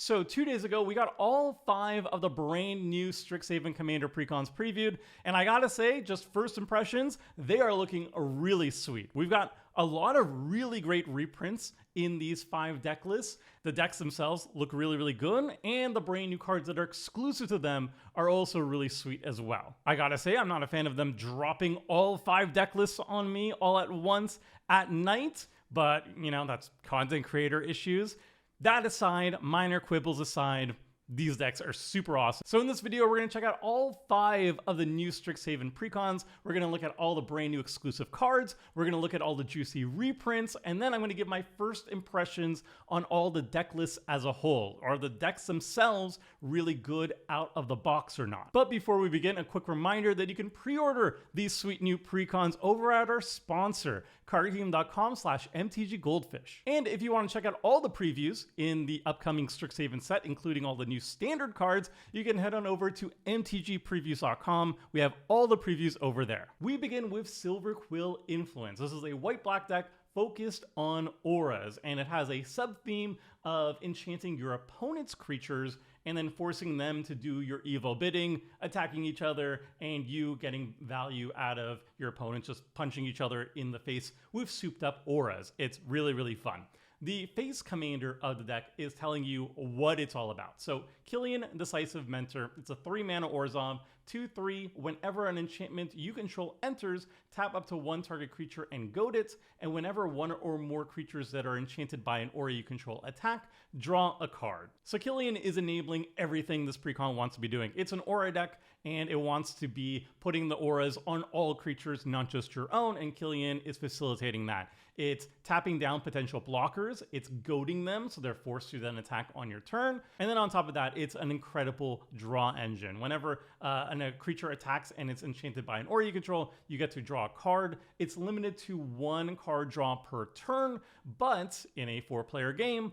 So 2 days ago, we got all 5 of the brand new Strixhaven Commander Precons previewed, and I gotta say, just first impressions, they are looking really sweet. We've got a lot of really great reprints in these 5 deck lists. The decks themselves look really good, and the brand new cards that are exclusive to them are also really sweet as well. I gotta say, I'm not a fan of them dropping all 5 deck lists on me all at once at night, but you know, that's content creator issues. That aside, minor quibbles aside, these decks are super awesome. So in this video, we're going to check out all 5 of the new Strixhaven Precons. We're going to look at all the brand new exclusive cards. We're going to look at all the juicy reprints. And then I'm going to give my first impressions on all the deck lists as a whole. Are the decks themselves really good out of the box or not? But before we begin, a quick reminder that you can pre-order these sweet new Precons over at our sponsor, cardgame.com/mtggoldfish. And if you want to check out all the previews in the upcoming Strixhaven set, including all the new standard cards, you can head on over to mtgpreviews.com. We have all the previews over there. We begin with Silverquill Influence. This is a white-black deck focused on auras, and it has a sub-theme of enchanting your opponent's creatures and then forcing them to do your evil bidding, attacking each other, and you getting value out of your opponents just punching each other in the face with souped up auras. It's really fun. The face commander of the deck is telling you what it's all about. So Killian, Decisive Mentor, it's a 3-mana Orzhov, 2/3. Whenever an enchantment you control enters, tap up to 1 target creature and goad it, and whenever 1 or more creatures that are enchanted by an aura you control attack, draw a card. So Killian is enabling everything this Precon wants to be doing. It's an aura deck, and it wants to be putting the auras on all creatures, not just your own, and Killian is facilitating that. It's tapping down potential blockers, it's goading them so they're forced to then attack on your turn, and then on top of that, it's an incredible draw engine. Whenever a creature attacks and it's enchanted by an aura you control, you get to draw a card. It's limited to 1 card draw per turn, but in a 4-player game,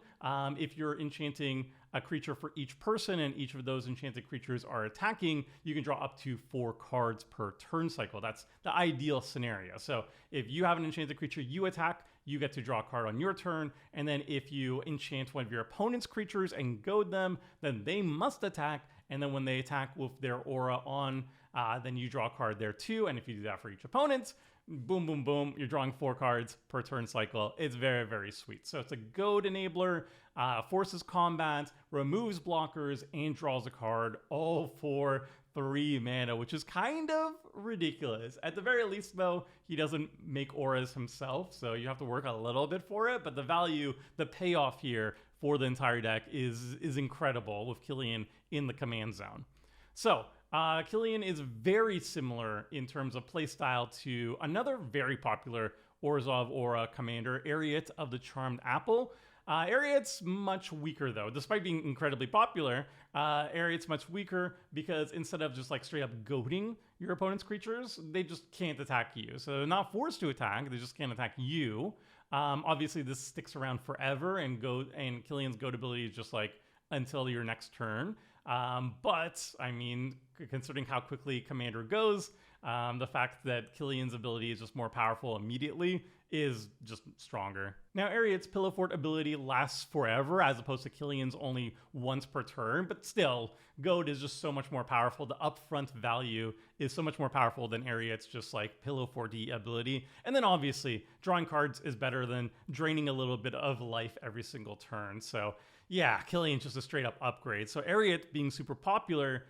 if you're enchanting a creature for each person and each of those enchanted creatures are attacking, you can draw up to 4 cards per turn cycle. That's the ideal scenario. So if you have an enchanted creature, you attack, you get to draw a card on your turn, and then if you enchant one of your opponent's creatures and goad them, then they must attack, and then when they attack with their aura on, then you draw a card there too, and if you do that for each opponent, boom, you're drawing 4 cards per turn cycle. It's very sweet. So it's a goad enabler, forces combat, removes blockers, and draws a card, all for 3 mana, which is kind of ridiculous. At the very least, though, he doesn't make auras himself, so you have to work a little bit for it, but the value, the payoff here for the entire deck is incredible with Killian in the command zone. So, Killian is very similar in terms of playstyle to another very popular Orzhov aura commander, Ariat of the Charmed Apple. Ariat's much weaker though. Despite being incredibly popular, Ariat's much weaker because instead of just like straight up goading your opponent's creatures, they just can't attack you. So they're not forced to attack, they just can't attack you. Obviously this sticks around forever, and Killian's goad ability is just like until your next turn. But I mean, considering how quickly Commander goes, the fact that Killian's ability is just more powerful immediately is just stronger. Now, Ariat's Pillow Fort ability lasts forever, as opposed to Killian's only once per turn, but still, Goad is just so much more powerful. The upfront value is so much more powerful than Ariat's just like Pillow Fort-y ability. And then obviously, drawing cards is better than draining a little bit of life every single turn. So yeah, Killian's just a straight up upgrade. So Ariat being super popular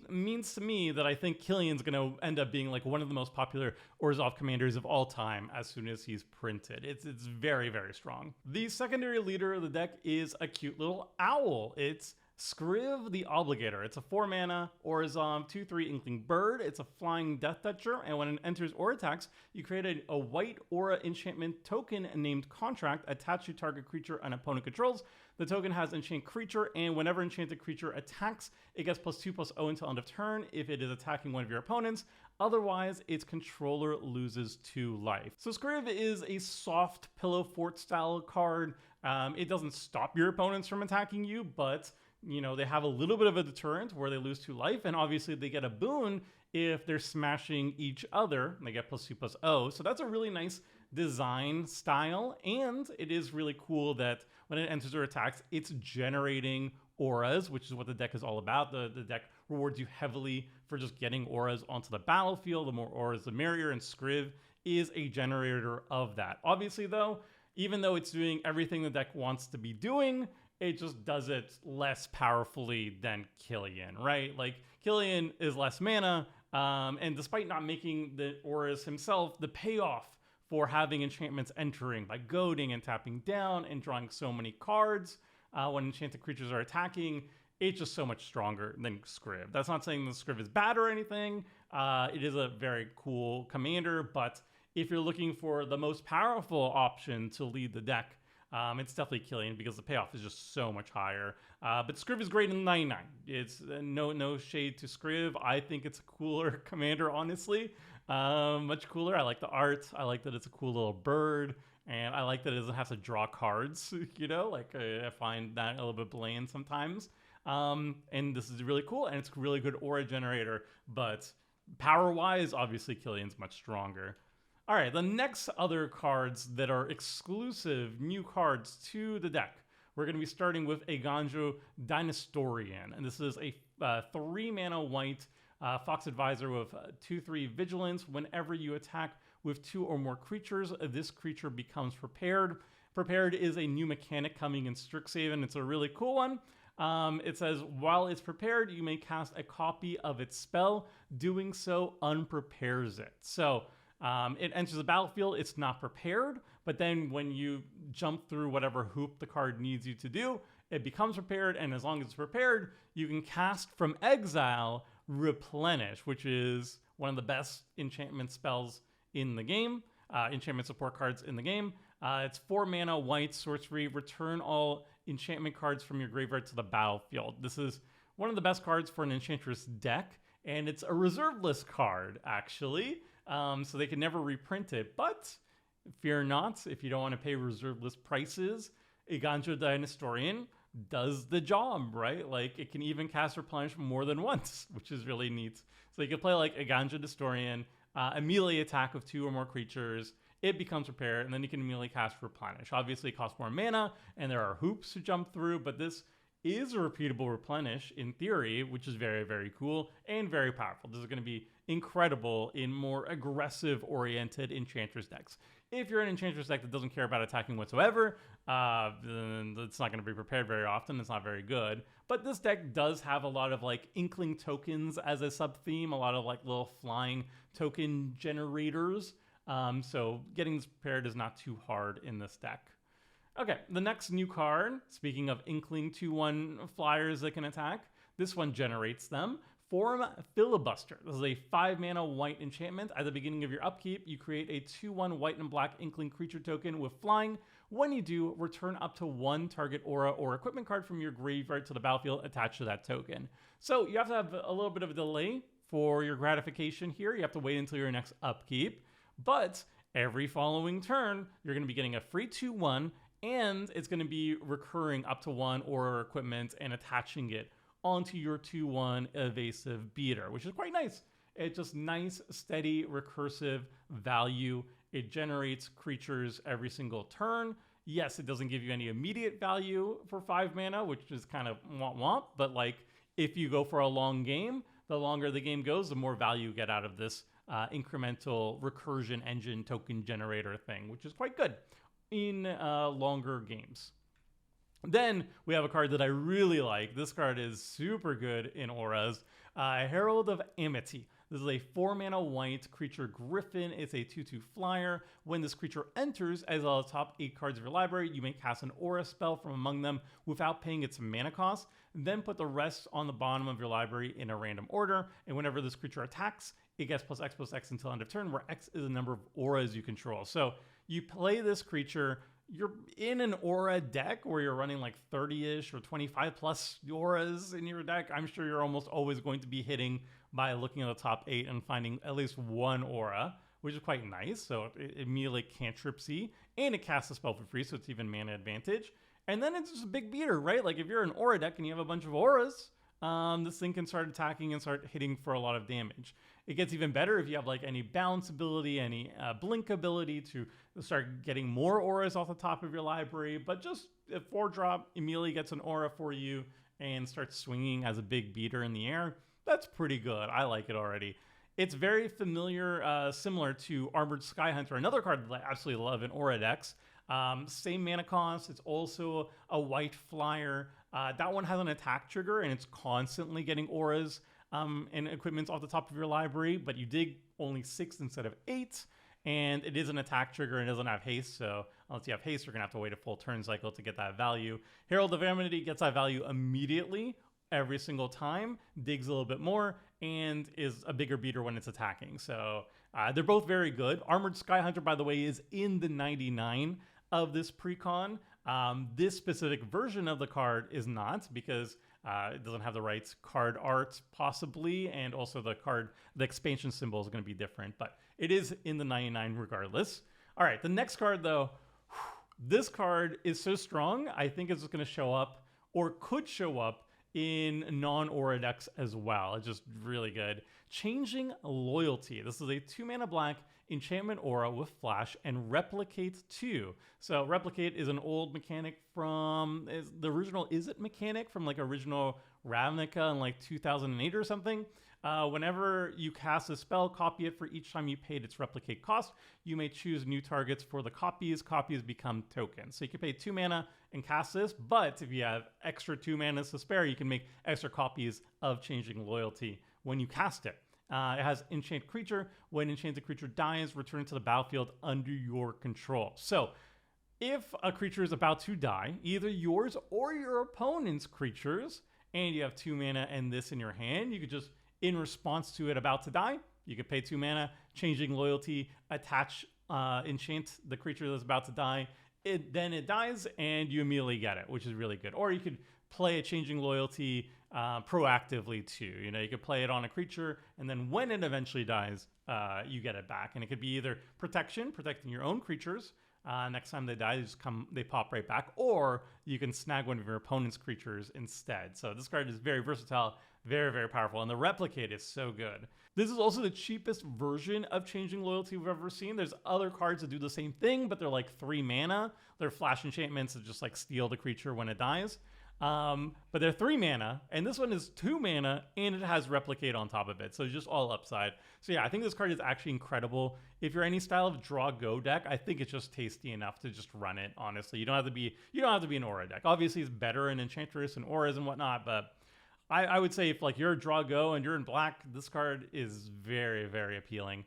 means to me that I think Killian's going to end up being like one of the most popular Orzhov commanders of all time as soon as he's printed. It's very strong. The secondary leader of the deck is a cute little owl. It's Skriv the Obligator. It's a 4-mana Orzhov 2/3 Inkling Bird. It's a flying Death Toucher, and when it enters or attacks, you create a white aura enchantment token named Contract attached to target creature an opponent controls. The token has Enchant Creature, and whenever enchanted creature attacks, it gets +2/+0 until end of turn if it is attacking one of your opponents. Otherwise, its controller loses 2 life. So Skriv is a soft Pillow Fort style card. It doesn't stop your opponents from attacking you, but you know, they have a little bit of a deterrent where they lose 2 life, and obviously they get a boon if they're smashing each other. They get +2/+0. So that's a really nice design style, and it is really cool that when it enters or attacks, it's generating auras, which is what the deck is all about. The deck rewards you heavily for just getting auras onto the battlefield. The more auras, the merrier, and Skriv is a generator of that. Obviously, though, even though it's doing everything the deck wants to be doing, it just does it less powerfully than Killian, right? Like, Killian is less mana, and despite not making the auras himself, the payoff for having enchantments entering by goading and tapping down and drawing so many cards when enchanted creatures are attacking, it's just so much stronger than Skriv. That's not saying the Skriv is bad or anything. It is a very cool commander, but if you're looking for the most powerful option to lead the deck, it's definitely Killian because the payoff is just so much higher. But Skriv is great in 99. It's no shade to Skriv. I think it's a cooler commander, honestly. Much cooler. I like the art. I like that it's a cool little bird. And I like that it doesn't have to draw cards, you know? Like, I find that a little bit bland sometimes. And this is really cool, and it's a really good aura generator. But power-wise, obviously, Killian's much stronger. All right, the next other cards that are exclusive new cards to the deck. We're going to be starting with Eiganjo Dynastorian. And this is a 3-mana white Fox Advisor with 2/3 Vigilance. Whenever you attack with 2 or more creatures, this creature becomes prepared. Prepared is a new mechanic coming in Strixhaven. It's a really cool one. It says, while it's prepared, you may cast a copy of its spell. Doing so unprepares it. So it enters the battlefield, it's not prepared, but then when you jump through whatever hoop the card needs you to do, it becomes prepared, and as long as it's prepared, you can cast from exile Replenish, which is one of the best enchantment spells in the game, enchantment support cards in the game. It's 4 mana, white, sorcery, return all enchantment cards from your graveyard to the battlefield. This is one of the best cards for an Enchantress deck, and it's a reserve list card, actually. So they can never reprint it, but fear not, if you don't want to pay reserve list prices, Eiganjo Dynastorian does the job, right? Like, it can even cast Replenish more than once, which is really neat. So you can play like Eiganjo Dynastorian, a melee attack with 2 or more creatures, it becomes prepared, and then you can immediately cast Replenish. Obviously, it costs more mana, and there are hoops to jump through, but this is a repeatable Replenish in theory, which is very, very cool and very powerful. This is going to be incredible in more aggressive-oriented Enchantress decks. If you're an Enchantress deck that doesn't care about attacking whatsoever, then it's not going to be prepared very often. It's not very good. But this deck does have a lot of like Inkling tokens as a sub-theme, a lot of like little flying token generators. So getting this prepared is not too hard in this deck. Okay, the next new card, speaking of Inkling 2/1 flyers that can attack, this one generates them. Form Filibuster. This is a 5-mana white enchantment. At the beginning of your upkeep, you create a 2/1 white and black Inkling creature token with flying. When you do, return up to 1 target aura or equipment card from your graveyard to the battlefield attached to that token. So you have to have a little bit of a delay for your gratification here. You have to wait until your next upkeep. But every following turn, you're going to be getting a free 2/1, and it's going to be recurring up to 1 aura or equipment and attaching it onto your 2/1 evasive beater, which is quite nice. It's just nice, steady, recursive value. It generates creatures every single turn. Yes, it doesn't give you any immediate value for 5 mana, which is kind of womp, but like if you go for a long game, the longer the game goes, the more value you get out of this incremental recursion engine token generator thing, which is quite good in longer games. Then we have a card that I really like. This card is super good in auras. Herald of Amity. This is a 4-mana white creature griffin. It's a 2/2 flyer. When this creature enters, as well as the top 8 cards of your library, you may cast an aura spell from among them without paying its mana cost. Then put the rest on the bottom of your library in a random order. And whenever this creature attacks, it gets +X until end of turn, where X is the number of auras you control. So you play this creature, you're in an aura deck where you're running like 30-ish or 25 plus auras in your deck. I'm sure you're almost always going to be hitting by looking at the top 8 and finding at least 1 aura, which is quite nice. So it immediately cantripsy, and it casts a spell for free, so it's even mana advantage. And then it's just a big beater, right? Like if you're an aura deck and you have a bunch of auras, this thing can start attacking and start hitting for a lot of damage. It gets even better if you have like any bounce ability, any blink ability to start getting more auras off the top of your library. But just a 4-drop immediately gets an aura for you and starts swinging as a big beater in the air. That's pretty good. I like it already. It's very familiar, similar to Armored Skyhunter, another card that I absolutely love in Aura decks. Same mana cost. It's also a white flyer. That one has an attack trigger, and it's constantly getting auras and equipment off the top of your library, but you dig only 6 instead of 8, and it is an attack trigger and it doesn't have haste, so unless you have haste, you're going to have to wait a full turn cycle to get that value. Herald of Amity gets that value immediately every single time, digs a little bit more, and is a bigger beater when it's attacking. So they're both very good. Armored Skyhunter, by the way, is in the 99 of this precon. This specific version of the card is not, because it doesn't have the right card art, possibly, and also the expansion symbol is going to be different, but it is in the 99 regardless. All right, the next card, though, this card is so strong, I think it's going to show up, or could show up, in non-aura decks as well. It's just really good. Changing Loyalty. This is a 2-mana black enchantment aura with flash and replicate 2. So replicate is an old mechanic from the original Izzet mechanic from like original Ravnica in like 2008 or something. Whenever you cast a spell, copy it for each time you paid its replicate cost. You may choose new targets for the copies. Copies become tokens. So you can pay 2 mana and cast this, but if you have extra 2 mana to spare, you can make extra copies of Changing Loyalty when you cast it. It has Enchant Creature. When Enchanted Creature dies, return to the battlefield under your control. So if a creature is about to die, either yours or your opponent's creatures, and you have 2 mana and this in your hand, you could just, in response to it about to die, you could pay 2 mana, Changing Loyalty, attach, enchant the creature that's about to die. Then it dies, and you immediately get it, which is really good. Or you could play a Changing Loyalty proactively too. You know, you could play it on a creature, and then when it eventually dies, you get it back. And it could be either protection, protecting your own creatures. Next time they die, they pop right back, or you can snag one of your opponent's creatures instead. So this card is very versatile, very, very powerful, and the replicate is so good. This is also the cheapest version of Changing Loyalty we've ever seen. There's other cards that do the same thing, but they're like 3 mana. They're flash enchantments that just like steal the creature when it dies. But they're 3 mana, and this one is 2 mana, and it has replicate on top of it, so it's just all upside. So yeah, I think this card is actually incredible. If you're any style of draw go deck, I think it's just tasty enough to just run it. Honestly, you don't have to be an aura deck. Obviously, it's better in Enchantress and auras and whatnot, but I would say if like you're a draw go and you're in black, this card is very, very appealing.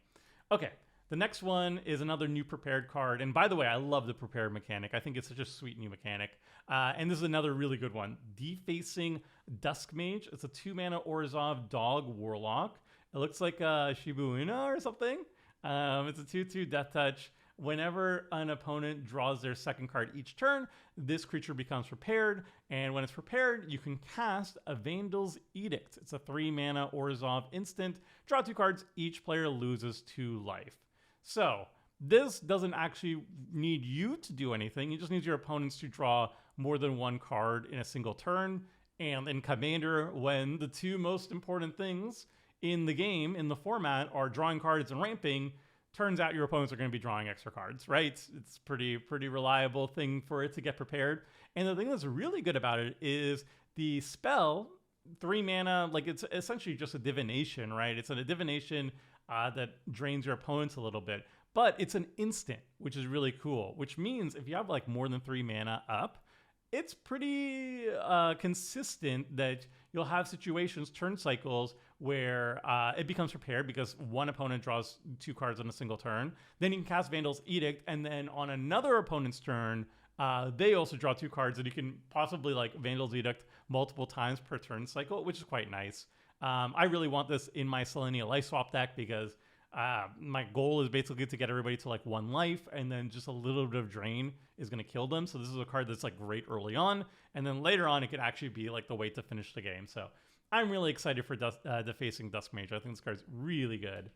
Okay. The next one is another new prepared card. And by the way, I love the prepared mechanic. I think it's such a sweet new mechanic. And this is another really good one. Defacing Duskmage. It's a 2-mana Orzhov Dog Warlock. It looks like a Shibu Inu or something. It's a 2/2 Death Touch. Whenever an opponent draws their second card each turn, this creature becomes prepared. And when it's prepared, you can cast a Vandal's Edict. It's a 3-mana Orzhov instant. Draw 2 cards. Each player loses 2 life. So this doesn't actually need you to do anything. It just needs your opponents to draw more than 1 card in a single turn. And in Commander, when the 2 most important things in the game, in the format, are drawing cards and ramping, turns out your opponents are going to be drawing extra cards, right? It's pretty reliable thing for it to get prepared. And the thing that's really good about it is the spell, 3 mana, like it's essentially just a divination, right? It's a divination that drains your opponents a little bit, but it's an instant, which is really cool, which means if you have like more than 3 mana up, it's pretty consistent that you'll have situations, turn cycles, where it becomes prepared because one opponent draws 2 cards on a single turn. Then you can cast Vandal's Edict, and then on another opponent's turn, they also draw 2 cards, and you can possibly like Vandal's Edict multiple times per turn cycle, which is quite nice. I really want this in my Selenia Life Swap deck because my goal is basically to get everybody to like 1 life, and then just a little bit of drain is going to kill them. So this is a card that's like great early on, and then later on it could actually be like the way to finish the game. So I'm really excited for Defacing Duskmage. I think this card's really good.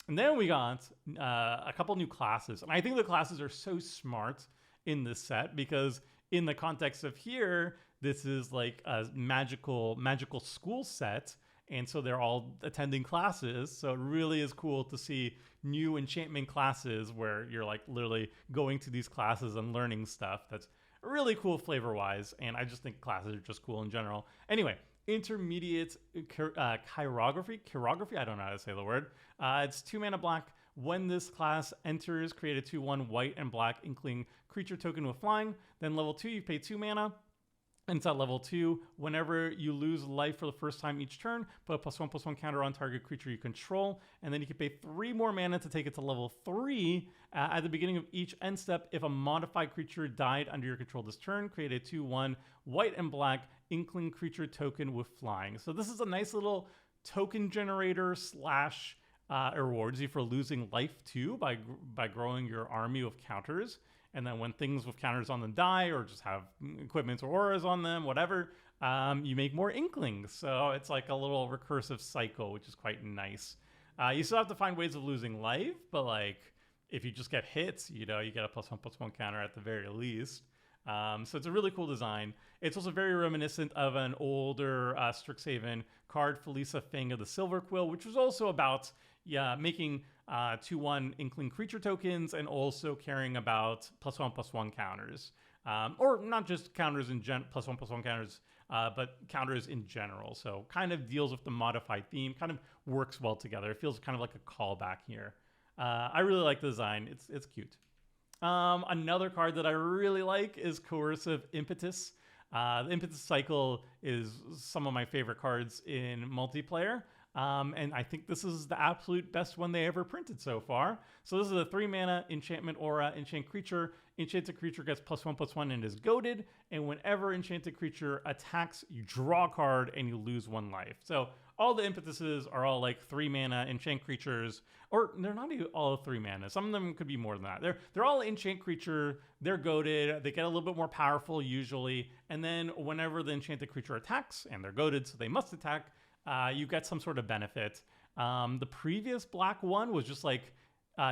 And then we got a couple new classes, and I think the classes are so smart in this set because in the context of here, this is like a magical school set. And so they're all attending classes. So it really is cool to see new enchantment classes where you're like literally going to these classes and learning stuff. That's really cool flavor-wise, and I just think classes are just cool in general. Anyway, intermediate chirography, I don't know how to say the word. It's 2 mana black. When this class enters, create a 2/1 white and black inkling creature token with flying. Then level 2, you pay 2 mana. And it's at level 2. Whenever you lose life for the first time each turn, put a +1/+1 counter on target creature you control. And then you can pay 3 more mana to take it to level 3. At the beginning of each end step, if a modified creature died under your control this turn, create a 2/1 white and black inkling creature token with flying. So this is a nice little token generator slash it rewards you for losing life too by growing your army with counters. And then when things with counters on them die or just have equipments or auras on them, whatever, you make more inklings. So it's like a little recursive cycle, which is quite nice. You still have to find ways of losing life, but like if you just get hits, you know, you get a +1/+1 counter at the very least. So it's a really cool design. It's also very reminiscent of an older Strixhaven card, Felisa Fang of the Silverquill, which was also about making 2/1 inkling creature tokens and also caring about +1/+1 counters. Or not just counters in +1/+1 counters, but counters in general. So kind of deals with the modified theme, kind of works well together. It feels kind of like a callback here. I really like the design. It's cute. Another card that I really like is Coercive Impetus. The Impetus cycle is some of my favorite cards in multiplayer. And I think this is the absolute best one they ever printed so far. So this is a 3 mana enchantment aura, enchant creature. Enchanted creature gets +1/+1 and is goaded. And whenever enchanted creature attacks, you draw a card and you lose 1 life. So all the impetuses are all like 3 mana enchant creatures, or they're not even all 3 mana. Some of them could be more than that. They're all enchant creature. They're goaded. They get a little bit more powerful usually. And then whenever the enchanted creature attacks, and they're goaded, so they must attack, you get some sort of benefit. The previous black one was just like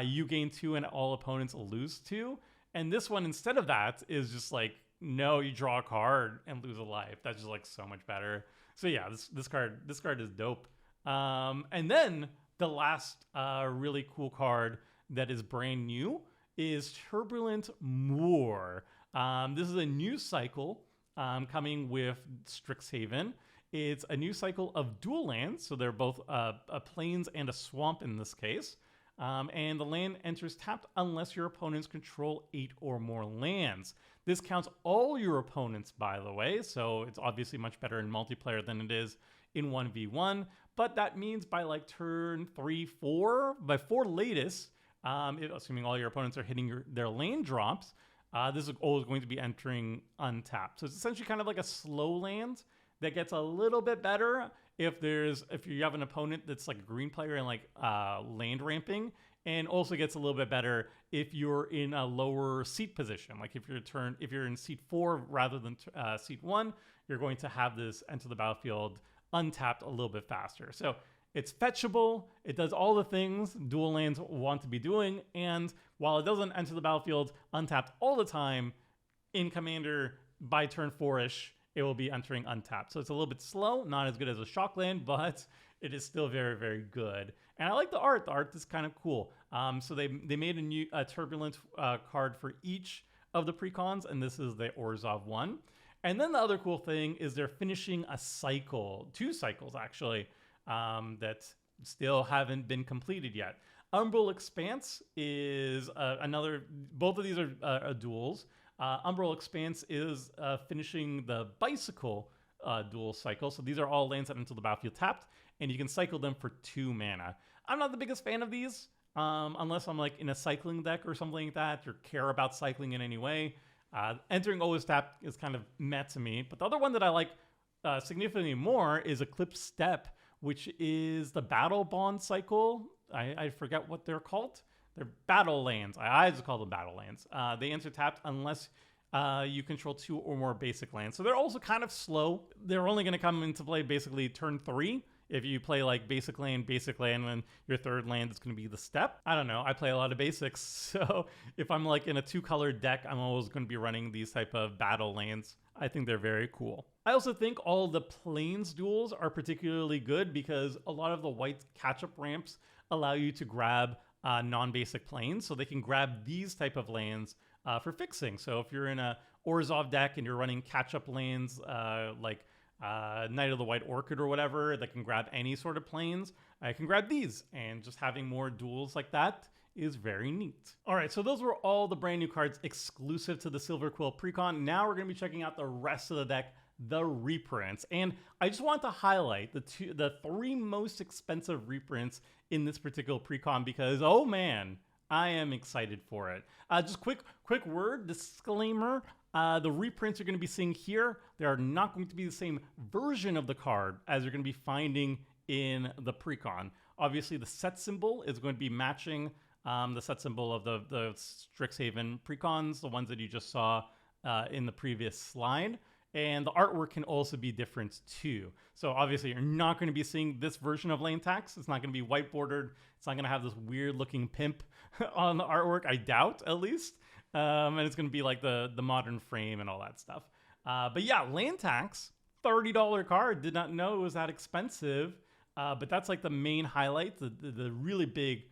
you gain 2 and all opponents lose 2. And this one, instead of that, is just like, no, you draw a card and lose a life. That's just like so much better. So yeah, this card is dope. And then the last really cool card that is brand new is Turbulent Moor. This is a new cycle coming with Strixhaven. It's a new cycle of dual lands, so they're both a plains and a swamp in this case. And the land enters tapped unless your opponents control 8 or more lands. This counts all your opponents, by the way, so it's obviously much better in multiplayer than it is in 1v1. But that means by like turn 3, 4, by 4 latest, assuming all your opponents are hitting their land drops, this is always going to be entering untapped. So it's essentially kind of like a slow land that gets a little bit better if you have an opponent that's like a green player and like land ramping, and also gets a little bit better if you're in a lower seat position. Like if you're in seat 4 rather than seat 1, you're going to have this enter the battlefield untapped a little bit faster. So it's fetchable. It does all the things dual lands want to be doing, and while it doesn't enter the battlefield untapped all the time, in Commander by turn 4-ish, it will be entering untapped. So it's a little bit slow, not as good as a Shockland, but it is still very, very good. And I like the art. The art is kind of cool. So they made a new Turbulent card for each of the Precons, and this is the Orzhov one. And then the other cool thing is they're finishing a cycle, 2 cycles actually, that still haven't been completed yet. Umbral Expanse is both of these are duels. Umbral Expanse is finishing the Bicycle dual cycle. So these are all lands that enter the battlefield tapped, and you can cycle them for 2 mana. I'm not the biggest fan of these, unless I'm like in a cycling deck or something like that, or care about cycling in any way. Entering always tapped is kind of meh to me. But the other one that I like significantly more is Eclipse Step, which is the Battle Bond cycle. I forget what they're called. They're battle lands. I just call them battle lands. They enter tapped unless you control 2 or more basic lands. So they're also kind of slow. They're only going to come into play basically turn 3. If you play like basic land, and then your 3rd land is going to be the step. I don't know. I play a lot of basics. So if I'm like in a 2-color deck, I'm always going to be running these type of battle lands. I think they're very cool. I also think all the plains duels are particularly good because a lot of the white catch-up ramps allow you to grab non-basic plains, so they can grab these type of lands for fixing. So if you're in a Orzhov deck and you're running catch-up lanes like Knight of the White Orchid or whatever that can grab any sort of planes, I can grab these. And just having more duels like that is very neat. All right, so those were all the brand new cards exclusive to the Silverquill Precon. Now we're going to be checking out the rest of the deck, the reprints. And I just want to highlight the three most expensive reprints in this particular Precon because, oh man, I am excited for it. Just quick word, disclaimer. The reprints you're going to be seeing here, they are not going to be the same version of the card as you're going to be finding in the Precon. Obviously, the set symbol is going to be matching the set symbol of the Strixhaven Precons, the ones that you just saw in the previous slide. And the artwork can also be different too. So obviously you're not going to be seeing this version of Lane Tax. It's not going to be white bordered. It's not going to have this weird looking pimp on the artwork, I doubt at least. And it's going to be like the modern frame and all that stuff. But yeah, Lane Tax, $30 card. Did not know it was that expensive. But that's like the main highlight, the really big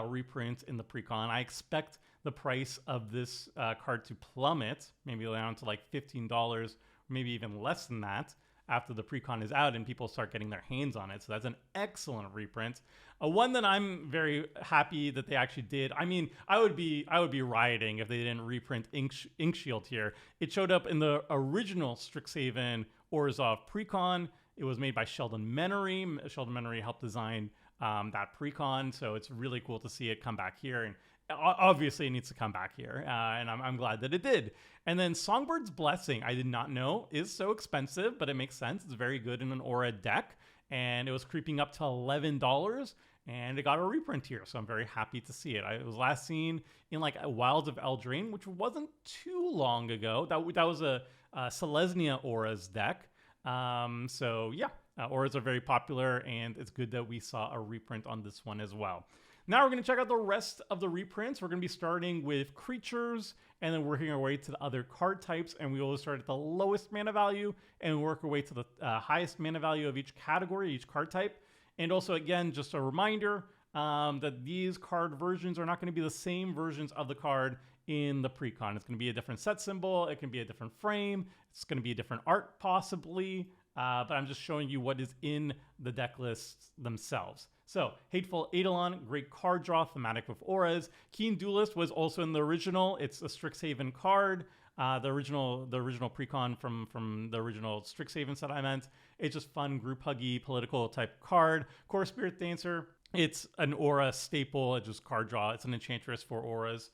reprint in the Precon. I expect the price of this card to plummet, maybe down to like $15, maybe even less than that after the Precon is out and people start getting their hands on it. So that's an excellent reprint. One that I'm very happy that they actually did. I mean, I would be rioting if they didn't reprint Inkshield here. It showed up in the original Strixhaven Orzhov Precon. It was made by Sheldon Menery. Sheldon Menery helped design that Precon, so it's really cool to see it come back here. And obviously it needs to come back here, and I'm glad that it did. And then Songbird's Blessing, I did not know is so expensive, but it makes sense. It's very good in an Aura deck, and it was creeping up to $11, and it got a reprint here, so I'm very happy to see it. It was last seen in like Wilds of Eldraine, which wasn't too long ago. That was a Selesnya Auras deck. So yeah, Auras are very popular, and it's good that we saw a reprint on this one as well. Now we're going to check out the rest of the reprints. We're going to be starting with creatures, and then working our way to the other card types, and we will start at the lowest mana value and work our way to the highest mana value of each category, each card type. And also, again, just a reminder that these card versions are not going to be the same versions of the card in the Precon. It's going to be a different set symbol. It can be a different frame. It's going to be a different art, possibly. But I'm just showing you what is in the deck lists themselves. So, Hateful Eidolon, great card draw, thematic with auras. Keen Duelist was also in the original. It's a Strixhaven card. The original Precon from the original Strixhaven set I meant. It's just fun, group huggy, political type card. Core Spirit Dancer, it's an aura staple. It's just card draw. It's an enchantress for auras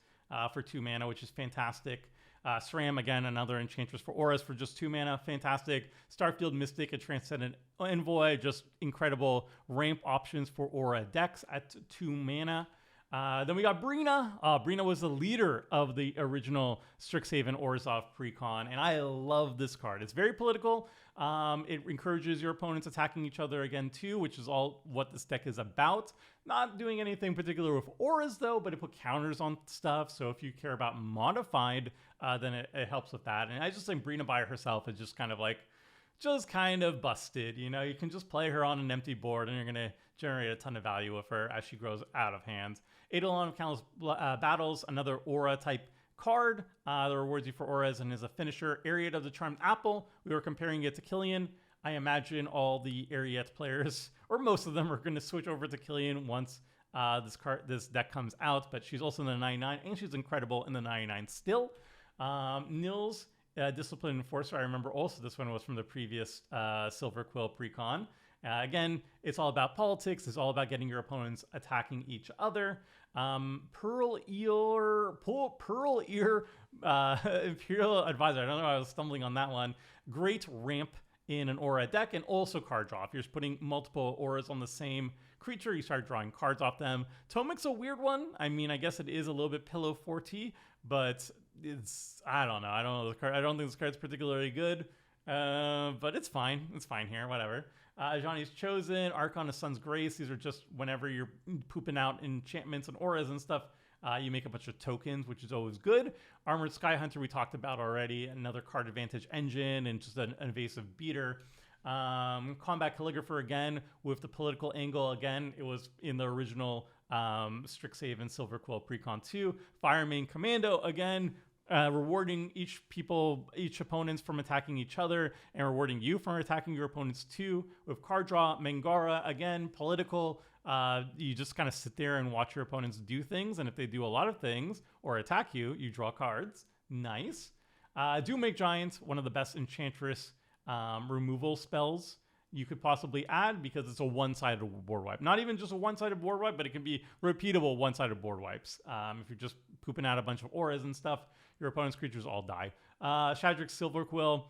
for 2 mana, which is fantastic. SRAM, again, another enchantress for auras for just 2 mana, fantastic. Starfield Mystic, a Transcendent Envoy, just incredible ramp options for aura decks at 2 mana. Then we got Brina. Brina was the leader of the original Strixhaven Orzhov Precon, and I love this card. It's very political. It encourages your opponents attacking each other again too, which is all what this deck is about. Not doing anything particular with auras though, but it put counters on stuff. So if you care about modified, then it helps with that. And I just think Brina by herself is just kind of busted. You know, you can just play her on an empty board and you're going to generate a ton of value with her as she grows out of hand. Eidolon of Countless Battles, another aura type card that rewards you for auras and is a finisher. Ariad of the Charmed Apple, we were comparing it to Killian. I imagine all the Ariad players, or most of them, are going to switch over to Killian once this deck comes out, but she's also in the 99, and she's incredible in the 99 still. Nils, Discipline Enforcer, I remember also this one was from the previous Silverquill Precon. Again, it's all about politics. It's all about getting your opponents attacking each other. Pearl Ear Imperial Advisor. I don't know why I was stumbling on that one. Great ramp in an aura deck, and also card draw. If you're just putting multiple auras on the same creature, you start drawing cards off them. Tomic's a weird one. I mean, I guess it is a little bit pillow forty, but I don't know. I don't think this card's particularly good. But it's fine. It's fine here. Whatever. Ajani's Chosen, Archon of Sun's Grace. These are just whenever you're pooping out enchantments and auras and stuff, you make a bunch of tokens, which is always good. Armored Skyhunter we talked about already. Another card advantage engine and just an invasive beater. Combat Calligrapher again with the political angle again. It was in the original Strixhaven Silverquill Precon 2. Firemane Commando again. rewarding each opponents from attacking each other, and rewarding you from attacking your opponents too. With card draw, Mangara, again, political. You just kind of sit there and watch your opponents do things, and if they do a lot of things or attack you, you draw cards. Nice. Do Make Giant, one of the best Enchantress removal spells you could possibly add, because it's a one-sided board wipe. Not even just a one-sided board wipe, but it can be repeatable one-sided board wipes. If you're just pooping out a bunch of auras and stuff, your opponent's creatures all die. Shadrick's Silverquill,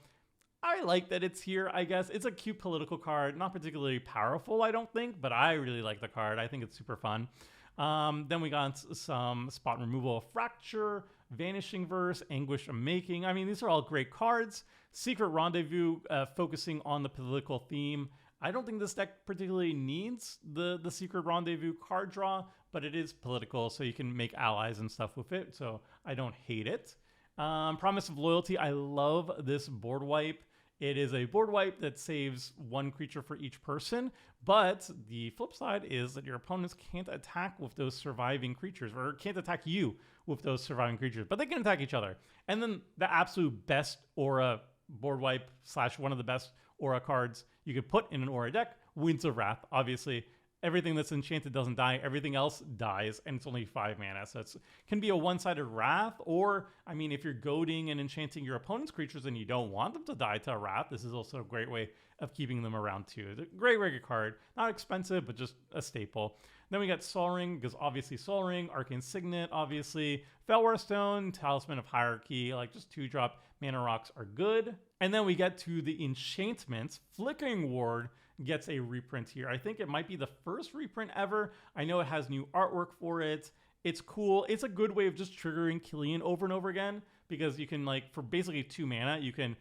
I like that it's here, I guess. It's a cute political card, not particularly powerful, I don't think, but I really like the card. I think it's super fun. Then we got some spot removal, Fracture, Vanishing Verse, Anguish of Making. I mean, these are all great cards. Secret Rendezvous, focusing on the political theme. I don't think this deck particularly needs the Secret Rendezvous card draw, but it is political, so you can make allies and stuff with it, so I don't hate it. Promise of Loyalty, I love this board wipe. It is a board wipe that saves one creature for each person, but the flip side is that your opponents can't attack with those surviving creatures, or can't attack you with those surviving creatures, but they can attack each other. And then the absolute best aura board wipe / one of the best aura cards you could put in an aura deck, Winds of Wrath. Obviously, everything that's enchanted doesn't die, everything else dies, and it's only 5 mana, so it can be a one-sided Wrath, or, I mean, if you're goading and enchanting your opponent's creatures and you don't want them to die to a Wrath, this is also a great way of keeping them around too. It's a great card, not expensive, but just a staple. Then we got Sol Ring, because obviously Sol Ring, Arcane Signet, obviously, Felwar Stone, Talisman of Hierarchy, like just 2-drop mana rocks are good. And then we get to the enchantments. Flickering Ward gets a reprint here. I think it might be the first reprint ever. I know it has new artwork for it. It's cool. It's a good way of just triggering Killian over and over again, because you can, like, for basically 2 mana, you can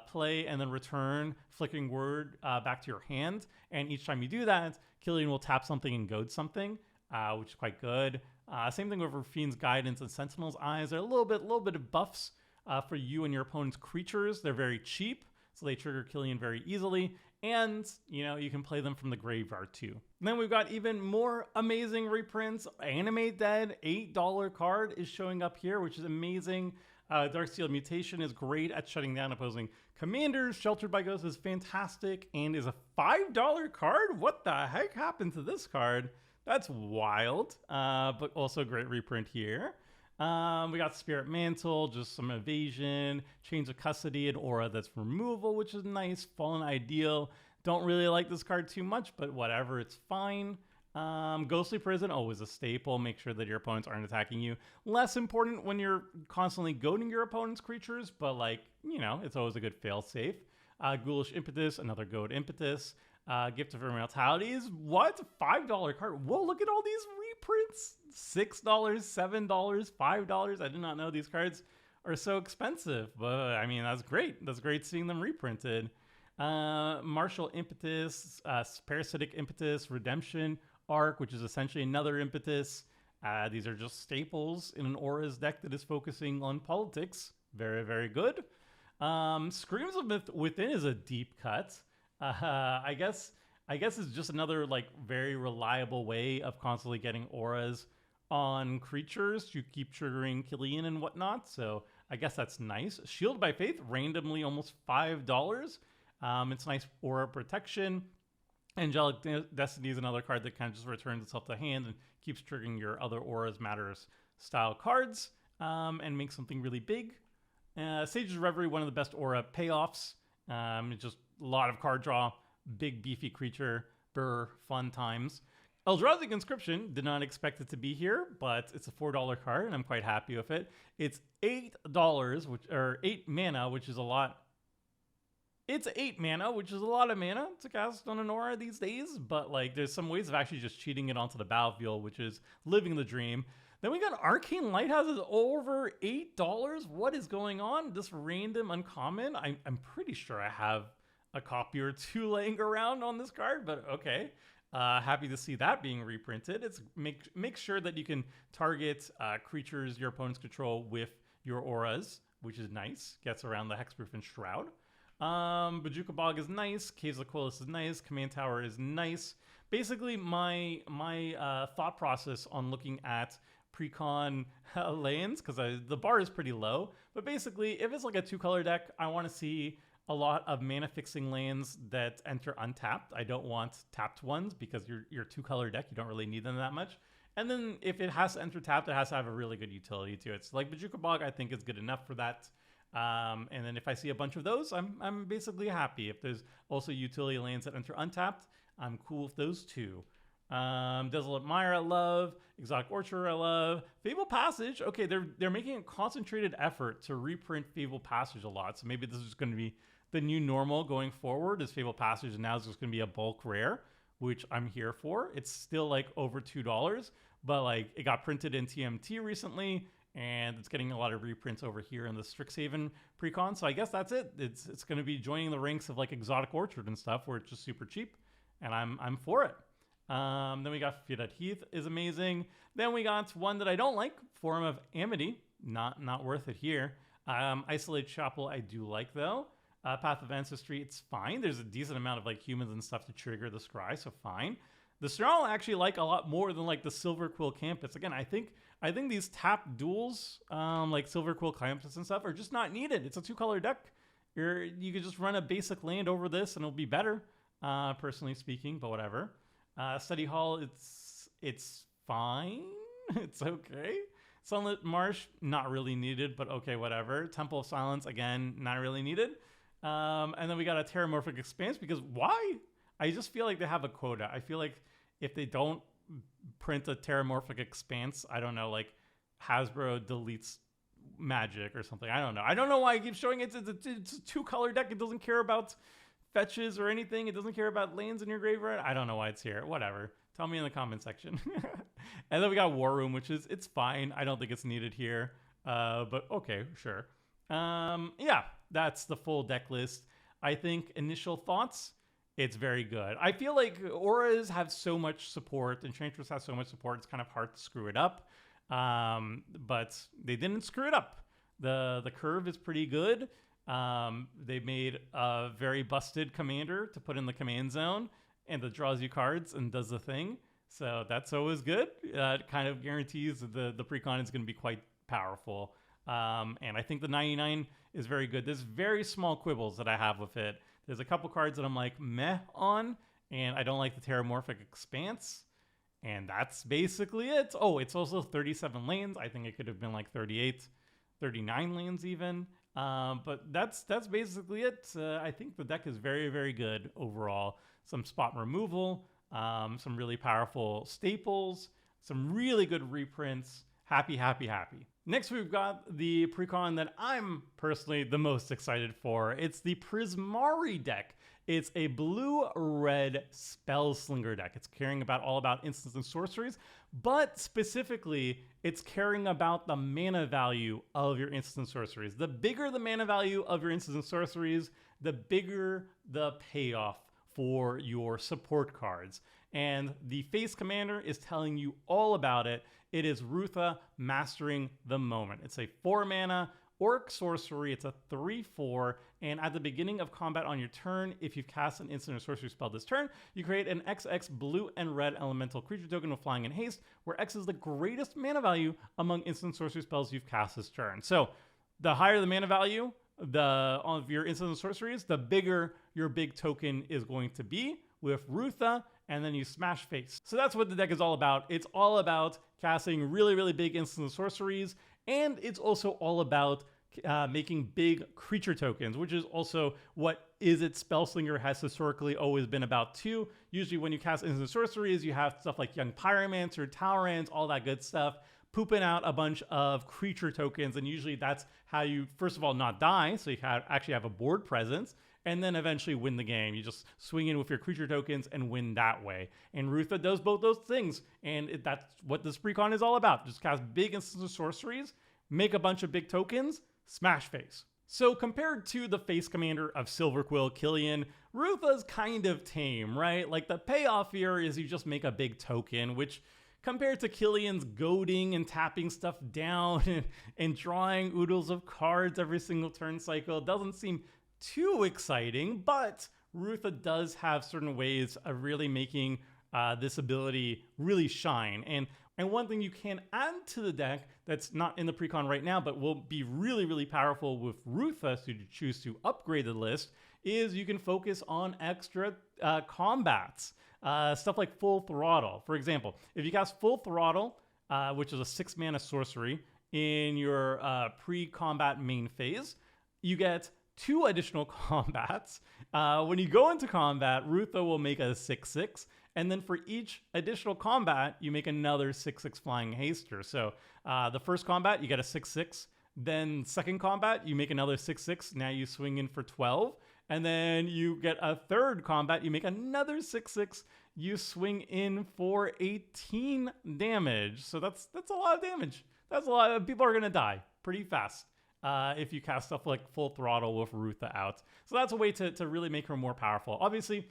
play and then return Flickering Word back to your hand. And each time you do that, Killian will tap something and goad something, which is quite good. Same thing with Fiend's Guidance and Sentinel's Eyes. They're a little bit of buffs for you and your opponent's creatures. They're very cheap, so they trigger Killian very easily. And, you know, you can play them from the graveyard too. And then we've got even more amazing reprints. Animate Dead, $8 card is showing up here, which is amazing. Darksteel Mutation is great at shutting down opposing commanders. Sheltered by Ghosts is fantastic and is a $5 card. What the heck happened to this card? That's wild, but also a great reprint here. We got Spirit Mantle, just some evasion, Chains of Custody, and aura that's removal, which is nice. Fallen Ideal, don't really like this card too much, but whatever, it's fine. Ghostly Prison, always a staple. Make sure that your opponents aren't attacking you. Less important when you're constantly goading your opponent's creatures, but, like, you know, it's always a good fail-safe. Ghoulish Impetus, another goad impetus. Gift of Immortality is what? $5 card. Whoa, look at all these reprints. $6, $7, $5. I did not know these cards are so expensive, but I mean, that's great. That's great seeing them reprinted. Martial Impetus, Parasitic Impetus, Redemption Arc, which is essentially another impetus. These are just staples in an Auras deck that is focusing on politics. Very good. Screams of Within is a deep cut. I guess it's just another, like, very reliable way of constantly getting auras on creatures to keep triggering Killian and whatnot. So I guess that's nice. Shield by Faith, randomly almost $5. It's nice aura protection. Angelic Destiny is another card that kind of just returns itself to hand and keeps triggering your other Auras Matters style cards, and makes something really big. Sage's Reverie, one of the best aura payoffs. It's just a lot of card draw, big beefy creature, fun times. Eldrazi Conscription, did not expect it to be here, but it's a $4 card, and I'm quite happy with it. It's $8, or 8 mana, which is a lot. It's 8 mana, which is a lot of mana to cast on an aura these days, but, like, there's some ways of actually just cheating it onto the battlefield, which is living the dream. Then we got Arcane Lighthouses over $8. What is going on? This random uncommon. I'm pretty sure I have a copy or two laying around on this card, but okay. Happy to see that being reprinted. It's make sure that you can target creatures your opponents control with your auras, which is nice. Gets around the Hexproof and Shroud. Bojuka Bog is nice. Caves of Aquilus is nice. Command Tower is nice. Basically, my thought process on looking at Precon lands because the bar is pretty low. But basically, if it's like a 2-color deck, I want to see a lot of mana fixing lands that enter untapped. I don't want tapped ones because your 2-color deck, you don't really need them that much. And then if it has to enter tapped, it has to have a really good utility to it. So like Bojuka Bog, I think is good enough for that. And then if I see a bunch of those, I'm basically happy. If there's also utility lands that enter untapped, I'm cool with those too. Desolate Mire I love, Exotic Orchard I love, Fable Passage. Okay, they're making a concentrated effort to reprint Fable Passage a lot. So maybe this is going to be the new normal going forward. Is Fable Passage, and now it's just going to be a bulk rare, which I'm here for. It's still like over $2, but like it got printed in TMT recently, and it's getting a lot of reprints over here in the Strixhaven Precon. So I guess that's it. It's going to be joining the ranks of like Exotic Orchard and stuff, where it's just super cheap, and I'm for it. Then we got Fided Heath is amazing. Then we got one that I don't like, Forum of Amity. Not worth it here. Isolate Chapel I do like though. Path of Ancestry, it's fine. There's a decent amount of like humans and stuff to trigger the scry, so fine. The Snarl I actually like a lot more than like the Silverquill Campus. Again, I think these tap duels, like Silverquill Campus and stuff, are just not needed. It's a 2-color deck. You could just run a basic land over this and it'll be better, personally speaking, but whatever. Study Hall, it's fine. It's okay. Sunlit Marsh, not really needed, but okay, whatever. Temple of Silence, again, not really needed. And then we got a Terramorphic Expanse, because why? I just feel like they have a quota. I feel like if they don't print a Terramorphic Expanse, I don't know, like Hasbro deletes Magic or something. I don't know. I don't know why I keep showing it. It's a 2-color deck. It doesn't care about fetches or anything. It doesn't care about lands in your graveyard. I don't know why it's here. Whatever. Tell me in the comment section. And then we got War Room, which is, it's fine. I don't think it's needed here. But okay, sure. Yeah, that's the full deck list. I think initial thoughts, it's very good. I feel like auras have so much support, Enchantress has so much support, it's kind of hard to screw it up. But they didn't screw it up. The curve is pretty good. They made a very busted commander to put in the command zone, and that draws you cards and does the thing. So that's always good. It kind of guarantees that the Precon is going to be quite powerful. And I think the 99 is very good. There's very small quibbles that I have with it. There's a couple cards that I'm like meh on, and I don't like the Terramorphic Expanse. And that's basically it. Oh, it's also 37 lanes. I think it could have been like 38, 39 lanes even. But that's basically it. I think the deck is very, very good overall. Some spot removal, some really powerful staples, some really good reprints. Happy, happy, happy. Next, we've got the Precon that I'm personally the most excited for. It's the Prismari deck. It's a blue-red Spellslinger deck. It's caring all about instants and sorceries, but specifically, it's caring about the mana value of your instants and sorceries. The bigger the mana value of your instants and sorceries, the bigger the payoff for your support cards. And the Face Commander is telling you all about it. It is Rutha Mastering the Moment. It's a 4-mana Orc sorcery. It's a 3/4, and at the beginning of combat on your turn, if you've cast an instant or sorcery spell this turn, you create an XX blue and red elemental creature token with flying and haste, where X is the greatest mana value among instant sorcery spells you've cast this turn. So the higher the mana value of your instant and sorceries, the bigger your big token is going to be with Rutha, and then you smash face. So that's what the deck is all about. It's all about casting really, really big instant sorceries, and it's also all about making big creature tokens, which is also what Spellslinger has historically always been about too. Usually when you cast instant sorceries, you have stuff like Young Pyromancer, Talrans, all that good stuff, pooping out a bunch of creature tokens, and usually that's how you, first of all, not die, so you actually have a board presence, and then eventually win the game. You just swing in with your creature tokens and win that way. And Rutha does both those things, and that's what this Precon is all about. Just cast big instant sorceries, make a bunch of big tokens, smash face. So compared to the Face Commander of Silverquill, Killian, Rutha's kind of tame, right? Like the payoff here is you just make a big token, which compared to Killian's goading and tapping stuff down and drawing oodles of cards every single turn cycle, doesn't seem too exciting, but Rutha does have certain ways of really making this ability really shine. And And one thing you can add to the deck that's not in the precon right now, but will be really, really powerful with Rutha, so you choose to upgrade the list, is you can focus on extra combats. Stuff like Full Throttle. For example, if you cast Full Throttle, which is a 6-mana sorcery, in your pre-combat main phase, you get 2 additional combats. When you go into combat, Rutha will make a 6/6, and then for each additional combat, you make another 6/6 flying haster. So the first combat, you get a 6/6. Then second combat, you make another 6/6. Now you swing in for 12. And then you get a third combat, you make another 6/6. You swing in for 18 damage. So that's a lot of damage. That's a lot of people are going to die pretty fast if you cast stuff like Full Throttle with Rutha out. So that's a way to really make her more powerful. Obviously,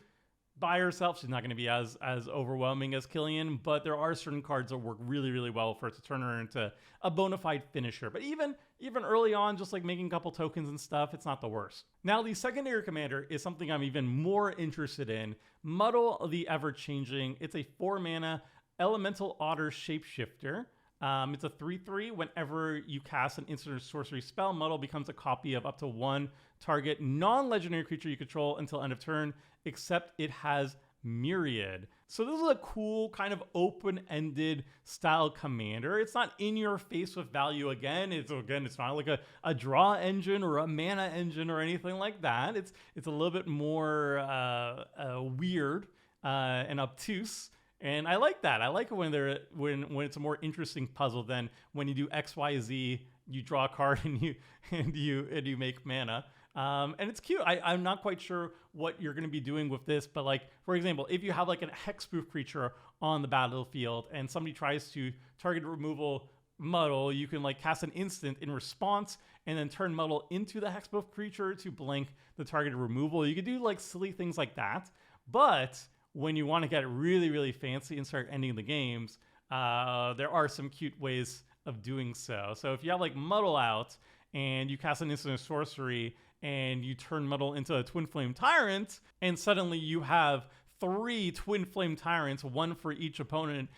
by herself, she's not going to be as overwhelming as Killian, but there are certain cards that work really, really well for it to turn her into a bona fide finisher. But even early on, just like making a couple tokens and stuff, it's not the worst. Now, the secondary commander is something I'm even more interested in. Muddle the Ever-Changing. It's a 4-mana Elemental Otter Shapeshifter. It's a 3/3. Whenever you cast an instant or sorcery spell, Muddle becomes a copy of up to 1 target non-legendary creature you control until end of turn, except it has Myriad. So this is a cool kind of open-ended style commander. It's not in your face with value again. It's not like a draw engine or a mana engine or anything like that. It's a little bit more weird and obtuse. And I like that. I like it when it's a more interesting puzzle than when you do X, Y, Z, you draw a card and you make mana. And it's cute. I'm not quite sure what you're going to be doing with this, but like, for example, if you have like a hexproof creature on the battlefield and somebody tries to target removal Muddle, you can like cast an instant in response and then turn Muddle into the hexproof creature to blank the targeted removal. You could do like silly things like that, but when you want to get really, really fancy and start ending the games, there are some cute ways of doing so. So if you have like Muddle out and you cast an instant sorcery and you turn Muddle into a Twin Flame Tyrant, and suddenly you have 3 Twin Flame Tyrants, 1 for each opponent,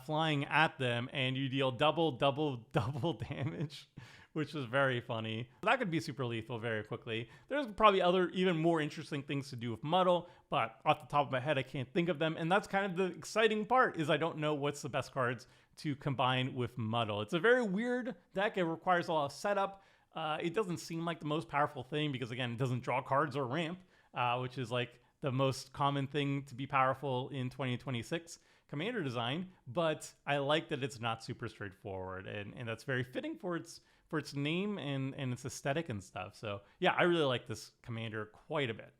flying at them, and you deal double damage, which is very funny. That could be super lethal very quickly. There's probably other even more interesting things to do with Muddle, but off the top of my head, I can't think of them. And that's kind of the exciting part, is I don't know what's the best cards to combine with Muddle. It's a very weird deck. It requires a lot of setup. It doesn't seem like the most powerful thing because, again, it doesn't draw cards or ramp, which is like the most common thing to be powerful in 2026 commander design. But I like that it's not super straightforward, and that's very fitting for its name and its aesthetic and stuff. So yeah, I really like this commander quite a bit.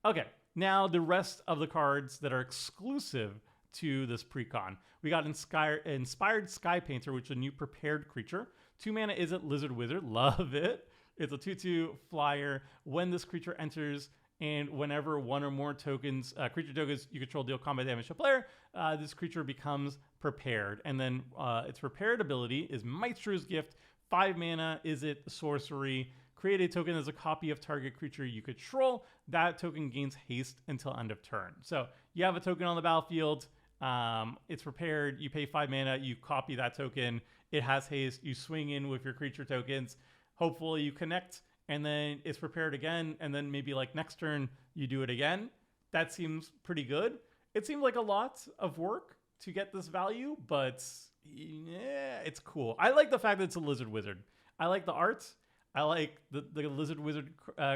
Okay, now the rest of the cards that are exclusive to this precon. We got Inspired Sky Painter, which is a new prepared creature. 2 mana Izzet Lizard Wizard, love it. It's a 2/2 flyer. When this creature enters, and whenever 1 or more tokens, creature tokens you control deal combat damage to a player, this creature becomes prepared. And then its prepared ability is Maestro's Gift. 5 mana, Izzet sorcery. Create a token as a copy of target creature you control. That token gains haste until end of turn. So you have a token on the battlefield. It's prepared. You pay 5 mana. You copy that token. It has haste. You swing in with your creature tokens. Hopefully you connect, and then it's prepared again. And then maybe like next turn you do it again. That seems pretty good. It seems like a lot of work to get this value, but yeah, it's cool. I like the fact that it's a Lizard Wizard. I like the art. I like the Lizard Wizard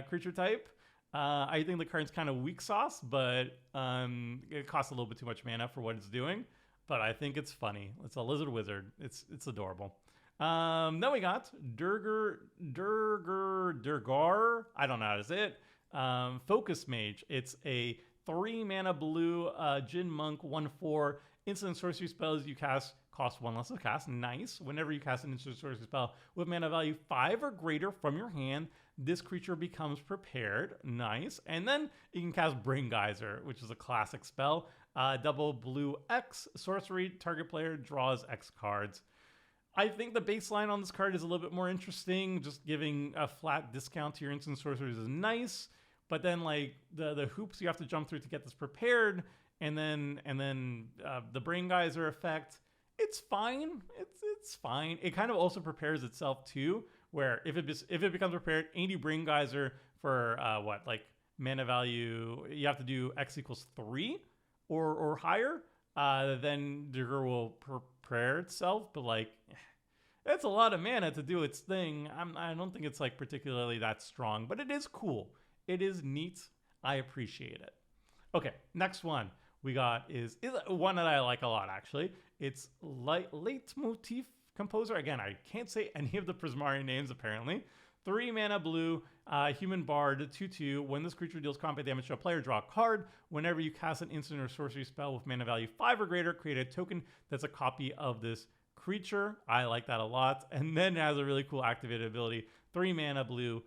creature type. I think the card's kind of weak sauce, but it costs a little bit too much mana for what it's doing. But I think it's funny. It's a Lizard Wizard. It's adorable. Then we got Durgar. I don't know how to say it. Focus Mage. It's a 3 mana blue Jin Monk 1/4 instant sorcery spells you cast cost 1 less to cast. Nice. Whenever you cast an instant sorcery spell with mana value 5 or greater from your hand, this creature becomes prepared. Nice. And then you can cast Brain Geyser, which is a classic spell. Double blue X sorcery. Target player draws X cards. I think the baseline on this card is a little bit more interesting. Just giving a flat discount to your instant sorceries is nice. But then like the hoops you have to jump through to get this prepared, and then the Brain Geyser effect, it's fine. It's fine. It kind of also prepares itself too, where if it becomes prepared and you bring Geyser for what, like mana value, you have to do X equals 3 or higher, then Digger will prepare itself, but like it's a lot of mana to do its thing. I don't think it's like particularly that strong, but it is cool. It is neat. I appreciate it. Okay, next one we got is one that I like a lot, actually. It's Leitmotif Composer. Again, I can't say any of the Prismari names, apparently. 3 mana blue, human bard, 2/2. When this creature deals combat damage to a player, draw a card. Whenever you cast an instant or sorcery spell with mana value 5 or greater, create a token that's a copy of this creature. I like that a lot. And then it has a really cool activated ability. 3 mana blue.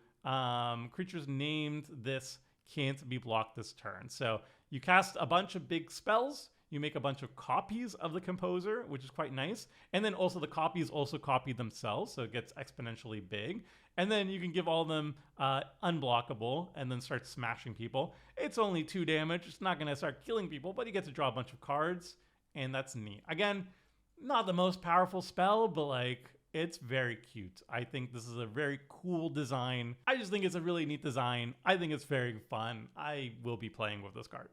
Creatures named this can't be blocked this turn. So you cast a bunch of big spells. You make a bunch of copies of the Composer, which is quite nice. And then also the copies also copy themselves, so it gets exponentially big. And then you can give all of them unblockable and then start smashing people. It's only 2 damage. It's not going to start killing people, but you get to draw a bunch of cards, and that's neat. Again, not the most powerful spell, but like it's very cute. I think this is a very cool design. I just think it's a really neat design. I think it's very fun. I will be playing with this card.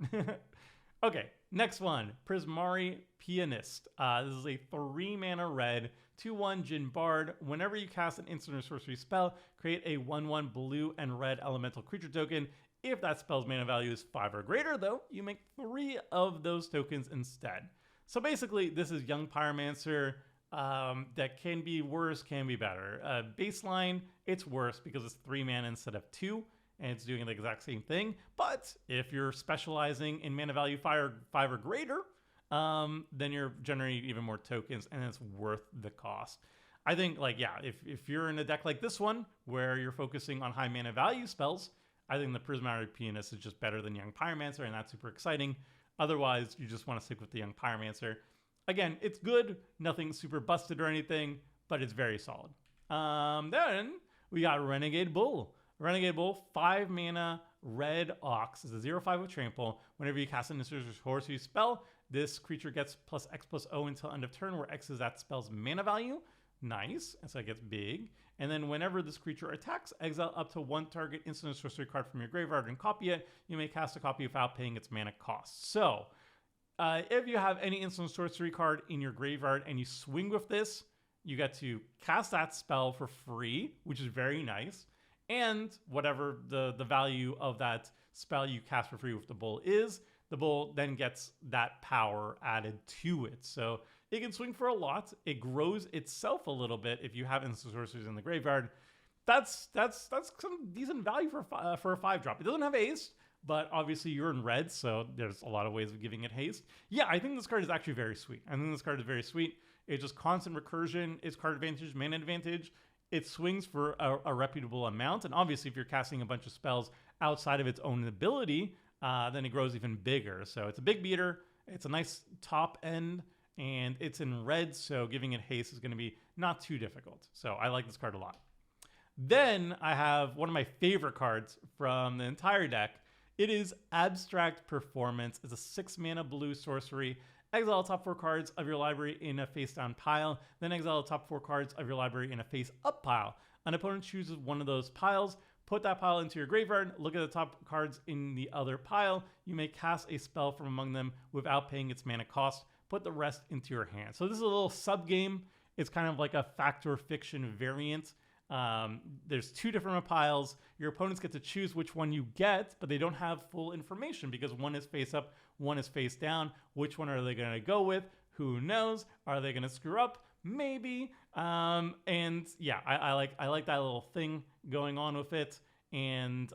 Okay, next one, Prismari Pianist. This is a 3 mana red, 2/1 Jin Bard. Whenever you cast an instant or sorcery spell, create a 1/1 blue and red elemental creature token. If that spell's mana value is 5 or greater, though, you make 3 of those tokens instead. So basically, this is Young Pyromancer that can be worse, can be better. Baseline, it's worse because it's 3 mana instead of 2. And it's doing the exact same thing. But if you're specializing in mana value 5 or greater, then you're generating even more tokens, and it's worth the cost. I think, like, yeah, if you're in a deck like this one, where you're focusing on high mana value spells, I think the Prismari Pianist is just better than Young Pyromancer, and that's super exciting. Otherwise, you just want to stick with the Young Pyromancer. Again, it's good. Nothing super busted or anything, but it's very solid. Then we got Renegade Bull. Renegade Bull, 5 mana, red ox. It's a 0/5 with trample. Whenever you cast an instant or sorcery spell, this creature gets +X+0 until end of turn, where X is that spell's mana value. Nice. And so it gets big. And then whenever this creature attacks, exile up to 1 target instant or sorcery card from your graveyard and copy it. You may cast a copy without paying its mana cost. So if you have any instant sorcery card in your graveyard and you swing with this, you get to cast that spell for free, which is very nice. And whatever the value of that spell you cast for free with the bull is, the bull then gets that power added to it. So it can swing for a lot. It grows itself a little bit if you have instant sorceries in the graveyard. That's some decent value for a 5-drop. It doesn't have haste, but obviously you're in red, so there's a lot of ways of giving it haste. Yeah, I think this card is actually very sweet. It's just constant recursion. It's card advantage, mana advantage. It swings for a reputable amount, and obviously if you're casting a bunch of spells outside of its own ability, then it grows even bigger. So it's a big beater, it's a nice top end, and it's in red, so giving it haste is going to be not too difficult. So I like this card a lot. Then I have one of my favorite cards from the entire deck. It is Abstract Performance. It's a 6 mana blue sorcery. Exile the top 4 cards of your library in a face-down pile, then exile the top 4 cards of your library in a face-up pile. An opponent chooses one of those piles, put that pile into your graveyard, look at the top cards in the other pile. You may cast a spell from among them without paying its mana cost. Put the rest into your hand. So this is a little sub-game. It's kind of like a fact or fiction variant. There's 2 different piles. Your opponents get to choose which one you get, but they don't have full information because one is face up, one is face down. Which one are they going to go with? Who knows? Are they going to screw up? Maybe. And yeah, I like that little thing going on with it. And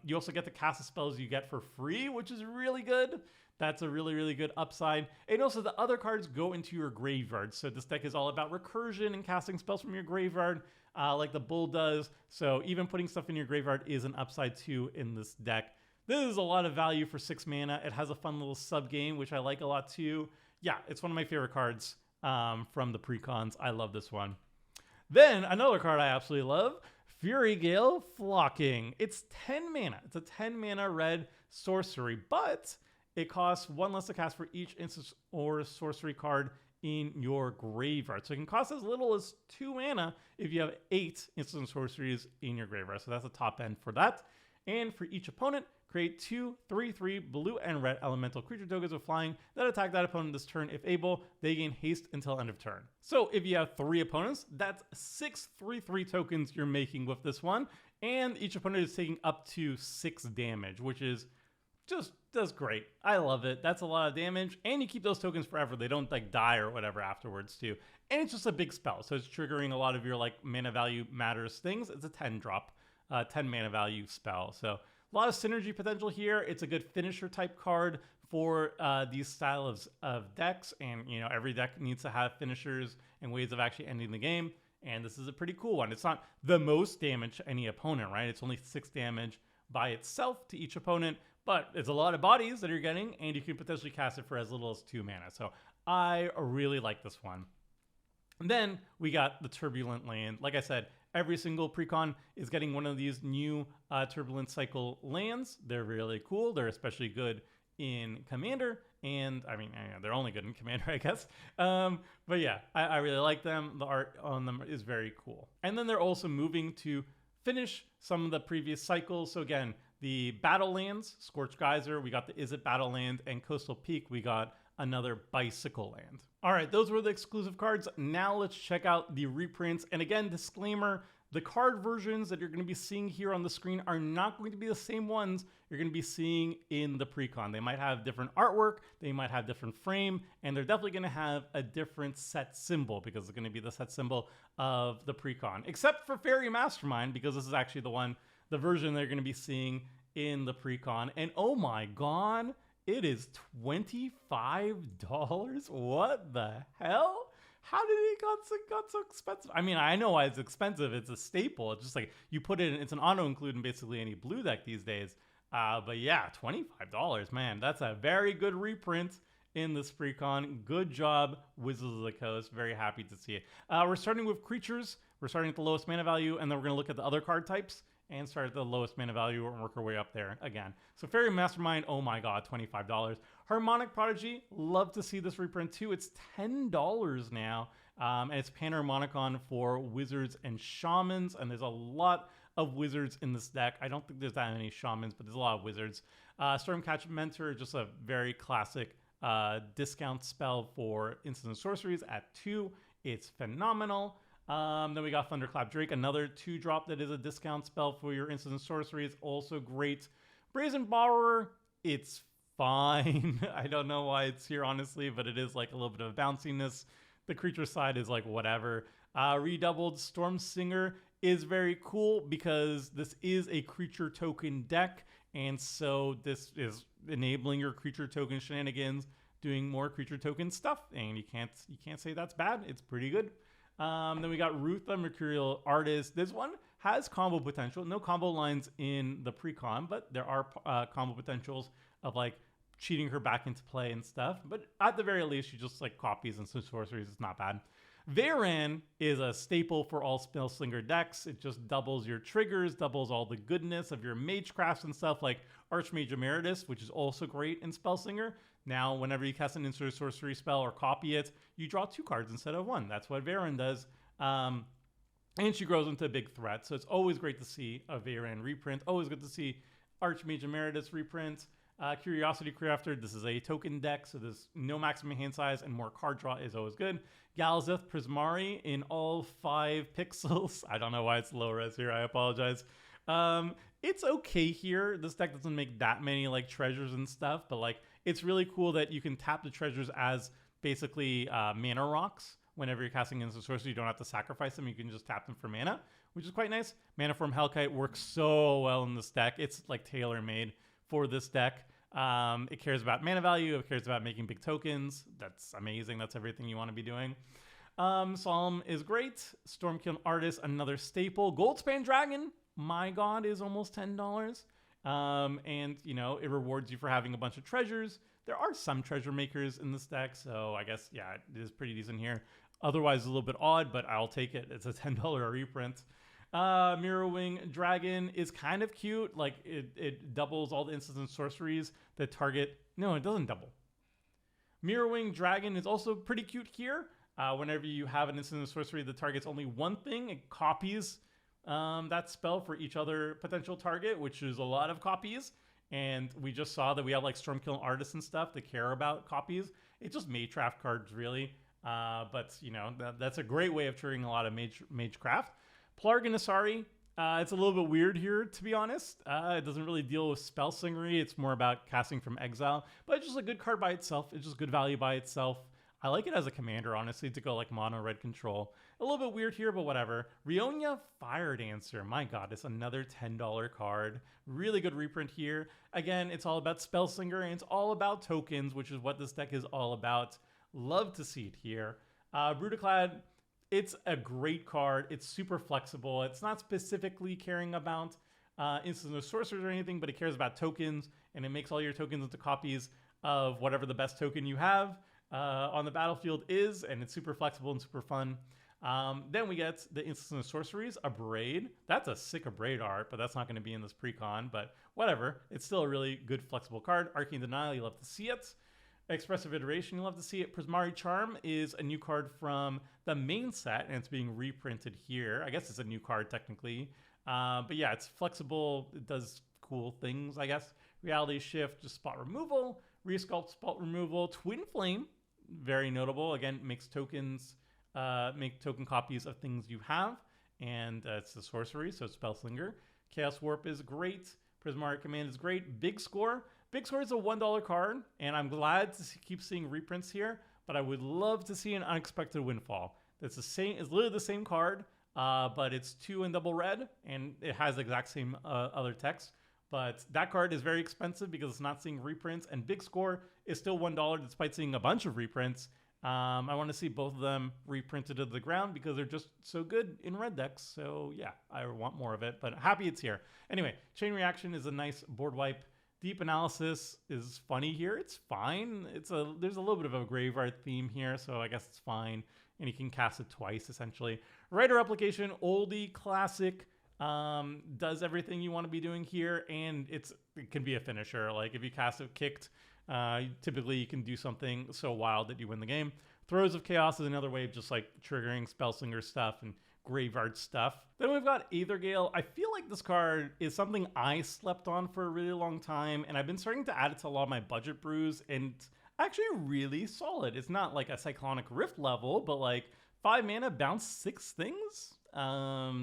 you also get to cast the spells you get for free, which is really good. That's a really, really good upside. And also the other cards go into your graveyard. So this deck is all about recursion and casting spells from your graveyard, like the bull does. So even putting stuff in your graveyard is an upside too in this deck. This is a lot of value for 6 mana. It has a fun little sub game, which I like a lot too. Yeah, it's one of my favorite cards from the Precons. I love this one. Then another card I absolutely love, Fury Gale Flocking. It's 10 mana. It's a 10 mana red sorcery, but it costs 1 less to cast for each instant or sorcery card in your graveyard. So it can cost as little as 2 mana if you have 8 instant sorceries in your graveyard. So that's the top end for that. And for each opponent, create 2 3/3 blue and red elemental creature tokens with flying that attack that opponent this turn. If able, they gain haste until end of turn. So if you have 3 opponents, that's 6 3/3 tokens you're making with this one. And each opponent is taking up to 6 damage, which is just does great. I love it. That's a lot of damage, and you keep those tokens forever. They don't like die or whatever afterwards too. And it's just a big spell, so it's triggering a lot of your like mana value matters things. It's a 10 drop, 10 mana value spell. So a lot of synergy potential here. It's a good finisher type card for these style of decks, and you know every deck needs to have finishers and ways of actually ending the game. And this is a pretty cool one. It's not the most damage to any opponent, right? It's only 6 damage by itself to each opponent, but it's a lot of bodies that you're getting, and you can potentially cast it for as little as 2 mana. So I really like this one. And then we got the Turbulent Land. Like I said, every single precon is getting one of these new Turbulent Cycle lands. They're really cool. They're especially good in Commander, and I mean, they're only good in Commander, I guess. But yeah, I really like them. The art on them is very cool. And then they're also moving to finish some of the previous cycles. So again, the Battle Lands, Scorch Geyser, we got the Is It Battle Land, and Coastal Peak, we got another Bicycle Land. All right, those were the exclusive cards. Now let's check out the reprints. And again, disclaimer, the card versions that you're going to be seeing here on the screen are not going to be the same ones you're going to be seeing in the precon. They might have different artwork, they might have different frame, and they're definitely going to have a different set symbol because it's going to be the set symbol of the precon. Except for Fairy Mastermind, because this is actually the version they're going to be seeing in the precon. And oh my god, it is $25. What the hell? How did it got so expensive? I mean, I know why it's expensive. It's a staple. It's just like you put it in, it's an auto include in basically any blue deck these days. But yeah, $25, man. That's a very good reprint in this precon. Good job, Wizards of the Coast. Very happy to see it. We're starting with creatures. We're starting at the lowest mana value, and then we're going to look at the other card types and start at the lowest mana value and work our way up there again. So Fairy Mastermind, oh my god, $25. Harmonic Prodigy, love to see this reprint too. It's $10 now, and it's Panharmonicon for Wizards and Shamans, and there's a lot of Wizards in this deck. I don't think there's that many Shamans, but there's a lot of Wizards. Stormcatcher Mentor, just a very classic discount spell for instant sorceries at 2. It's phenomenal. Then we got Thunderclap Drake, another 2-drop that is a discount spell for your instant sorcery. It's also great. Brazen Borrower, it's fine. I don't know why it's here, honestly, but it is like a little bit of bounciness. The creature side is like whatever. Redoubled Storm Singer is very cool because this is a creature token deck, and so this is enabling your creature token shenanigans, doing more creature token stuff, and you can't say that's bad. It's pretty good. Then we got Ruth, the Mercurial Artist. This one has combo potential. No combo lines in the precon, but there are combo potentials of like cheating her back into play and stuff. But at the very least, she just like copies and some sorceries. It's not bad. Veyran is a staple for all Spellslinger decks. It just doubles your triggers, doubles all the goodness of your Magecrafts and stuff like Archmage Emeritus, which is also great in Spellslinger. Now, whenever you cast an instant sorcery spell or copy it, you draw 2 cards instead of 1. That's what Veyran does. And she grows into a big threat. So it's always great to see a Veyran reprint. Always good to see Archmage Emeritus reprint. Curiosity Crafter, this is a token deck, so there's no maximum hand size and more card draw is always good. Galzeth Prismari in all 5 pixels. I don't know why it's low res here, I apologize. It's okay here. This deck doesn't make that many like treasures and stuff, but like it's really cool that you can tap the treasures as basically mana rocks. Whenever you're casting instant sorcery, you don't have to sacrifice them. You can just tap them for mana, which is quite nice. Manaform Hellkite works so well in this deck. It's like tailor-made for this deck. It cares about mana value. It cares about making big tokens. That's amazing. That's everything you want to be doing. Solemn is great. Stormkill Artist, another staple. Goldspan Dragon, my god, is almost $10. And, you know, it rewards you for having a bunch of treasures. There are some treasure makers in this deck, so I guess, yeah, it is pretty decent here. Otherwise, a little bit odd, but I'll take it. It's a $10 reprint. Mirrorwing Dragon is kind of cute. Like, it doubles all the instants and sorceries that target... No, it doesn't double. Mirrorwing Dragon is also pretty cute here. Whenever you have an instant sorcery that targets only one thing, it copies that spell for each other potential target, which is a lot of copies. And we just saw that we have like Stormkill artists and stuff that care about copies. It's just Magecraft cards, really. But, you know, that's a great way of triggering a lot of Magecraft. Plarg Asari, it's a little bit weird here, to be honest. It doesn't really deal with spell slingery. It's more about casting from exile. But it's just a good card by itself. It's just good value by itself. I like it as a commander, honestly, to go like mono red control. A little bit weird here, but whatever. Rionia Fire Dancer. My god, it's another $10 card. Really good reprint here. Again, it's all about Spellslinger, and it's all about tokens, which is what this deck is all about. Love to see it here. Brutaclad, it's a great card. It's super flexible. It's not specifically caring about instants or sorcerers or anything, but it cares about tokens, and it makes all your tokens into copies of whatever the best token you have on the battlefield is, and it's super flexible and super fun. Then we get the instants and sorceries, Abrade. That's a sick Abrade art, but that's not going to be in this precon, but whatever. It's still a really good flexible card. Arcane Denial, you love to see it. Expressive Iteration, you love to see it. Prismari Charm is a new card from the main set, and it's being reprinted here. I guess it's a new card technically. But yeah, it's flexible. It does cool things, I guess. Reality Shift, just spot removal. Resculpt, spot removal. Twin Flame, very notable. Again, makes tokens, make token copies of things you have. And it's a sorcery, so Spellslinger. Chaos Warp is great. Prismari Command is great. Big Score. Big Score is a $1 card, and I'm glad to keep seeing reprints here, but I would love to see an Unexpected Windfall. It's literally the same card, but it's 2 in double red, and it has the exact same other text. But that card is very expensive because it's not seeing reprints, and Big Score is still $1 despite seeing a bunch of reprints. I want to see both of them reprinted to the ground because they're just so good in red decks. So yeah, I want more of it, but happy it's here. Anyway, Chain Reaction is a nice board wipe. Deep Analysis is funny here. It's fine. There's a little bit of a graveyard theme here, so I guess it's fine. And you can cast it twice, essentially. Writer Replication, oldie, classic, does everything you want to be doing here, and it can be a finisher. Like, if you cast it kicked, typically you can do something so wild that you win the game. Throes of Chaos is another way of just, like, triggering Spellslinger stuff and graveyard stuff. Then we've got Aethergale. I feel like this card is something I slept on for a really long time, and I've been starting to add it to a lot of my budget brews, and actually really solid. It's not like a Cyclonic Rift level, but like 5 mana, bounce 6 things.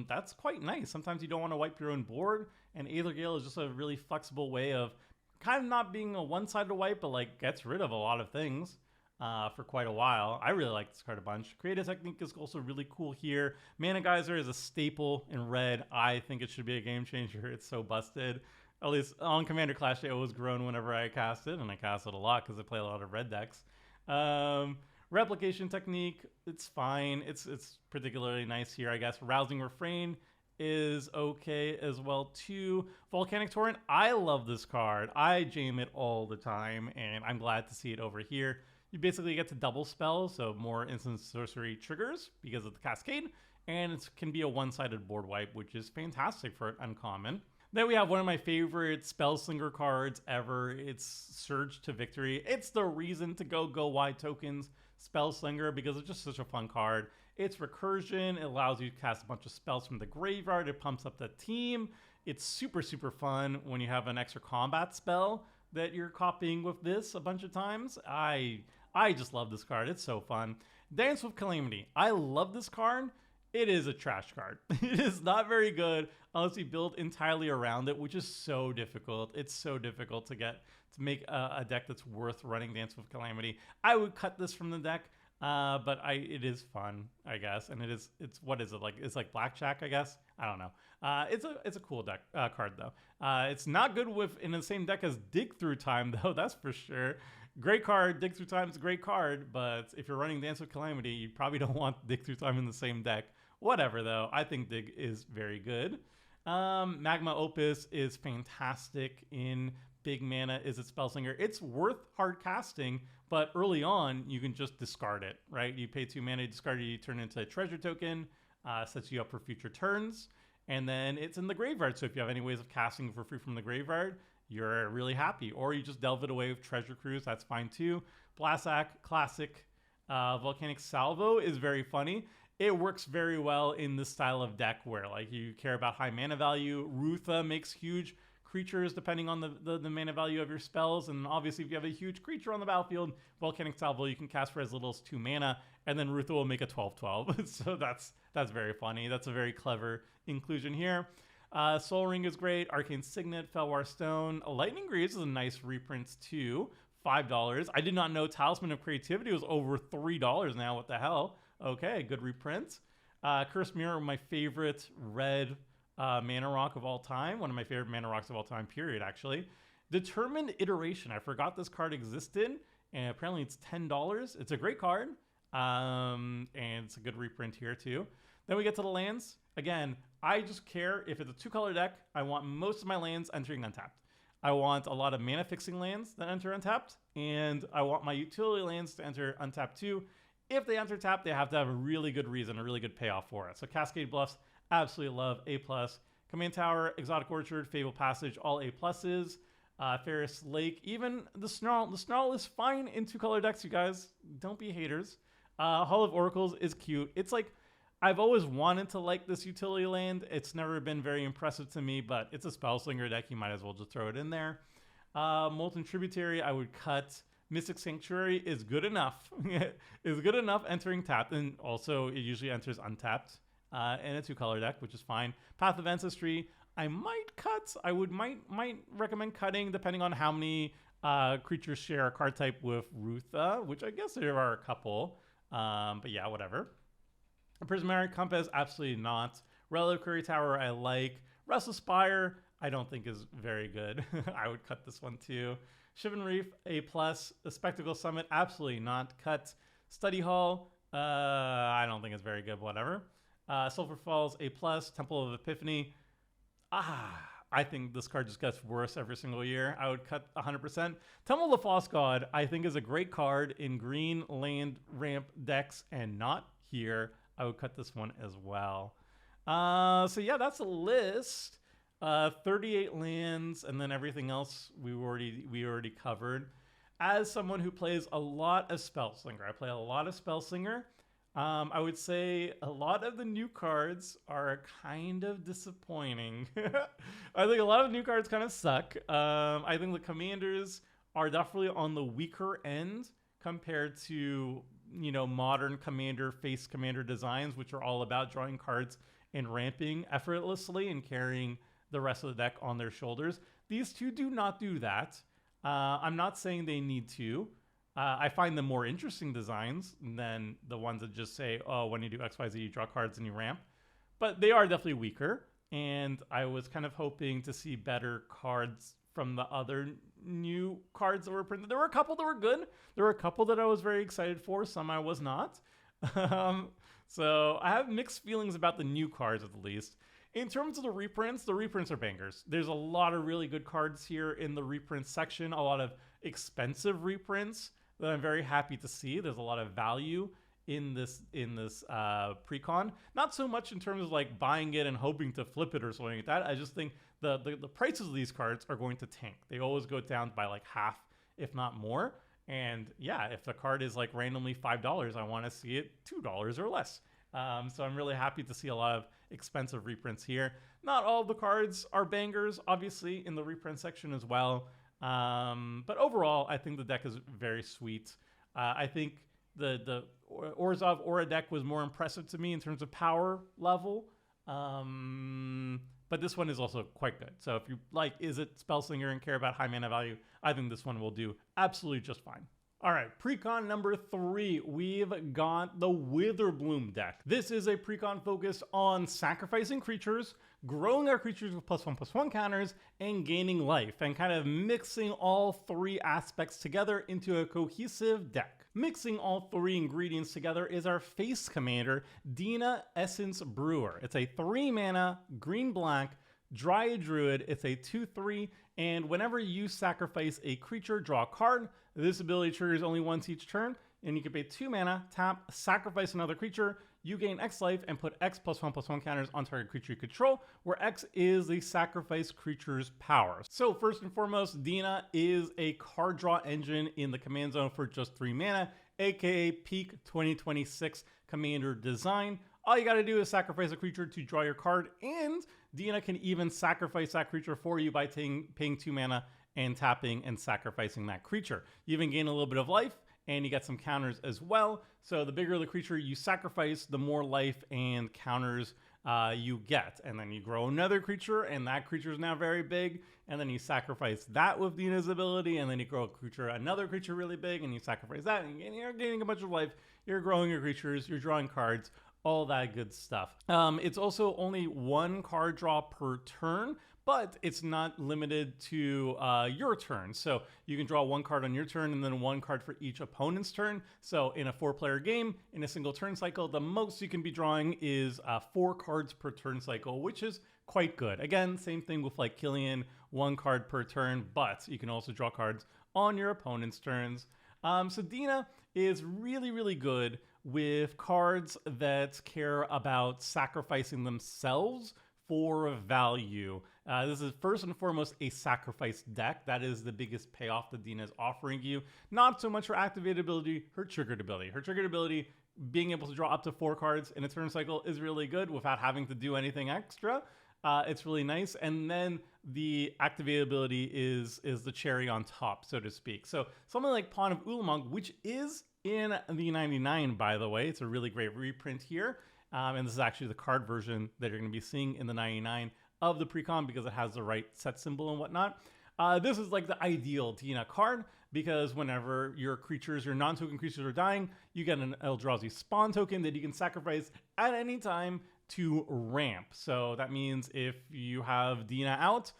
That's quite nice. Sometimes you don't want to wipe your own board, and Aethergale is just a really flexible way of kind of not being a one-sided wipe, but like gets rid of a lot of things. For quite a while. I really like this card a bunch. Creative Technique is also really cool here. Mana Geyser is a staple in red. I think it should be a game changer. It's so busted. At least on Commander Clash, it always grown whenever I cast it, and I cast it a lot because I play a lot of red decks. Replication Technique, it's fine. It's particularly nice here, I guess. Rousing Refrain is okay as well too. Volcanic Torrent, I love this card. I jam it all the time, and I'm glad to see it over here. You basically get to double spell, so more instant sorcery triggers because of the cascade, and it can be a one-sided board wipe, which is fantastic for an uncommon. Then we have one of my favorite Spellslinger cards ever. It's Surge to Victory. It's the reason to go wide tokens Spellslinger because it's just such a fun card. It's recursion. It allows you to cast a bunch of spells from the graveyard. It pumps up the team. It's super, super fun when you have an extra combat spell that you're copying with this a bunch of times. I just love this card. It's so fun. Dance with Calamity. I love this card. It is a trash card. It is not very good unless you build entirely around it, which is so difficult. It's so difficult to make a deck that's worth running Dance with Calamity. I would cut this from the deck, but it is fun, I guess. And it's what is it like? It's like Blackjack, I guess. I don't know. It's a cool deck card though. It's not good in the same deck as Dig Through Time though. That's for sure. Great card. Dig Through Time is a great card, but if you're running Dance with Calamity, you probably don't want Dig Through Time in the same deck. Whatever though. I think Dig is very good. Magma Opus is fantastic in big mana. Is it Spellslinger? It's worth hard casting, but early on you can just discard it, right? You pay 2 mana, discard it, you turn it into a treasure token, sets you up for future turns, and then it's in the graveyard. So if you have any ways of casting for free from the graveyard, you're really happy. Or you just delve it away with Treasure Cruise, that's fine too. Blastack, classic. Volcanic Salvo is very funny. It works very well in this style of deck where like you care about high mana value. Rutha makes huge creatures depending on the mana value of your spells, and obviously if you have a huge creature on the battlefield, Volcanic Salvo you can cast for as little as 2 mana, and then Rutha will make a 12/12. So that's very funny. That's a very clever inclusion here. Soul Ring is great. Arcane Signet, Felwar Stone, Lightning Greaves is a nice reprint too. $5. I did not know Talisman of Creativity was over $3 now. What the hell? Okay, good reprint. Cursed Mirror, my favorite red mana rock of all time. One of my favorite mana rocks of all time, period, actually. Determined Iteration. I forgot this card existed, and apparently it's $10. It's a great card, and it's a good reprint here, too. Then we get to the lands. Again, I just care if it's a 2-color deck. I want most of my lands entering untapped. I want a lot of mana-fixing lands that enter untapped, and I want my utility lands to enter untapped, too. If they enter tapped, they have to have a really good reason, a really good payoff for it. So Cascade Bluffs, absolutely love, A+. Command Tower, Exotic Orchard, Fable Passage, all A+. Ferris Lake, even the Snarl. The Snarl is fine in 2-color decks, you guys. Don't be haters. Hall of Oracles is cute. It's like, I've always wanted to like this utility land. It's never been very impressive to me, but it's a Spellslinger deck. You might as well just throw it in there. Molten Tributary, I would cut. Mystic Sanctuary is good enough. Is good enough entering tapped, and also it usually enters untapped in a 2-color deck, which is fine. Path of Ancestry, I might cut. I might recommend cutting depending on how many creatures share a card type with Rutha, which I guess there are a couple. But yeah, whatever. Prismari Compass, absolutely not. Reliquary Tower, I like. Restless Spire, I don't think is very good. I would cut this one too. Shivan Reef, A+. The Spectacle Summit, absolutely not. Cut. Study Hall, I don't think it's very good, whatever. Sulphur Falls, A+. Temple of Epiphany, I think this card just gets worse every single year. I would cut 100%. Temple of the False God, I think is a great card in green land ramp decks and not here. I would cut this one as well. So yeah, that's a list. 38 lands, and then everything else we already covered. As someone who plays a lot of Spellslinger, I play a lot of Spellslinger. I would say a lot of the new cards are kind of disappointing. I think a lot of new cards kind of suck. I think the commanders are definitely on the weaker end compared to, you know, modern face commander designs, which are all about drawing cards and ramping effortlessly and carrying the rest of the deck on their shoulders. These two do not do that. I'm not saying they need to. I find them more interesting designs than the ones that just say, oh, when you do XYZ, you draw cards and you ramp. But they are definitely weaker, and I was kind of hoping to see better cards from the other new cards that were printed. There were a couple that were good. There were a couple that I was very excited for. Some I was not. So I have mixed feelings about the new cards at the least. In terms of the reprints are bangers. There's a lot of really good cards here in the reprint section, a lot of expensive reprints that I'm very happy to see. There's a lot of value in this Precon. Not so much in terms of like buying it and hoping to flip it or something like that. I just think the prices of these cards are going to tank. They always go down by like half, if not more. And yeah, if the card is like randomly $5, I want to see it $2 or less. So I'm really happy to see a lot of expensive reprints here. Not all of the cards are bangers, obviously, in the reprint section as well. But overall, I think the deck is very sweet. I think the Orzhov Aura deck was more impressive to me in terms of power level. But this one is also quite good. So if you like Izzet Spellslinger and care about high mana value, I think this one will do absolutely just fine. All right, Precon number 3, we've got the Witherbloom deck. This is a Precon focused on sacrificing creatures, growing our creatures with +1/+1 counters, and gaining life, and kind of mixing all 3 aspects together into a cohesive deck. Mixing all 3 ingredients together is our face commander, Dina Essence Brewer. It's a 3-mana, green-black, Dryad Druid. It's a 2/3, and whenever you sacrifice a creature, draw a card. This ability triggers only once each turn. and you can pay 2 mana, tap, sacrifice another creature. You gain X life and put X +1/+1 counters on target creature you control, where X is the sacrifice creature's power. So first and foremost, Dina is a card draw engine in the command zone for just 3 mana, aka peak 2026 Commander design. All you gotta do is sacrifice a creature to draw your card, and Dina can even sacrifice that creature for you by paying 2 mana and tapping and sacrificing that creature. You even gain a little bit of life, and you get some counters as well. So the bigger the creature you sacrifice, the more life and counters you get. And then you grow another creature, and that creature is now very big, and then you sacrifice that with Dina's ability, and then you grow another creature really big, and you sacrifice that, and you're gaining a bunch of life, you're growing your creatures, you're drawing cards, all that good stuff. It's also only 1 card draw per turn, but it's not limited to your turn. So you can draw 1 card on your turn and then 1 card for each opponent's turn. So in a 4-player game, in a single turn cycle, the most you can be drawing is 4 cards per turn cycle, which is quite good. Again, same thing with like Killian, 1 card per turn, but you can also draw cards on your opponent's turns. So Dina is really, really good with cards that care about sacrificing themselves for value. This is first and foremost a sacrifice deck. That is the biggest payoff that Dina is offering you. Not so much her activated ability, her triggered ability. Her triggered ability, being able to draw up to 4 cards in a turn cycle, is really good without having to do anything extra. It's really nice. And then the activated ability is the cherry on top, so to speak. So something like Pawn of Ulamog, which is in the 99, by the way. It's a really great reprint here. And this is actually the card version that you're going to be seeing in the 99 of the Precon because it has the right set symbol and whatnot. This is like the ideal Dina card because whenever your non-token creatures are dying, you get an Eldrazi spawn token that you can sacrifice at any time to ramp. So that means if you have Dina out,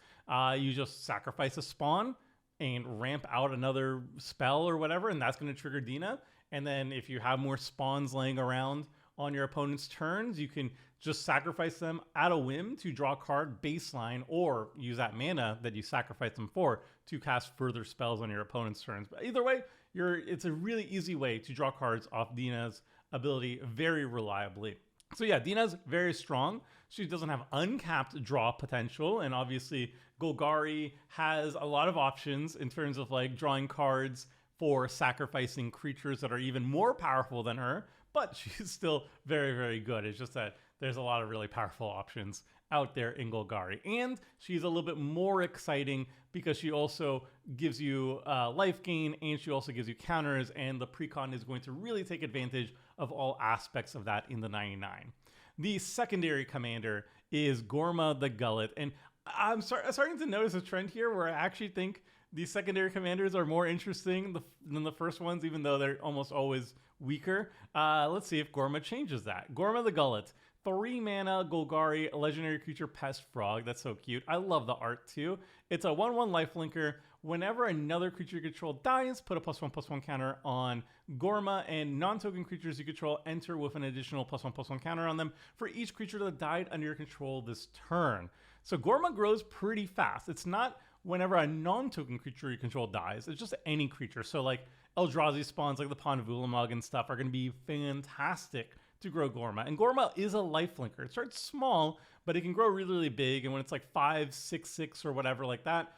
you just sacrifice a spawn and ramp out another spell or whatever, and that's going to trigger Dina. And then if you have more spawns laying around on your opponent's turns, you can just sacrifice them at a whim to draw a card baseline, or use that mana that you sacrifice them for to cast further spells on your opponent's turns. But either way, it's a really easy way to draw cards off Dina's ability very reliably. So yeah, Dina's very strong. She doesn't have uncapped draw potential, and obviously Golgari has a lot of options in terms of like drawing cards for sacrificing creatures that are even more powerful than her, but she's still very, very good. It's just that there's a lot of really powerful options out there in Golgari. And she's a little bit more exciting because she also gives you life gain, and she also gives you counters, and the Precon is going to really take advantage of all aspects of that in the 99. The secondary commander is Gorma the Gullet, and I'm starting to notice a trend here where I actually think these secondary commanders are more interesting than the first ones, even though they're almost always weaker. Let's see if Gorma changes that. Gorma the Gullet, 3 mana Golgari, legendary creature pest frog. That's so cute. I love the art too. It's a 1/1 lifelinker. Whenever another creature you control dies, put a +1/+1 counter on Gorma, and non-token creatures you control enter with an additional +1/+1 counter on them for each creature that died under your control this turn. So Gorma grows pretty fast. It's not whenever a non-token creature you control dies, it's just any creature. So like Eldrazi spawns like the Pawn of Ulamog and stuff are going to be fantastic to grow Gorma. And Gorma is a lifelinker. It starts small, but it can grow really, really big. And when it's like 5, 6, 6 or whatever like that,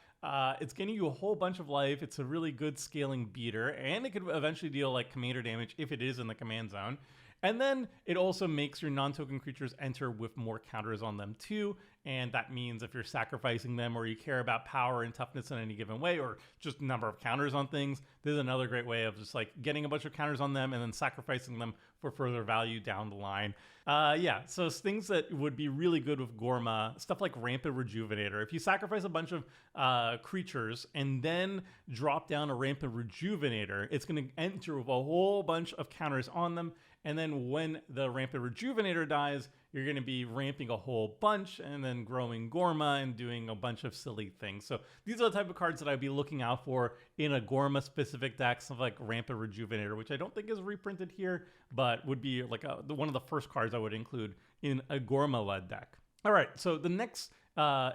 it's getting you a whole bunch of life. It's a really good scaling beater, and it could eventually deal like commander damage if it is in the command zone. And then it also makes your non-token creatures enter with more counters on them too. And that means if you're sacrificing them or you care about power and toughness in any given way, or just number of counters on things, this is another great way of just like getting a bunch of counters on them and then sacrificing them for further value down the line. Yeah, so things that would be really good with Gorma, stuff like Rampant Rejuvenator. If you sacrifice a bunch of creatures and then drop down a Rampant Rejuvenator, it's going to enter with a whole bunch of counters on them. And then when the Rampant Rejuvenator dies, you're going to be ramping a whole bunch and then growing Gorma and doing a bunch of silly things. So these are the type of cards that I'd be looking out for in a Gorma specific deck, something like Rampant Rejuvenator, which I don't think is reprinted here, but would be like one of the first cards I would include in a Gorma-led deck. All right, so the next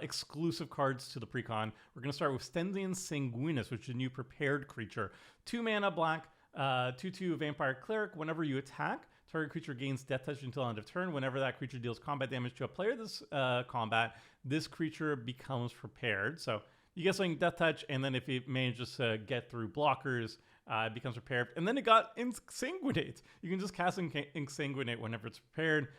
exclusive cards to the Precon, we're going to start with Stensian Sanguinus, which is a new prepared creature. 2 mana black, 2/2 Vampire Cleric. Whenever you attack, target creature gains Death Touch until end of turn. Whenever that creature deals combat damage to a player this combat, this creature becomes prepared. So you get something Death Touch, and then if it manages to get through blockers, it becomes prepared. And then it got Exsanguinate. You can just cast Exsanguinate whenever it's prepared.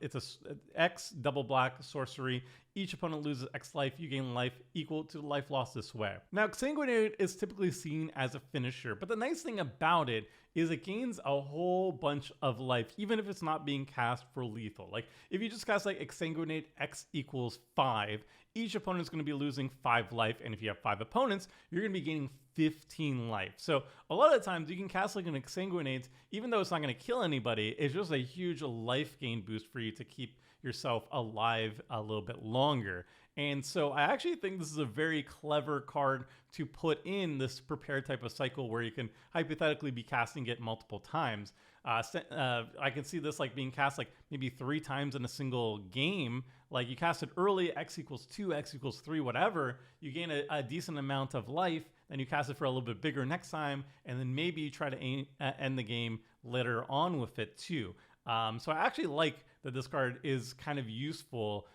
It's a X double black sorcery. Each opponent loses X life. You gain life equal to the life lost this way. Now, Exsanguinate is typically seen as a finisher, but the nice thing about it is it gains a whole bunch of life, even if it's not being cast for lethal. Like, if you just cast like Exsanguinate X equals 5, each opponent is going to be losing 5 life, and if you have 5 opponents, you're going to be gaining 15 life. So a lot of times you can cast like an Exsanguinate, even though it's not going to kill anybody, it's just a huge life gain boost for you to keep yourself alive a little bit longer. And so I actually think this is a very clever card to put in this prepared type of cycle where you can hypothetically be casting it multiple times. I can see this like being cast like maybe 3 times in a single game. Like you cast it early, X equals 2, X equals 3, whatever. You gain a decent amount of life, then you cast it for a little bit bigger next time, and then maybe you try to end the game later on with it too. So I actually like that this card is kind of useful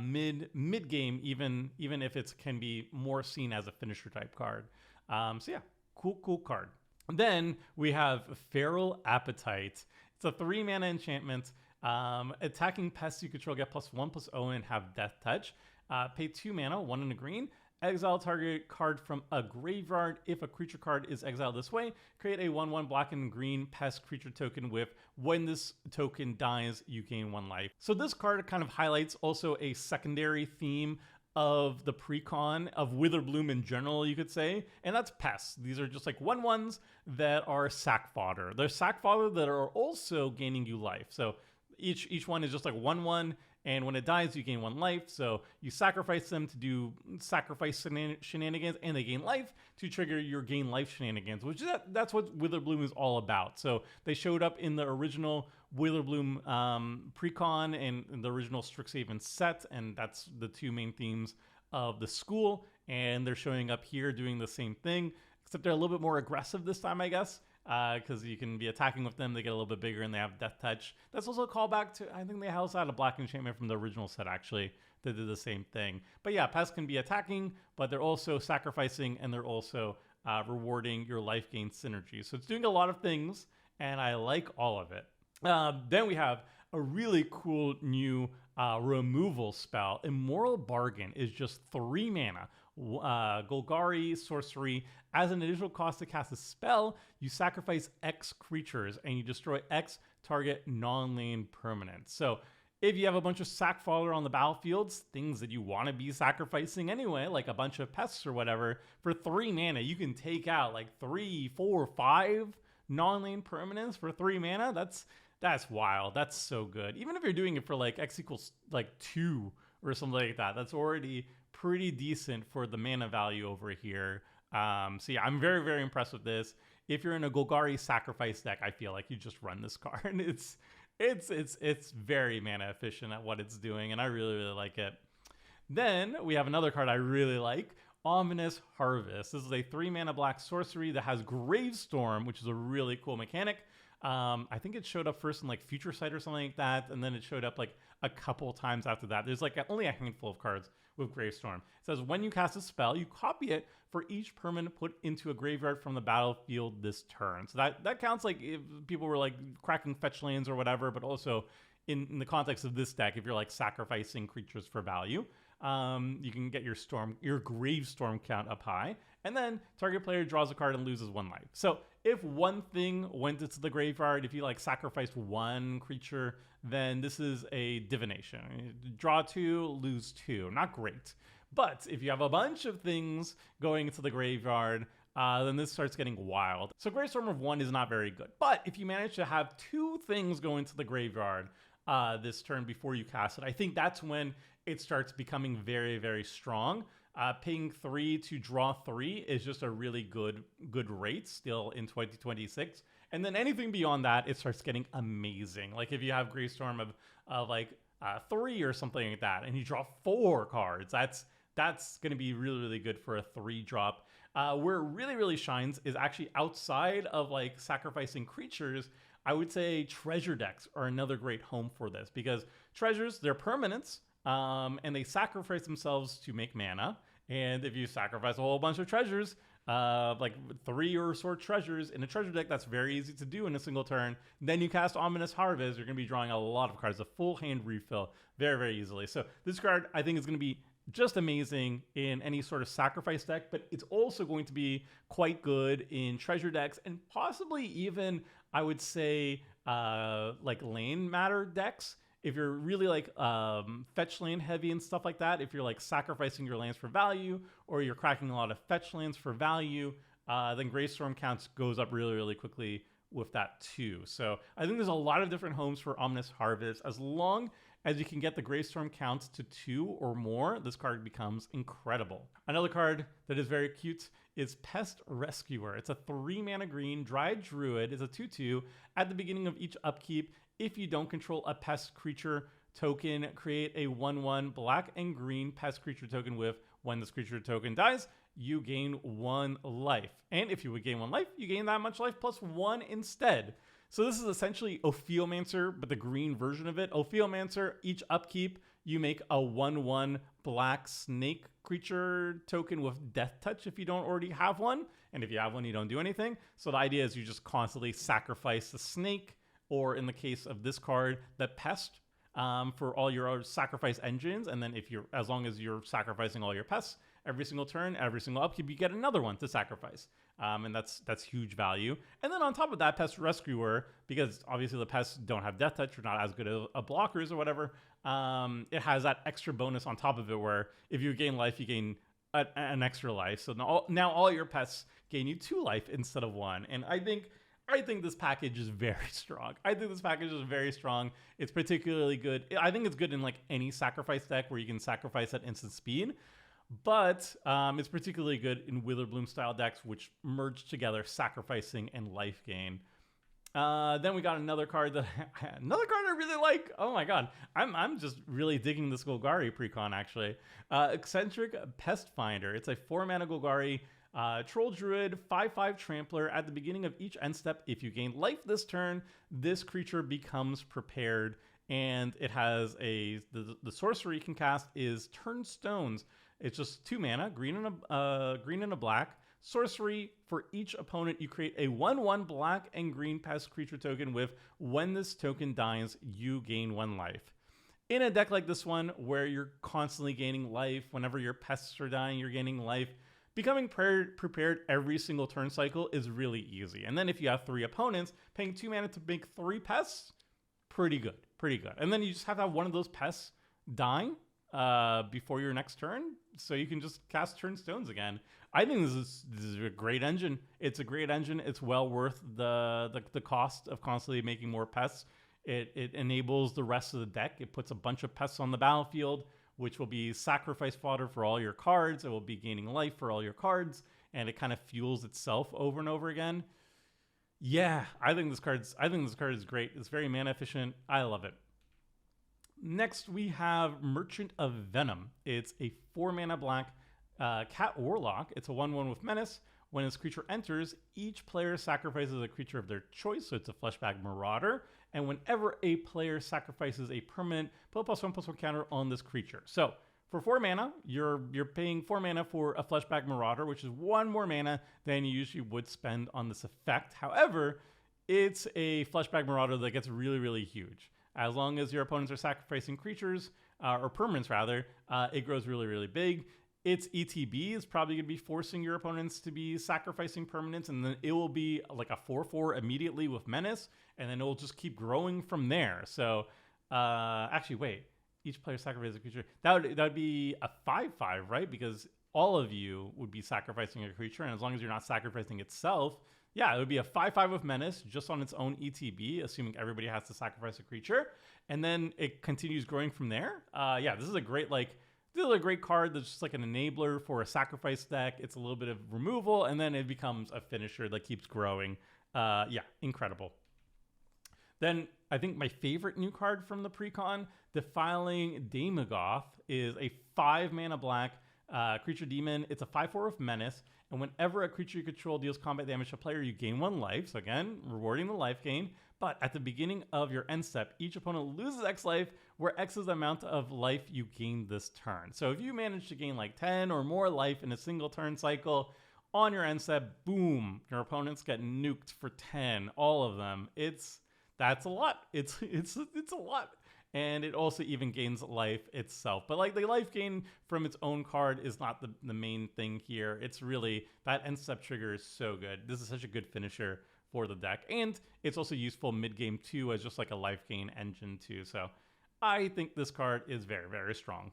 mid game, even if it can be more seen as a finisher type card. So yeah, cool card. Then we have Feral Appetite. It's a 3 mana enchantment. Attacking pests you control get +1/+0 and have Death Touch. Pay 2 mana, 1 in a green. Exile target card from a graveyard. If a creature card is exiled this way, create a 1/1 black and green pest creature token with when this token dies, you gain 1 life. So this card kind of highlights also a secondary theme of the Precon, of Witherbloom in general, you could say, and that's pests. These are just like 1/1s that are sack fodder. They're sack fodder that are also gaining you life. So each one is just like 1/1, and when it dies, you gain 1 life. So you sacrifice them to do sacrifice shenanigans, and they gain life to trigger your gain life shenanigans, which that's what Witherbloom is all about. So they showed up in the original Witherbloom Precon and the original Strixhaven set, and that's the 2 main themes of the school. And they're showing up here doing the same thing, except they're a little bit more aggressive this time, I guess. Because you can be attacking with them, they get a little bit bigger and they have Death Touch. That's also a callback to, I think they also had a black enchantment from the original set actually that did the same thing. But yeah, pests can be attacking, but they're also sacrificing and they're also rewarding your life gain synergy. So it's doing a lot of things and I like all of it. Then we have a really cool new removal spell. Immoral Bargain is just 3 mana. Golgari sorcery. As an additional cost to cast a spell, you sacrifice X creatures and you destroy X target non-lane permanents. So if you have a bunch of sack fodder on the battlefields, things that you want to be sacrificing anyway, like a bunch of pests or whatever, for 3 mana, you can take out like 3, 4, 5 non-lane permanents for 3 mana. That's wild. That's so good. Even if you're doing it for like X equals like 2 or something like that, that's already pretty decent for the mana value over here. So yeah, I'm very, very impressed with this. If you're in a Golgari sacrifice deck, I feel like you just run this card. It's very mana efficient at what it's doing, and I really, really like it. Then we have another card I really like, Ominous Harvest. This is a 3 mana black sorcery that has Gravestorm, which is a really cool mechanic. I think it showed up first in like Future Sight or something like that, and then it showed up like a couple times after that. There's like only a handful of cards with Gravestorm. It says when you cast a spell, you copy it for each permanent put into a graveyard from the battlefield this turn. So that counts like if people were like cracking fetch lanes or whatever, but also in the context of this deck, if you're like sacrificing creatures for value, you can get your Gravestorm count up high, and then target player draws a card and loses 1 life. So if one thing went into the graveyard, if you like sacrificed 1 creature, then this is a divination. Draw 2, lose 2. Not great. But if you have a bunch of things going into the graveyard, then this starts getting wild. So Gravestorm of 1 is not very good. But if you manage to have 2 things go into the graveyard this turn before you cast it, I think that's when it starts becoming very, very strong. Paying 3 to draw 3 is just a really good rate still in 2026. And then anything beyond that, it starts getting amazing. Like if you have Gravestorm of like 3 or something like that, and you draw 4 cards, that's going to be really, really good for a 3-drop. Where it really, really shines is actually outside of like sacrificing creatures. I would say treasure decks are another great home for this because treasures, they're permanents, and they sacrifice themselves to make mana. And if you sacrifice a whole bunch of treasures, like 3 or sort treasures in a treasure deck, that's very easy to do in a single turn. Then you cast Ominous Harvest, you're going to be drawing a lot of cards, a full hand refill very, very easily. So this card, I think, is going to be just amazing in any sort of sacrifice deck, but it's also going to be quite good in treasure decks and possibly even, I would say, like lane matter decks. If you're really like fetch land heavy and stuff like that, if you're like sacrificing your lands for value or you're cracking a lot of fetch lands for value, then Greystorm counts goes up really, really quickly with that too. So I think there's a lot of different homes for Ominous Harvest. As long as you can get the Greystorm counts to 2 or more, this card becomes incredible. Another card that is very cute is Pest Rescuer. It's a 3-mana green Dryad Druid. It's a 2/2. At the beginning of each upkeep, if you don't control a pest creature token, create a 1/1 black and green pest creature token with, when this creature token dies, you gain 1 life. And if you would gain 1 life, you gain that much life plus 1 instead. So this is essentially Ophiomancer, but the green version of it. Ophiomancer, each upkeep, you make a 1/1 black snake creature token with Death Touch if you don't already have one. And if you have one, you don't do anything. So the idea is you just constantly sacrifice the snake, or in the case of this card, the pest, for all your sacrifice engines. And then as long as you're sacrificing all your pests, every single turn, every single upkeep, you get another one to sacrifice. And that's huge value. And then on top of that, Pest Rescuer, because obviously the pests don't have Death Touch, or not as good at blockers or whatever, it has that extra bonus on top of it where if you gain life, you gain an extra life. So now all your pests gain you 2 life instead of 1. And I think this package is very strong. It's particularly good. I think it's good in like any sacrifice deck where you can sacrifice at instant speed. But it's particularly good in Witherbloom style decks, which merge together sacrificing and life gain. Then we got another card I really like. Oh my god, I'm just really digging this Golgari precon actually. Eccentric Pest Finder. It's a 4-mana Golgari. Troll Druid, 5/5 Trampler. At the beginning of each end step, if you gain life this turn, this creature becomes prepared. And it has the sorcery you can cast is Turnstones. It's just 2 mana, green and a black. Sorcery, for each opponent, you create a 1/1 black and green pest creature token with, when this token dies, you gain 1 life. In a deck like this one, where you're constantly gaining life, whenever your pests are dying, you're gaining life, becoming prepared every single turn cycle is really easy. And then if you have 3 opponents, paying 2 mana to make 3 pests, pretty good. And then you just have to have one of those pests dying before your next turn, so you can just cast Turnstones again. I think this is a great engine. It's a great engine. It's well worth the cost of constantly making more pests. It enables the rest of the deck. It puts a bunch of pests on the battlefield, which will be sacrifice fodder for all your cards. It will be gaining life for all your cards, and it kind of fuels itself over and over again. Yeah, I think this card is great. It's very mana efficient. I love it. Next, we have Merchant of Venom. It's a 4-mana black cat warlock. It's a 1/1 with menace. When this creature enters, each player sacrifices a creature of their choice, so it's a Fleshback Marauder. And whenever a player sacrifices a permanent, put a +1/+1 counter on this creature. So for 4 mana, you're paying 4 mana for a Fleshback Marauder, which is 1 more mana than you usually would spend on this effect. However, it's a Fleshback Marauder that gets really, really huge. As long as your opponents are sacrificing creatures, or permanents rather, it grows really, really big. Its ETB is probably going to be forcing your opponents to be sacrificing permanents, and then it will be like a 4/4 immediately with menace, and then it will just keep growing from there. So, actually, wait. Each player sacrifices a creature. That would be a 5/5, right? Because all of you would be sacrificing a creature, and as long as you're not sacrificing itself, yeah, it would be a 5/5 with menace just on its own ETB, assuming everybody has to sacrifice a creature, and then it continues growing from there. Yeah, this is a great card that's just like an enabler for a sacrifice deck. It's a little bit of removal, and then it becomes a finisher that keeps growing. Yeah, incredible. Then I think my favorite new card from the precon, Defiling Daemogoth, is a 5-mana black creature demon. It's a 5/4 with menace. And whenever a creature you control deals combat damage to a player, you gain 1 life. So again, rewarding the life gain. But at the beginning of your end step, each opponent loses X life, where X is the amount of life you gain this turn. So if you manage to gain like 10 or more life in a single turn cycle, on your end step, boom, your opponents get nuked for 10, all of them. That's a lot. It's a lot. And it also even gains life itself. But like the life gain from its own card is not the main thing here. It's really, that end step trigger is so good. This is such a good finisher for the deck. And it's also useful mid-game too as just like a life gain engine too. So I think this card is very, very strong.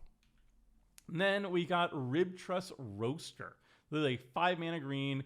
And then we got Rib Truss Roaster. This is a 5 mana green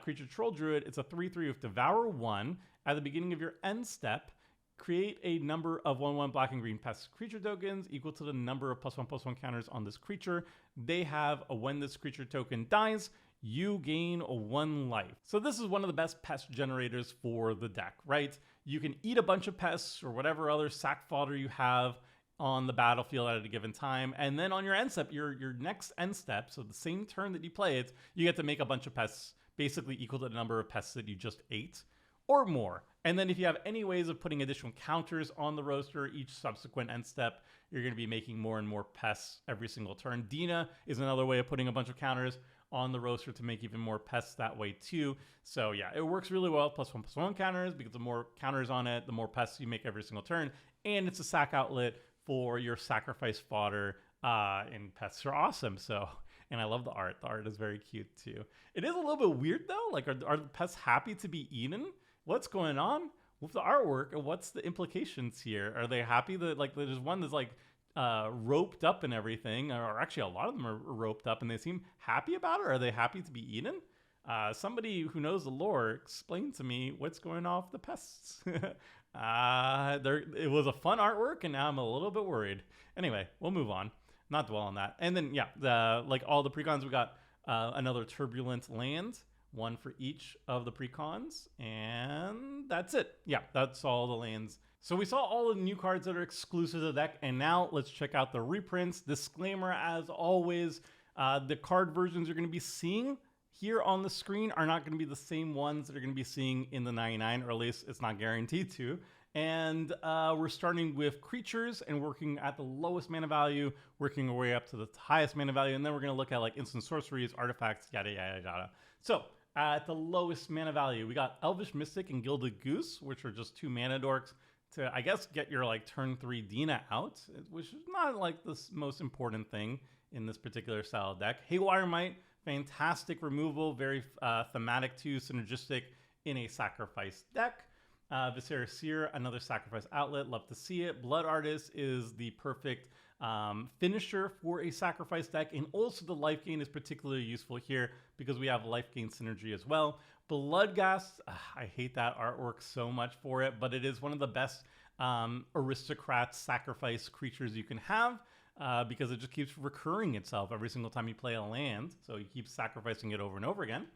creature troll druid. It's a 3/3 with Devour 1. At the beginning of your end step, create a number of 1/1 black and green pest creature tokens equal to the number of +1/+1 counters on this creature. They have a when this creature token dies, you gain 1 life. So this is one of the best pest generators for the deck, right? You can eat a bunch of pests or whatever other sack fodder you have on the battlefield at a given time, and then on your end step, your next end step, so the same turn that you play it, you get to make a bunch of pests basically equal to the number of pests that you just ate or more. And then if you have any ways of putting additional counters on the roaster each subsequent end step, you're going to be making more and more pests every single turn. Dina is another way of putting a bunch of counters on the roaster to make even more pests that way too. So yeah, it works really well, +1/+1 counters, because the more counters on it, the more pests you make every single turn. And it's a sack outlet for your sacrifice fodder, and pests are awesome. So, and I love the art. The art is very cute too. It is a little bit weird though. Like, are the pests happy to be eaten? What's going on with the artwork, and what's the implications here? Are they happy that, like, there's one that's like roped up and everything, or actually a lot of them are roped up and they seem happy about it? Are they happy to be eaten? Somebody who knows the lore, explain to me what's going on with the pests. It was a fun artwork, and now I'm a little bit worried. Anyway, we'll move on. Not dwell on that. And then, yeah, like all the precons, we got another turbulent land, 1 for each of the precons, and that's it. Yeah, that's all the lands. So we saw all the new cards that are exclusive to the deck, and now let's check out the reprints. Disclaimer, as always, the card versions you're going to be seeing here on the screen are not going to be the same ones that you're going to be seeing in the 99, or at least it's not guaranteed to. And we're starting with creatures and working at the lowest mana value, working our way up to the highest mana value, and then we're going to look at like instant sorceries, artifacts, yada, yada, yada. So at the lowest mana value, we got Elvish Mystic and Gilded Goose, which are just 2 mana dorks to, I guess, get your like turn 3 Dina out, which is not like the most important thing in this particular style of deck. Haywire Might, fantastic removal, very thematic too, synergistic in a sacrifice deck. Viscera Seer, another sacrifice outlet, love to see it. Blood Artist is the perfect finisher for a sacrifice deck, and also the life gain is particularly useful here because we have life gain synergy as well. Bloodghast, I hate that artwork so much for it, but it is one of the best aristocrat sacrifice creatures you can have, because it just keeps recurring itself every single time you play a land, so you keep sacrificing it over and over again.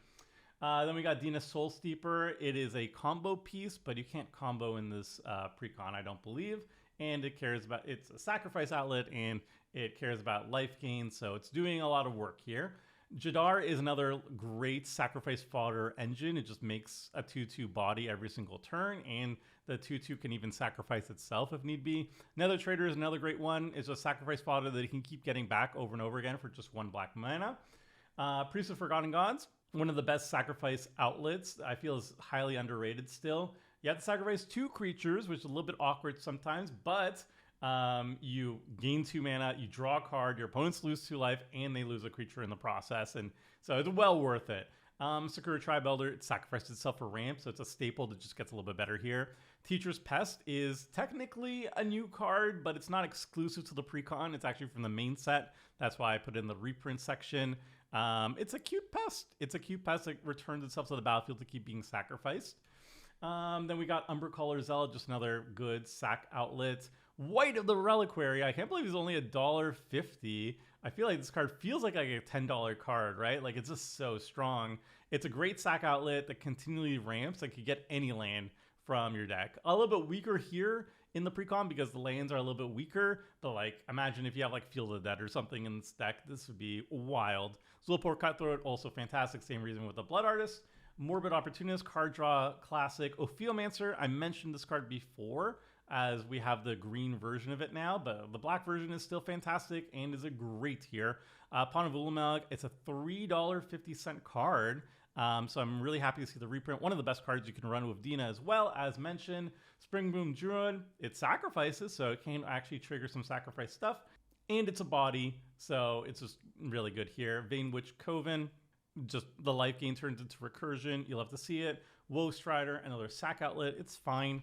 Then we got Dina Soul Steeper. It is a combo piece, but you can't combo in this precon, I don't believe. And it cares about, it's a sacrifice outlet, and it cares about life gain, so it's doing a lot of work here. Jadar is another great sacrifice fodder engine. It just makes a 2/2 body every single turn, and the 2/2 can even sacrifice itself if need be. Nether Trader is another great one. It's a sacrifice fodder that you can keep getting back over and over again for just 1 black mana. Priest of Forgotten Gods, one of the best sacrifice outlets. I feel is highly underrated still. You have to sacrifice 2 creatures, which is a little bit awkward sometimes, but you gain 2 mana, you draw a card, your opponents lose 2 life, and they lose a creature in the process, and so it's well worth it. Sakura Tribe Elder, it sacrificed itself for ramp, so it's a staple that just gets a little bit better here. Teacher's Pest is technically a new card, but it's not exclusive to the precon. It's actually from the main set. That's why I put it in the reprint section. It's a cute pest. It's a cute pest that returns itself to the battlefield to keep being sacrificed. Then we got Umbercaller Zealot, just another good sack outlet. White of the Reliquary, I can't believe it's only $1.50. I feel like this card feels like a $10 card, right? Like, it's just so strong. It's a great sack outlet that continually ramps. Like, you get any land from your deck. A little bit weaker here in the precon because the lands are a little bit weaker, but like imagine if you have like Field of the Dead or something in this deck, this would be wild. Zulaport Cutthroat, also fantastic, same reason with the Blood Artist. Morbid Opportunist, card draw, classic. Ophiomancer, I mentioned this card before as we have the green version of it now, but the black version is still fantastic and is a great tier. Pawn of Ulamog, it's a $3.50 card. So I'm really happy to see the reprint. One of the best cards you can run with Dina as well. As mentioned, Springboom Druid, it sacrifices, so it can actually trigger some sacrifice stuff. And it's a body, so it's just really good here. Vane Witch Coven, just the life gain turns into recursion. You'll have to see it. Woe Strider, another sack outlet. It's fine.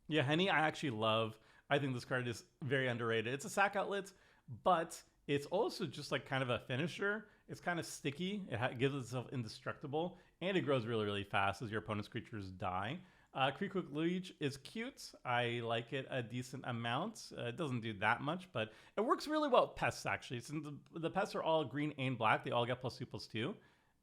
Yeah, Henny, I actually love. I think this card is very underrated. It's a sack outlet, but it's also just like kind of a finisher. It's kind of sticky. It gives itself indestructible, and it grows really, really fast as your opponent's creatures die. Creekwood Liege is cute. I like it a decent amount. It doesn't do that much, but it works really well with pests, actually. Since the pests are all green and black, they all get +2/+2,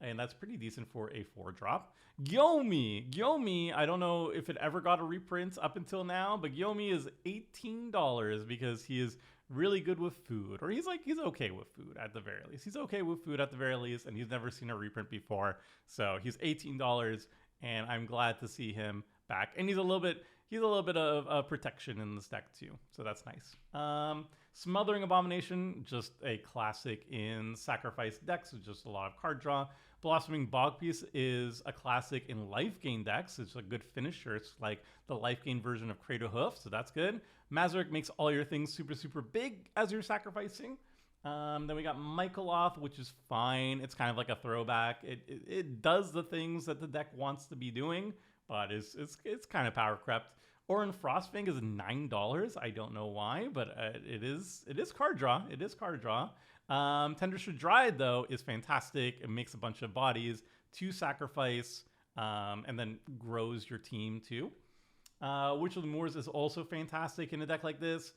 and that's pretty decent for a 4-drop. Gyomi, I don't know if it ever got a reprint up until now, but Gyomi is $18 because he is really good with food, or he's okay with food at the very least. He's okay with food at the very least, and he's never seen a reprint before, so he's $18, and I'm glad to see him back. And he's a little bit of protection in this deck too, so that's nice. Smothering Abomination, just a classic in sacrifice decks with just a lot of card draw. Blossoming Bogpiece is a classic in life gain decks. It's a good finisher. It's like the life gain version of Cradle Hoof, so that's good. Mazurek makes all your things super, super big as you're sacrificing. Then we got Michaeloth, which is fine. It's kind of like a throwback. It does the things that the deck wants to be doing, but it's kind of power crept. Orin Frostfang is $9. I don't know why, but it is card draw. It is card draw. Tendershrew Dryad, though, is fantastic. It makes a bunch of bodies to sacrifice, and then grows your team too. Witch of the Moors is also fantastic in a deck like this.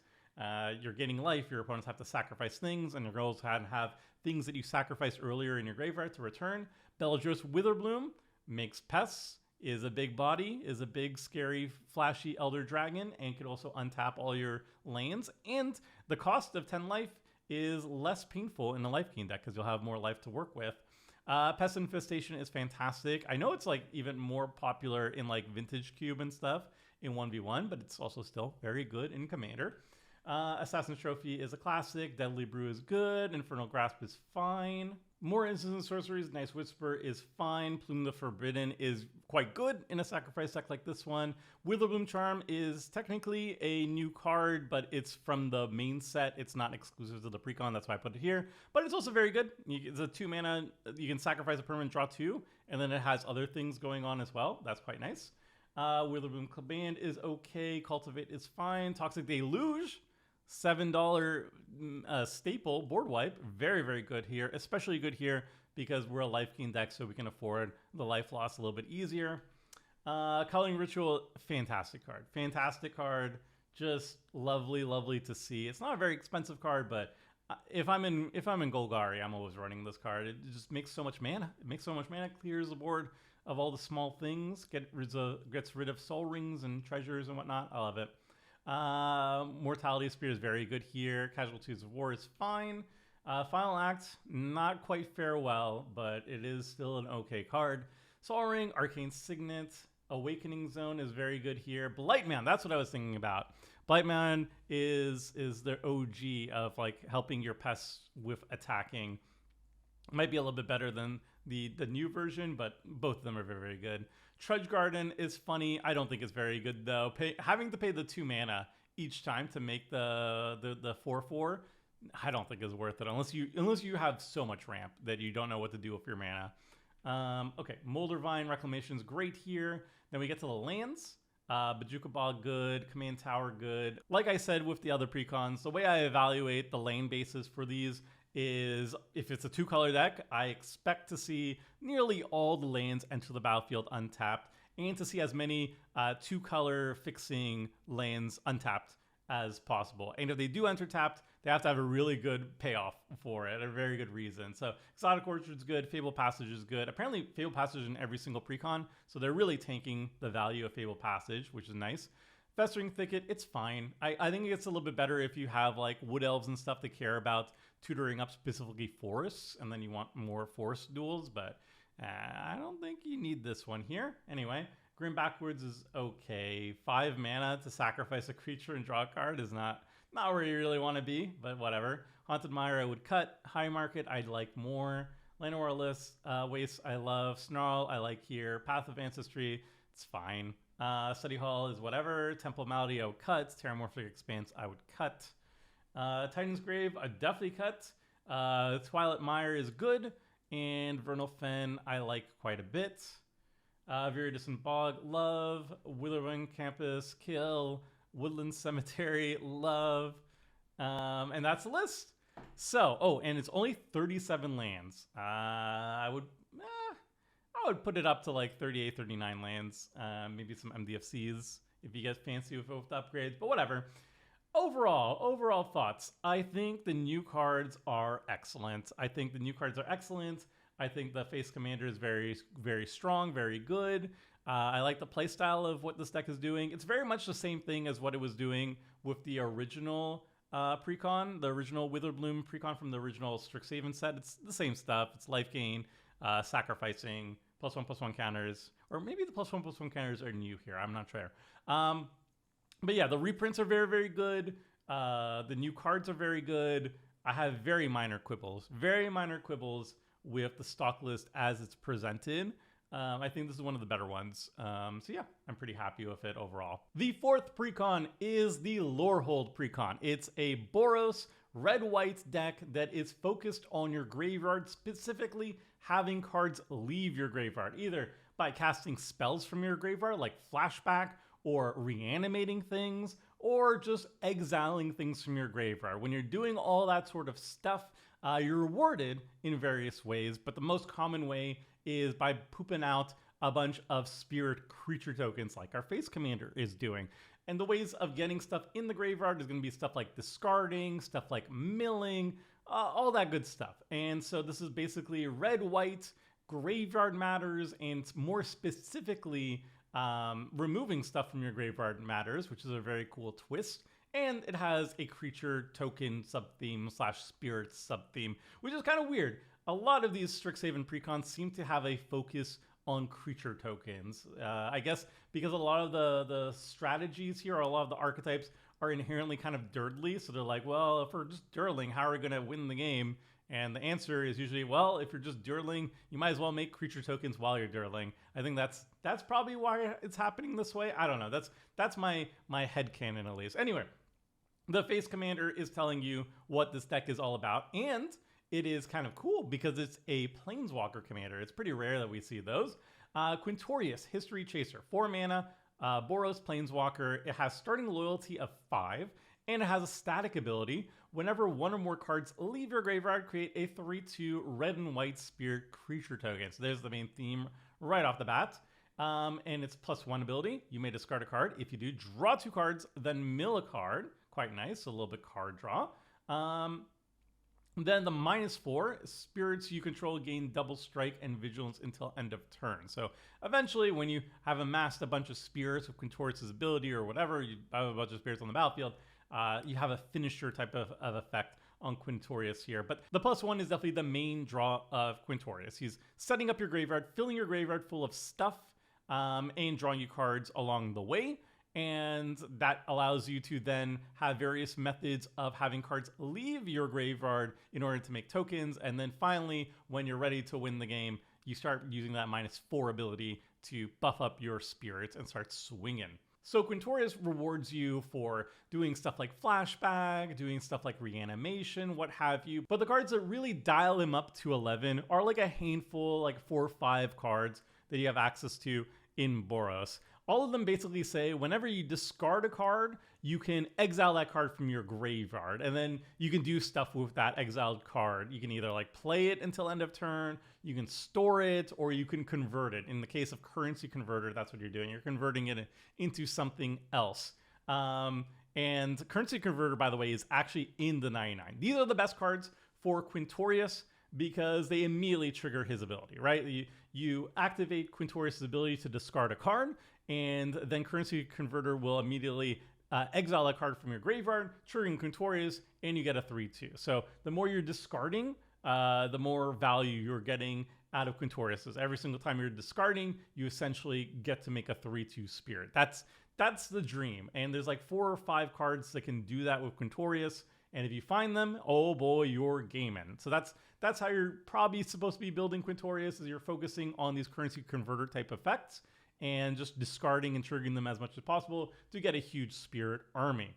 You're gaining life, your opponents have to sacrifice things, and your goals have things that you sacrificed earlier in your graveyard to return. Beledros Witherbloom makes pests, is a big body, is a big, scary, flashy Elder Dragon, and can also untap all your lands. And the cost of 10 life is less painful in the life gain deck because you'll have more life to work with. Pest Infestation is fantastic. I know it's like even more popular in like Vintage Cube and stuff in 1v1, but it's also still very good in Commander. Assassin's Trophy is a classic. Deadly Brew is good. Infernal Grasp is fine. More instants and sorceries. Nice Whisper is fine. Plume the Forbidden is quite good in a sacrifice deck like this one. Witherbloom Charm is technically a new card, but it's from the main set. It's not exclusive to the precon. That's why I put it here. But it's also very good. It's a 2 mana. You can sacrifice a permanent, draw 2, and then it has other things going on as well. That's quite nice. Witherbloom Command is okay. Cultivate is fine. Toxic Deluge, $7 staple board wipe. Very, very good here. Especially good here because we're a life gain deck, so we can afford the life loss a little bit easier. Coloring Ritual, fantastic card. Fantastic card. Just lovely, lovely to see. It's not a very expensive card, but if I'm in Golgari, I'm always running this card. It just makes so much mana. It makes so much mana. Clears the board of all the small things. Gets rid of soul rings and treasures and whatnot. I love it. Mortality Spear is very good here. Casualties of War is fine. Final Act, not quite farewell, but it is still an okay card. Sol Ring, Arcane Signet, Awakening Zone is very good here. Blightman, that's what I was thinking about. Blightman is the OG of like helping your pests with attacking. Might be a little bit better than the new version, but both of them are very, very good. Trudge Garden is funny. I don't think it's very good though. Having to pay the 2 mana each time to make the 4/4, I don't think is worth it unless you have so much ramp that you don't know what to do with your mana. Okay, Moldervine Reclamation is great here. Then we get to the lands. Bajuka Bog good, Command Tower good. Like I said with the other precons, the way I evaluate the lane bases for these is if it's a 2-color deck, I expect to see nearly all the lands enter the battlefield untapped and to see as many 2-color fixing lands untapped as possible. And if they do enter tapped, they have to have a really good payoff for it, a very good reason. So Exotic Orchard's good, Fable Passage is good. Apparently Fable Passage in every single precon, so they're really tanking the value of Fable Passage, which is nice. Festering Thicket, it's fine. I think it gets a little bit better if you have like Wood Elves and stuff that care about tutoring up specifically forests, and then you want more forest duels, but I don't think you need this one here. Anyway, Grim Backwards is okay. 5 mana to sacrifice a creature and draw a card is not where you really want to be, but whatever. Haunted Mire I would cut. High Market I'd like more. Llanowar Waste I love. Snarl I like here. Path of Ancestry, it's fine. Study Hall is whatever. Temple Malady I would cut. Terramorphic Expanse I would cut. Titan's Grave I definitely cut. Twilight Mire is good. And Vernal Fen I like quite a bit. Viridescent Bog, love. Witherbloom Campus, kill. Woodland Cemetery, love. And that's the list. So, and it's only 37 lands. I would put it up to like 38, 39 lands. Maybe some MDFCs if you guys fancy with upgrades, but whatever. Overall thoughts. I think the new cards are excellent. I think the face commander is very, very strong, very good. I like the playstyle of what this deck is doing. It's very much the same thing as what it was doing with the original precon, the original Witherbloom precon from the original Strixhaven set. It's the same stuff. It's life gain, sacrificing, +1/+1 counters, or maybe the +1/+1 counters are new here. I'm not sure. But yeah, the reprints are very, very good. The new cards are very good. I have very minor quibbles with the stock list as it's presented. I think this is one of the better ones. So yeah, I'm pretty happy with it overall. The fourth precon is the Lorehold precon. It's a Boros red-white deck that is focused on your graveyard, specifically having cards leave your graveyard, either by casting spells from your graveyard like Flashback, or reanimating things, or just exiling things from your graveyard. When you're doing all that sort of stuff, you're rewarded in various ways, but the most common way is by pooping out a bunch of spirit creature tokens like our face commander is doing. And the ways of getting stuff in the graveyard is going to be stuff like discarding, stuff like milling, all that good stuff. And so this is basically red-white graveyard matters, and more specifically removing stuff from your graveyard matters, which is a very cool twist. And it has a creature token sub-theme / spirit sub-theme, which is kind of weird. A lot of these Strixhaven precons seem to have a focus on creature tokens. I guess because a lot of the strategies here, or a lot of the archetypes are inherently kind of dirtly. So they're like, well, if we're just dirtling, how are we going to win the game? And the answer is usually, well, if you're just dirtling, you might as well make creature tokens while you're dirtling. I think that's probably why it's happening this way. I don't know. That's my headcanon at least. Anyway, the face commander is telling you what this deck is all about, and it is kind of cool because it's a planeswalker commander. It's pretty rare that we see those. Quintorius, History Chaser, 4 mana, Boros planeswalker. It has starting loyalty of 5, and it has a static ability. Whenever one or more cards leave your graveyard, create a 3/2 red and white spirit creature token. So there's the main theme right off the bat. And it's +1 ability. You may discard a card. If you do, draw 2 cards, then mill a card. Quite nice, a little bit card draw. Then the -4, spirits you control gain double strike and vigilance until end of turn. So eventually, when you have amassed a bunch of spirits with Quintorius' ability or whatever, you have a bunch of spirits on the battlefield, you have a finisher type of effect on Quintorius here. But the +1 is definitely the main draw of Quintorius. He's setting up your graveyard, filling your graveyard full of stuff, and drawing you cards along the way. And that allows you to then have various methods of having cards leave your graveyard in order to make tokens. And then finally, when you're ready to win the game, you start using that -4 ability to buff up your spirits and start swinging. So Quintorius rewards you for doing stuff like Flashback, doing stuff like Reanimation, what have you. But the cards that really dial him up to 11 are like a handful, like 4 or 5 cards that you have access to in Boros. All of them basically say whenever you discard a card, you can exile that card from your graveyard, and then you can do stuff with that exiled card. You can either like play it until end of turn, you can store it, or you can convert it. In the case of Currency Converter, that's what you're doing. You're converting it into something else. And Currency Converter, by the way, is actually in the 99. These are the best cards for Quintorius because they immediately trigger his ability, right? You activate Quintorius' ability to discard a card, and then Currency Converter will immediately exile a card from your graveyard, triggering Quintorius, and you get a 3/2. So the more you're discarding, the more value you're getting out of Quintorius. Every single time you're discarding, you essentially get to make a 3/2 Spirit. That's the dream. And there's like 4 or 5 cards that can do that with Quintorius. And if you find them, oh boy, you're gaming. So that's how you're probably supposed to be building Quintorius, is you're focusing on these Currency Converter type effects and just discarding and triggering them as much as possible to get a huge Spirit army.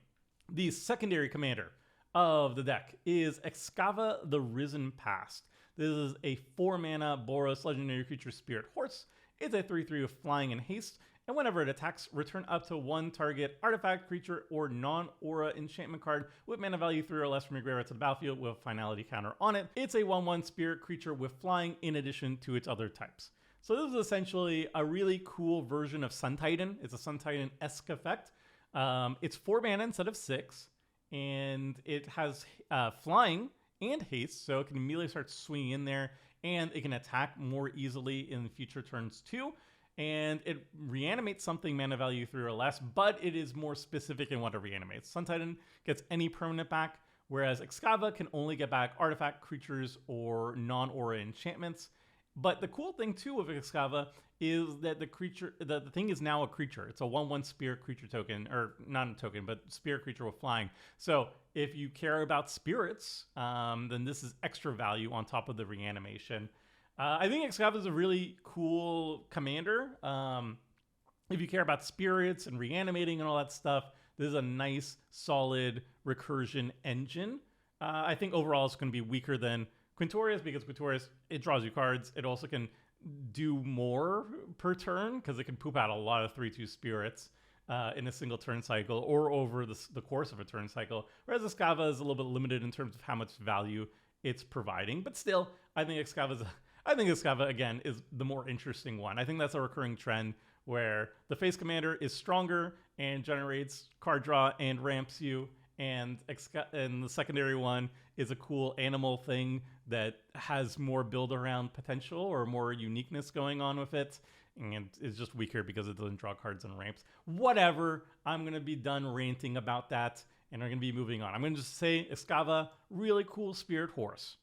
The secondary commander of the deck is Excava the Risen Past. This is a 4-mana Boros legendary creature Spirit Horse. It's a 3/3 with flying and haste, and whenever it attacks, return up to 1 target artifact, creature, or non-aura enchantment card with mana value 3 or less from your graveyard to the battlefield with a finality counter on it. It's a 1/1 spirit creature with flying in addition to its other types. So this is essentially a really cool version of Sun Titan. It's a Sun Titan-esque effect. It's 4 mana instead of 6, and it has flying and haste, so it can immediately start swinging in there, and it can attack more easily in future turns too. And it reanimates something mana value 3 or less, but it is more specific in what it reanimates. Sun Titan gets any permanent back, whereas Excava can only get back artifact, creatures, or non-aura enchantments. But the cool thing too with Excava is that the thing is now a creature. It's a 1/1 spirit creature token, or not a token, but spirit creature with flying. So if you care about spirits, then this is extra value on top of the reanimation. I think Excava is a really cool commander. If you care about spirits and reanimating and all that stuff, this is a nice, solid recursion engine. I think overall it's going to be weaker than Quintorius because Quintorius, it draws you cards. It also can do more per turn because it can poop out a lot of 3/2 spirits in a single turn cycle or over the course of a turn cycle. Whereas Excava is a little bit limited in terms of how much value it's providing. But still, I think Excava, again, is the more interesting one. I think that's a recurring trend where the face commander is stronger and generates card draw and ramps you, and the secondary one is a cool animal thing that has more build-around potential or more uniqueness going on with it, and is just weaker because it doesn't draw cards and ramps. Whatever, I'm going to be done ranting about that, and I'm going to be moving on. I'm going to just say Excava, really cool Spirit Horse.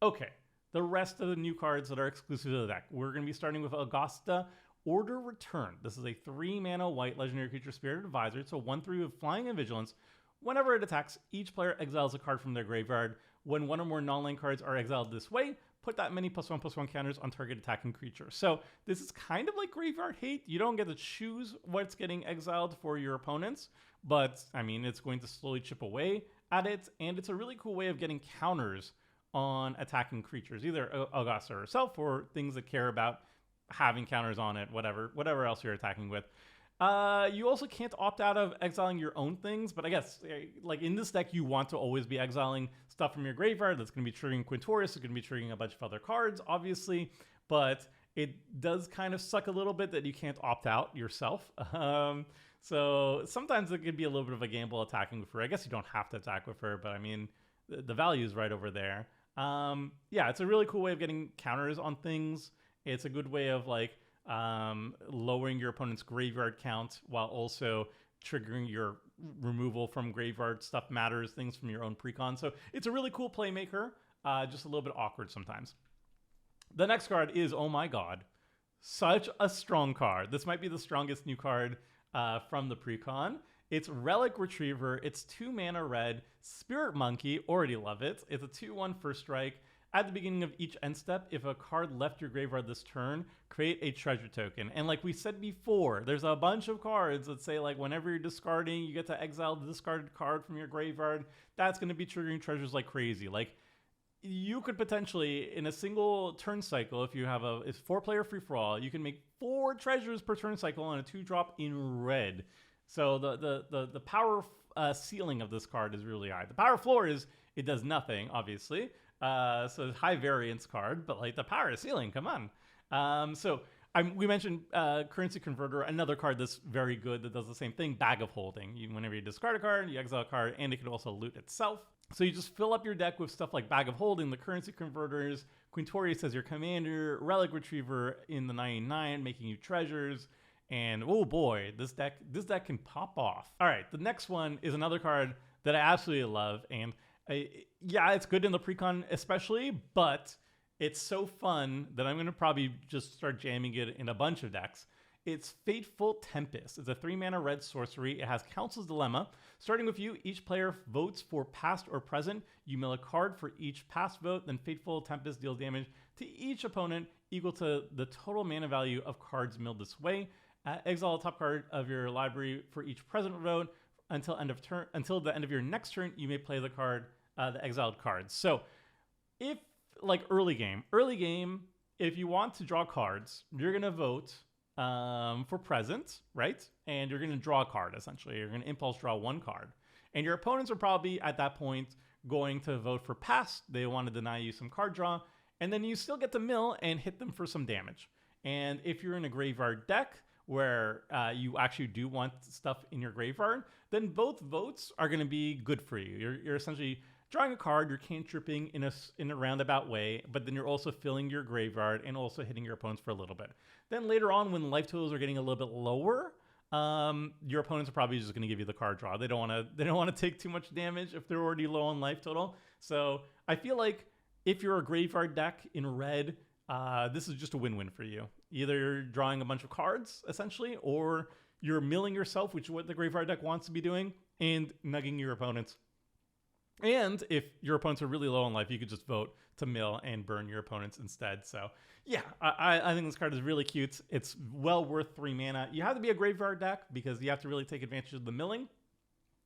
Okay. The rest of the new cards that are exclusive to the deck. We're going to be starting with Augusta Order Return. This is a 3-mana white legendary creature Spirit Advisor. It's a 1/3 with flying and vigilance. Whenever it attacks, each player exiles a card from their graveyard. When one or more non-land cards are exiled this way, put that many +1/+1 counters on target attacking creature. So this is kind of like Graveyard Hate. You don't get to choose what's getting exiled for your opponents, but I mean, it's going to slowly chip away at it, and it's a really cool way of getting counters on attacking creatures, either Augusta herself or things that care about having counters on it, whatever else you're attacking with. You also can't opt out of exiling your own things, but I guess like in this deck, you want to always be exiling stuff from your graveyard. That's going to be triggering Quintorius. It's going to be triggering a bunch of other cards, obviously, but it does kind of suck a little bit that you can't opt out yourself. So sometimes it could be a little bit of a gamble attacking with her. I guess you don't have to attack with her, but I mean, the value is right over there. Yeah, it's a really cool way of getting counters on things. It's a good way of like lowering your opponent's graveyard count while also triggering your removal from graveyard stuff matters, things from your own precon. So it's a really cool playmaker, just a little bit awkward sometimes. The next card is, oh my god, such a strong card. This might be the strongest new card from the precon. It's Relic Retriever. It's 2 mana red. Spirit Monkey. Already love it. It's a 2/1 first strike. At the beginning of each end step, if a card left your graveyard this turn, create a treasure token. And like we said before, there's a bunch of cards that say like whenever you're discarding, you get to exile the discarded card from your graveyard. That's going to be triggering treasures like crazy. Like you could potentially, in a single turn cycle, if you have it's 4-player free-for-all, you can make 4 treasures per turn cycle on a 2-drop in red. So the power ceiling of this card is really high. The power floor is it does nothing, obviously. So it's high variance card, but like the power ceiling, come on. So We mentioned Currency Converter, another card that's very good that does the same thing, Bag of Holding. Whenever you discard a card, you exile a card, and it can also loot itself. So you just fill up your deck with stuff like Bag of Holding, the Currency Converters, Quandrix as your commander, Relic Retriever in the 99, making you treasures, and oh boy, this deck can pop off. All right, the next one is another card that I absolutely love, and yeah, it's good in the Precon especially, but it's so fun that I'm going to probably just start jamming it in a bunch of decks. It's Fateful Tempest. It's a 3-mana red sorcery. It has Council's Dilemma. Starting with you, each player votes for past or present. You mill a card for each past vote, then Fateful Tempest deals damage to each opponent equal to the total mana value of cards milled this way. Exile a top card of your library for each present vote. Until the end of your next turn, you may play the card, the exiled cards. So if like early game, if you want to draw cards, you're going to vote for present, right? And you're going to draw a card, essentially. You're going to impulse draw one card. And your opponents are probably, at that point, going to vote for past. They want to deny you some card draw. And then you still get to mill and hit them for some damage. And if you're in a graveyard deck where you actually do want stuff in your graveyard, then both votes are going to be good for you. You're essentially drawing a card, you're cantripping in a roundabout way, but then you're also filling your graveyard and also hitting your opponents for a little bit. Then later on, when life totals are getting a little bit lower, your opponents are probably just going to give you the card draw. They don't want to take too much damage if they're already low on life total. So I feel like if you're a graveyard deck in red, this is just a win-win for you. Either you're drawing a bunch of cards, essentially, or you're milling yourself, which is what the graveyard deck wants to be doing, and nugging your opponents. And if your opponents are really low on life, you could just vote to mill and burn your opponents instead. So yeah, I think this card is really cute. It's well worth 3 mana. You have to be a graveyard deck because you have to really take advantage of the milling.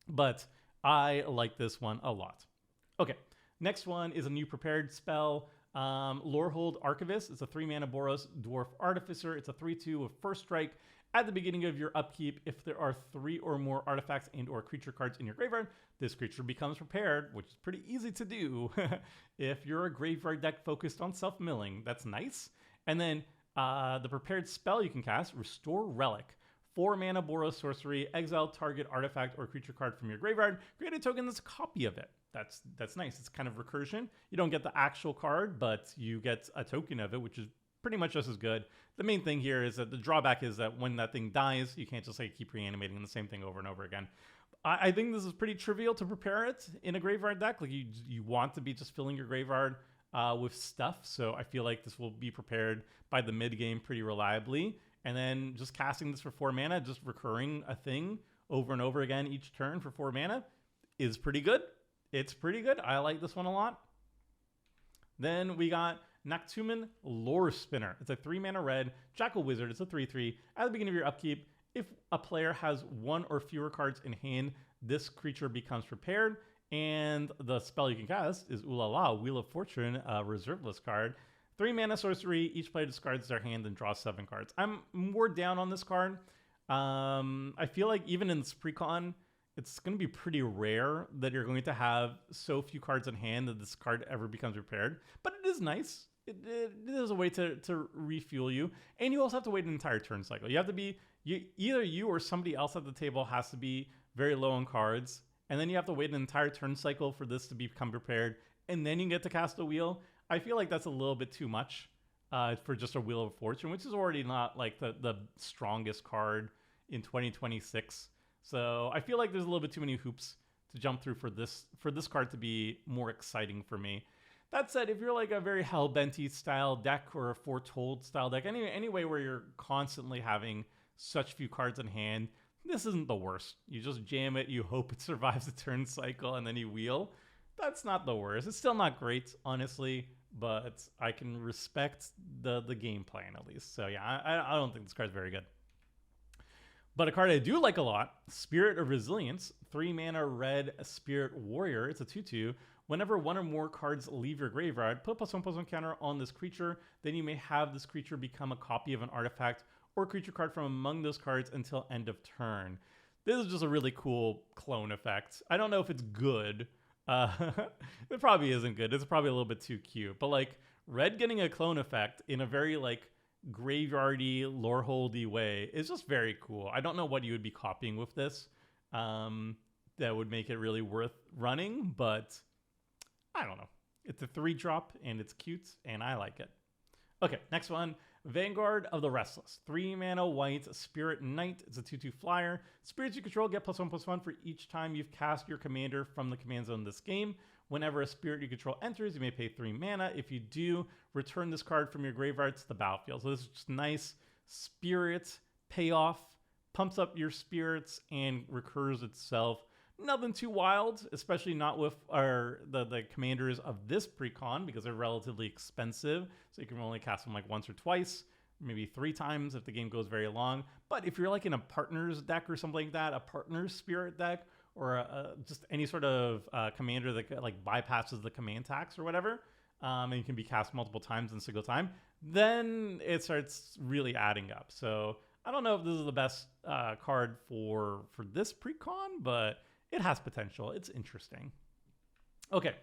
But I like this one a lot. Okay, next one is a new prepared spell. Lorehold Archivist. It's a 3-mana Boros Dwarf Artificer. It's a 3/2 with first strike. At the beginning of your upkeep, if there are 3 or more artifacts and or creature cards in your graveyard, this creature becomes prepared, which is pretty easy to do. If you're a graveyard deck focused on self-milling, that's nice. And then the prepared spell you can cast, Restore Relic. 4-mana Boros sorcery, exile target artifact or creature card from your graveyard, create a token that's a copy of it. That's nice. It's kind of recursion. You don't get the actual card, but you get a token of it, which is pretty much just as good. The main thing here is that the drawback is that when that thing dies, you can't just like keep reanimating the same thing over and over again. I think this is pretty trivial to prepare it in a graveyard deck. Like you want to be just filling your graveyard with stuff. So I feel like this will be prepared by the mid game pretty reliably. And then just casting this for 4 mana, just recurring a thing over and over again each turn for 4 mana is pretty good. It's pretty good. I like this one a lot. Then we got Naktumen Lore Spinner. It's a 3-mana red Jackal Wizard. It's a 3/3. At the beginning of your upkeep, if a player has 1 or fewer cards in hand, this creature becomes prepared. And the spell you can cast is Ulala, Wheel of Fortune, a reserveless card. 3-mana sorcery. Each player discards their hand and draws 7 cards. I'm more down on this card. I feel like even in this Precon, it's going to be pretty rare that you're going to have so few cards in hand that this card ever becomes prepared. But it is nice. It is a way to refuel you. And you also have to wait an entire turn cycle. You have to be, either you or somebody else at the table has to be very low on cards. And then you have to wait an entire turn cycle for this to become prepared. And then you get to cast a wheel. I feel like that's a little bit too much for just a Wheel of Fortune, which is already not like the strongest card in 2026. So I feel like there's a little bit too many hoops to jump through for this card to be more exciting for me. That said, if you're like a very Hellbenty style deck or a Foretold style deck, anyway where you're constantly having such few cards in hand, this isn't the worst. You just jam it, you hope it survives the turn cycle, and then you wheel. That's not the worst. It's still not great, honestly, but I can respect the game plan at least. So yeah, I don't think this card's very good. But a card I do like a lot, Spirit of Resilience, 3-mana red Spirit Warrior. It's a 2/2. Whenever 1 or more cards leave your graveyard, put +1/+1 counter on this creature. Then you may have this creature become a copy of an artifact or creature card from among those cards until end of turn. This is just a really cool clone effect. I don't know if it's good. It probably isn't good. It's probably a little bit too cute. But like red getting a clone effect in a very like graveyardy, loreholdy way is just very cool. I don't know what you would be copying with this that would make it really worth running, but I don't know. It's a 3-drop and it's cute and I like it. Okay, next one. Vanguard of the Restless. 3 mana white, Spirit Knight. It's a 2/2 flyer. Spirits you control get +1/+1 for each time you've cast your commander from the command zone this game. Whenever a spirit you control enters, you may pay 3 mana. If you do, return this card from your graveyard to the battlefield. So this is just nice spirit payoff, pumps up your spirits and recurs itself. Nothing too wild, especially not with the commanders of this precon because they're relatively expensive. So you can only cast them like once or twice, maybe 3 times if the game goes very long. But if you're like in a partner's deck or something like that, a partner's spirit deck, or just any sort of commander that like bypasses the command tax or whatever, and you can be cast multiple times in a single time, then it starts really adding up. So I don't know if this is the best card for this precon, but it has potential. It's interesting. Okay.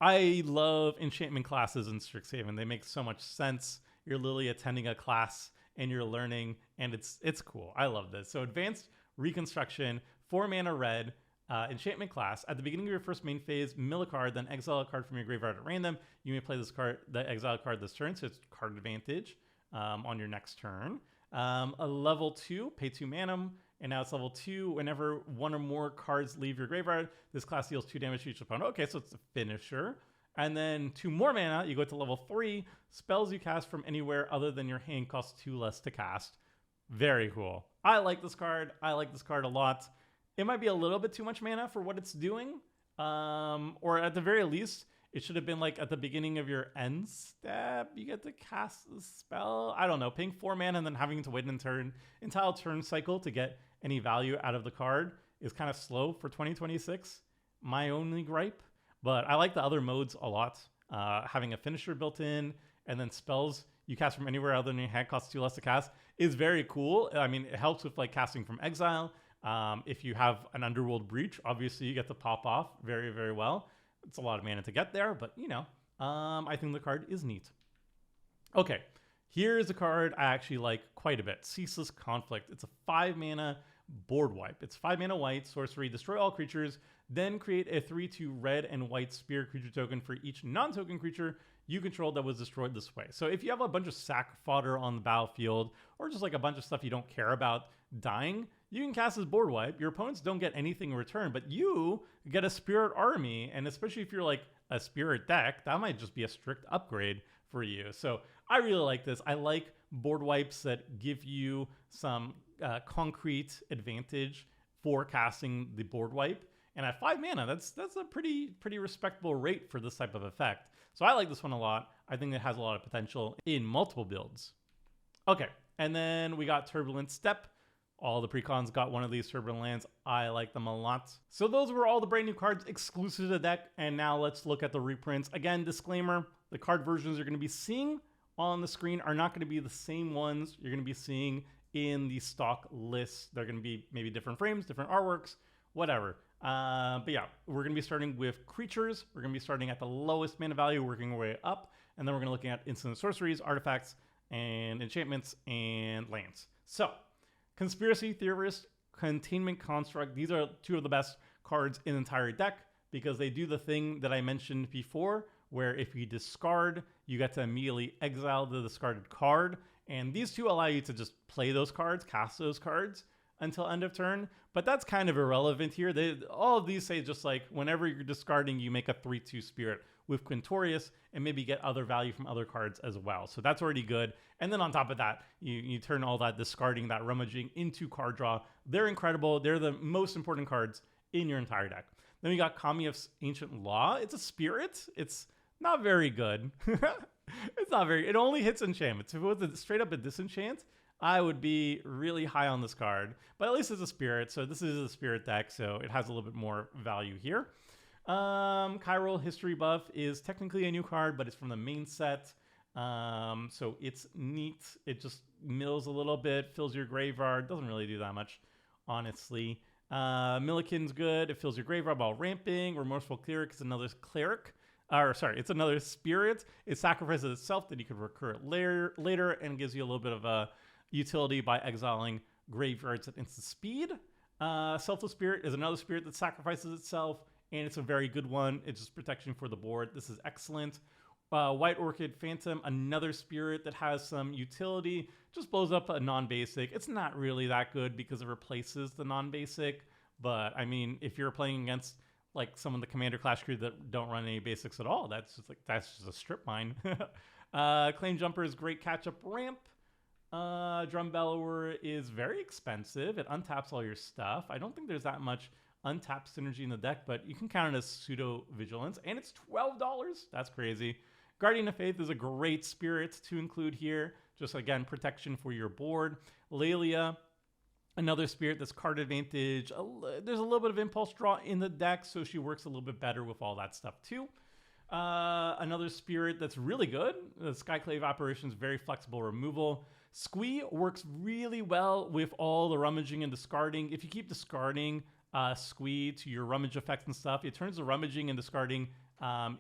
I love enchantment classes in Strixhaven. They make so much sense. You're literally attending a class and you're learning, and it's cool. I love this. So Advanced Reconstruction, 4 mana red, enchantment class. At the beginning of your first main phase, mill a card, then exile a card from your graveyard at random. You may play this card, the exile card this turn, so it's card advantage on your next turn. A level 2, pay 2 mana. And now it's level 2. Whenever 1 or more cards leave your graveyard, this class deals 2 damage to each opponent. Okay, so it's a finisher. And then 2 more mana, you go to level 3. Spells you cast from anywhere other than your hand cost 2 less to cast. Very cool. I like this card. I like this card a lot. It might be a little bit too much mana for what it's doing. Or at the very least, it should have been like at the beginning of your end step, you get to cast the spell. I don't know, paying 4 mana and then having to wait an entire turn cycle to get any value out of the card is kind of slow for 2026. My only gripe, but I like the other modes a lot. Having a finisher built in and then spells you cast from anywhere other than your hand costs 2 less to cast is very cool. I mean, it helps with like casting from exile. If you have an Underworld Breach, obviously you get to pop off very, very well. It's a lot of mana to get there, but you know, I think the card is neat. Okay, here's a card I actually like quite a bit. Ceaseless Conflict. It's a 5 mana board wipe. It's 5 mana white, sorcery, destroy all creatures, then create a 3/2 red and white spirit creature token for each non-token creature you control that was destroyed this way. So if you have a bunch of sack fodder on the battlefield, or just like a bunch of stuff you don't care about dying, you can cast this board wipe. Your opponents don't get anything in return, but you get a spirit army, and especially if you're like a spirit deck, that might just be a strict upgrade for you. So I really like this. I like board wipes that give you some concrete advantage for casting the board wipe. And at 5 mana, that's a pretty respectable rate for this type of effect. So I like this one a lot. I think it has a lot of potential in multiple builds. Okay, and then we got Turbulent Step. All the precons got one of these Turbulent Lands. I like them a lot. So those were all the brand new cards exclusive to the deck. And now let's look at the reprints. Again, disclaimer, the card versions you're going to be seeing on the screen are not going to be the same ones you're going to be seeing in the stock lists. They're going to be maybe different frames, different artworks, whatever. But yeah, we're going to be starting with creatures. We're going to be starting at the lowest mana value, working our way up. And then we're going to look at instant sorceries, artifacts, and enchantments, and lands. So, Conspiracy Theorist, Containment Construct. These are 2 of the best cards in the entire deck because they do the thing that I mentioned before, where if you discard, you get to immediately exile the discarded card. And these 2 allow you to just play those cards, cast those cards until end of turn. But that's kind of irrelevant here. All of these say just like whenever you're discarding, you make a 3/2 spirit with Quintorius and maybe get other value from other cards as well. So that's already good. And then on top of that, you turn all that discarding, that rummaging into card draw. They're incredible. They're the most important cards in your entire deck. Then we got Kamief's Ancient Law. It's a spirit. It's not very good. It's not very, it only hits enchantments. If it was straight up a disenchant, I would be really high on this card, but at least it's a spirit. So this is a spirit deck, so it has a little bit more value here. Chiral History Buff is technically a new card, but it's from the main set. So it's neat. It just mills a little bit, fills your graveyard. Doesn't really do that much, honestly. Milliken's good. It fills your graveyard while ramping. Remorseful Cleric is another cleric. Or sorry, it's another spirit. It sacrifices itself, then you can recur it later and gives you a little bit of a utility by exiling graveyards at instant speed. Selfless Spirit is another spirit that sacrifices itself, and it's a very good one. It's just protection for the board. This is excellent. White Orchid Phantom, another spirit that has some utility, just blows up a non-basic. It's not really that good because it replaces the non-basic, but I mean, if you're playing against like some of the Commander Clash crew that don't run any basics at all, that's just a strip mine. Claim Jumper is great catch-up ramp. Drum Bellower is very expensive. It untaps all your stuff. I don't think there's that much untapped synergy in the deck, but you can count it as pseudo vigilance, and it's $12. That's crazy. Guardian of Faith is a great spirit to include here. Just again, protection for your board. Lelia, another spirit that's card advantage. There's a little bit of impulse draw in the deck, so she works a little bit better with all that stuff too. Another spirit that's really good. The Skyclave Apparition is very flexible removal. Squee works really well with all the rummaging and discarding. If you keep discarding Squee to your rummage effects and stuff, it turns the rummaging and discarding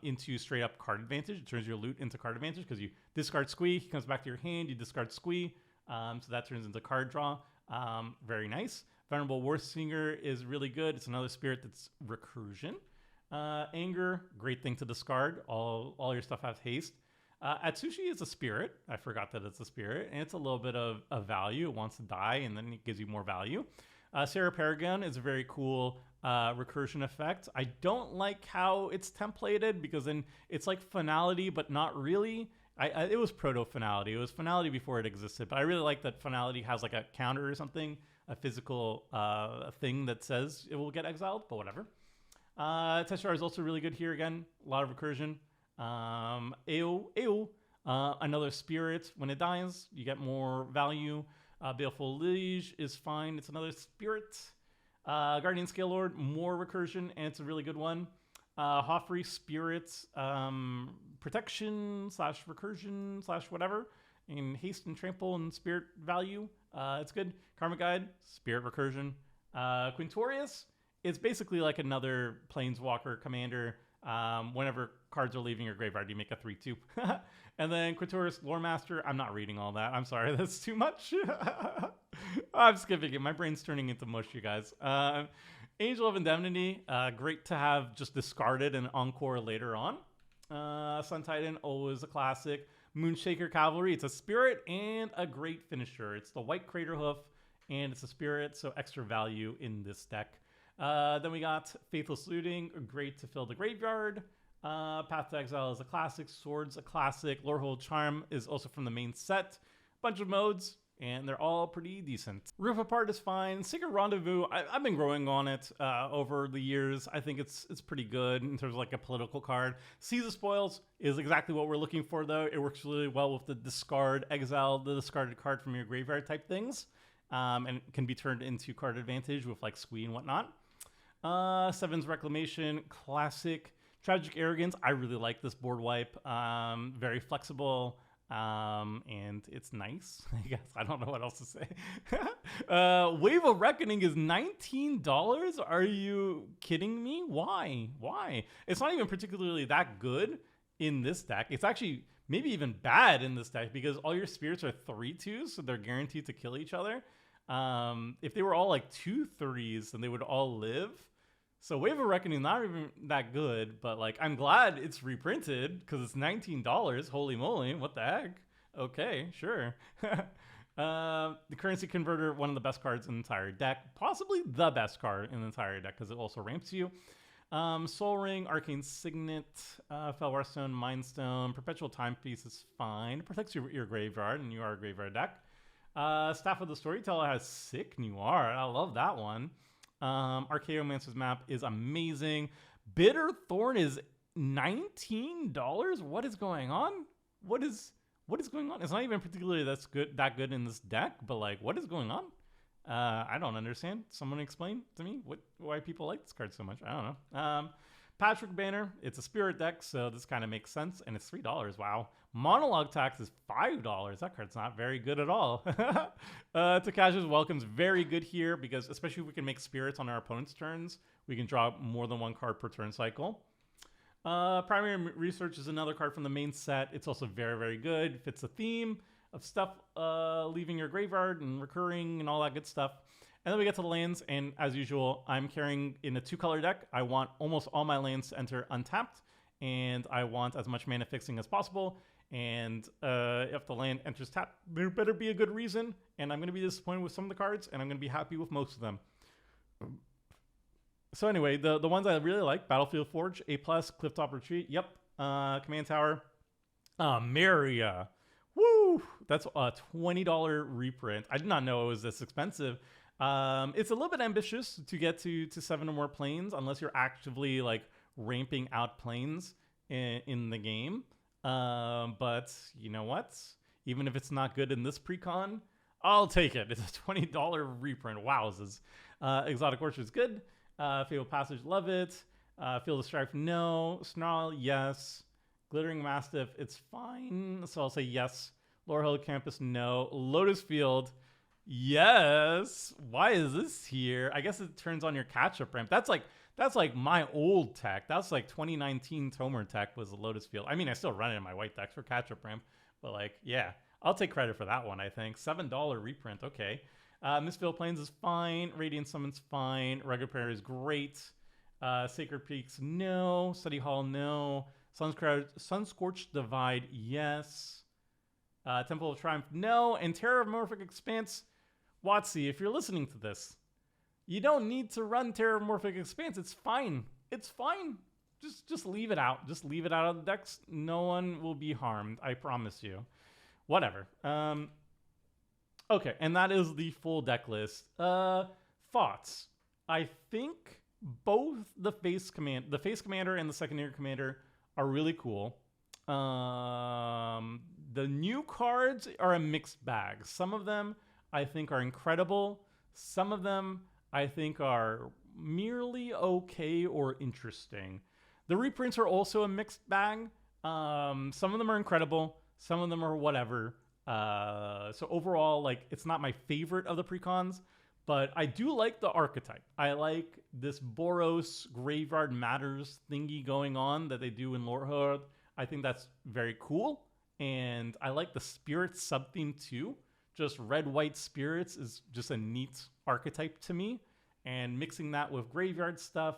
into straight up card advantage. It turns your loot into card advantage because you discard Squee, he comes back to your hand, you discard Squee, so that turns into card draw. Very nice. Venerable Warsinger is really good. It's another spirit that's recursion. Anger, great thing to discard. All your stuff has haste. Atsushi is a spirit. I forgot that it's a spirit, and it's a little bit of value. It wants to die, and then it gives you more value. Sarah Paragon is a very cool recursion effect. I don't like how it's templated because then it's like finality, but not really. It was proto-finality. It was finality before it existed, but I really like that finality has like a counter or something, a physical thing that says it will get exiled, but whatever. Teshar is also really good here again. A lot of recursion. Another spirit. When it dies, you get more value. Baleful Liege is fine. It's another spirit. Guardian Scale Lord, more recursion, and it's a really good one. Hoffrey Spirits, protection / recursion / whatever, and haste and trample and spirit value. It's good. Karma Guide, spirit recursion. Quintorius is basically like another Planeswalker commander. Whenever cards are leaving your graveyard, you make a 3/2. And then Quintorius Loremaster, I'm not reading all that. I'm sorry, that's too much. I'm skipping it. My brain's turning into mush, you guys. Angel of Indemnity, great to have just discarded and encore later on. Sun Titan, always a classic. Moonshaker Cavalry, it's a spirit and a great finisher. It's the white Crater Hoof, and it's a spirit, so extra value in this deck. Then we got Faithless Looting, great to fill the graveyard. Path to Exile is a classic. Swords, a classic. Lorehold Charm is also from the main set. Bunch of modes, and they're all pretty decent. Roof Apart is fine. Secret Rendezvous, I've been growing on it over the years. I think it's pretty good in terms of like a political card. Seize the Spoils is exactly what we're looking for, though. It works really well with the discard, exile the discarded card from your graveyard type things, and can be turned into card advantage with like Squee and whatnot. Seven's Reclamation, classic. Tragic Arrogance, I really like this board wipe. Very flexible, and it's nice. I guess I don't know what else to say. Wave of Reckoning is $19. Are you kidding me? Why? It's not even particularly that good in this deck. It's actually maybe even bad in this deck because all your spirits are 3/2s, so they're guaranteed to kill each other. If they were all like 2/3s, then they would all live. So Wave of Reckoning not even that good, but like I'm glad it's reprinted because it's $19. Holy moly, what the heck? Okay, sure. The Currency Converter, one of the best cards in the entire deck, possibly the best card in the entire deck because it also ramps you. Soul Ring, Arcane Signet, Felwar Stone, Mind Stone, Perpetual Timepiece is fine. It protects your graveyard, and you are a graveyard deck. Staff of the Storyteller has sick new art. I love that one. Archaeomancer's Map is amazing. Bitter Thorn is $19. What is going on? What is going on? It's not even particularly that good in this deck, but like, what is going on? I don't understand. Someone explain to me why people like this card so much. I don't know. Patrick Banner, it's a spirit deck, so this kind of makes sense, and it's $3. Wow. Monologue Tax is $5. That card's not very good at all. Takashi's Welcome's very good here because especially if we can make spirits on our opponent's turns, we can draw more than one card per turn cycle. Primary Research is another card from the main set. It's also very, very good. Fits the theme of stuff leaving your graveyard and recurring and all that good stuff. And then we get to the lands, and as usual, I'm carrying in a 2-color deck. I want almost all my lands to enter untapped, and I want as much mana fixing as possible. And if the land enters tapped, there better be a good reason. And I'm going to be disappointed with some of the cards, and I'm going to be happy with most of them. So anyway, the ones I really like: Battlefield Forge, A+, Clifftop Retreat. Yep. Command Tower. Maria. Woo! That's a $20 reprint. I did not know it was this expensive. It's a little bit ambitious to get to 7 or more planes unless you're actively like ramping out planes in the game. But you know what? Even if it's not good in this precon, I'll take it. It's a $20 reprint. Wowzers. Exotic Orchard's good. Fabled Passage, love it. Field of Strife, no. Snarl, yes. Glittering Mastiff, it's fine. So I'll say yes. Lorehold Campus, no. Lotus Field, yes. Why is this here? I guess it turns on your catch-up ramp. That's like my old tech. That's like 2019 Tomer tech was the Lotus Field. I mean, I still run it in my white decks for catch-up ramp, but like, yeah, I'll take credit for that one, I think. $7 reprint, okay. Mistfield Plains is fine. Radiant Summon's fine. Rugged Prairie is great. Sacred Peaks, no. Study Hall, no. Sunscorched Divide, yes. Temple of Triumph, no. And Terramorphic Expanse, WotC, if you're listening to this, you don't need to run Terramorphic Expanse. It's fine. It's fine. Just leave it out. Just leave it out of the decks. No one will be harmed. I promise you. Whatever. Okay, and that is the full deck list. Thoughts. I think both the Face Commander and the Secondary Commander are really cool. The new cards are a mixed bag. Some of them I think are incredible. Some of them I think are merely okay or interesting. The reprints are also a mixed bag. Some of them are incredible. Some of them are whatever. So overall, like, it's not my favorite of the precons, but I do like the archetype. I like this Boros Graveyard Matters thingy going on that they do in Lorehold. I think that's very cool. And I like the Spirits sub-theme too. Just red-white Spirits is just a neat archetype to me. And mixing that with graveyard stuff,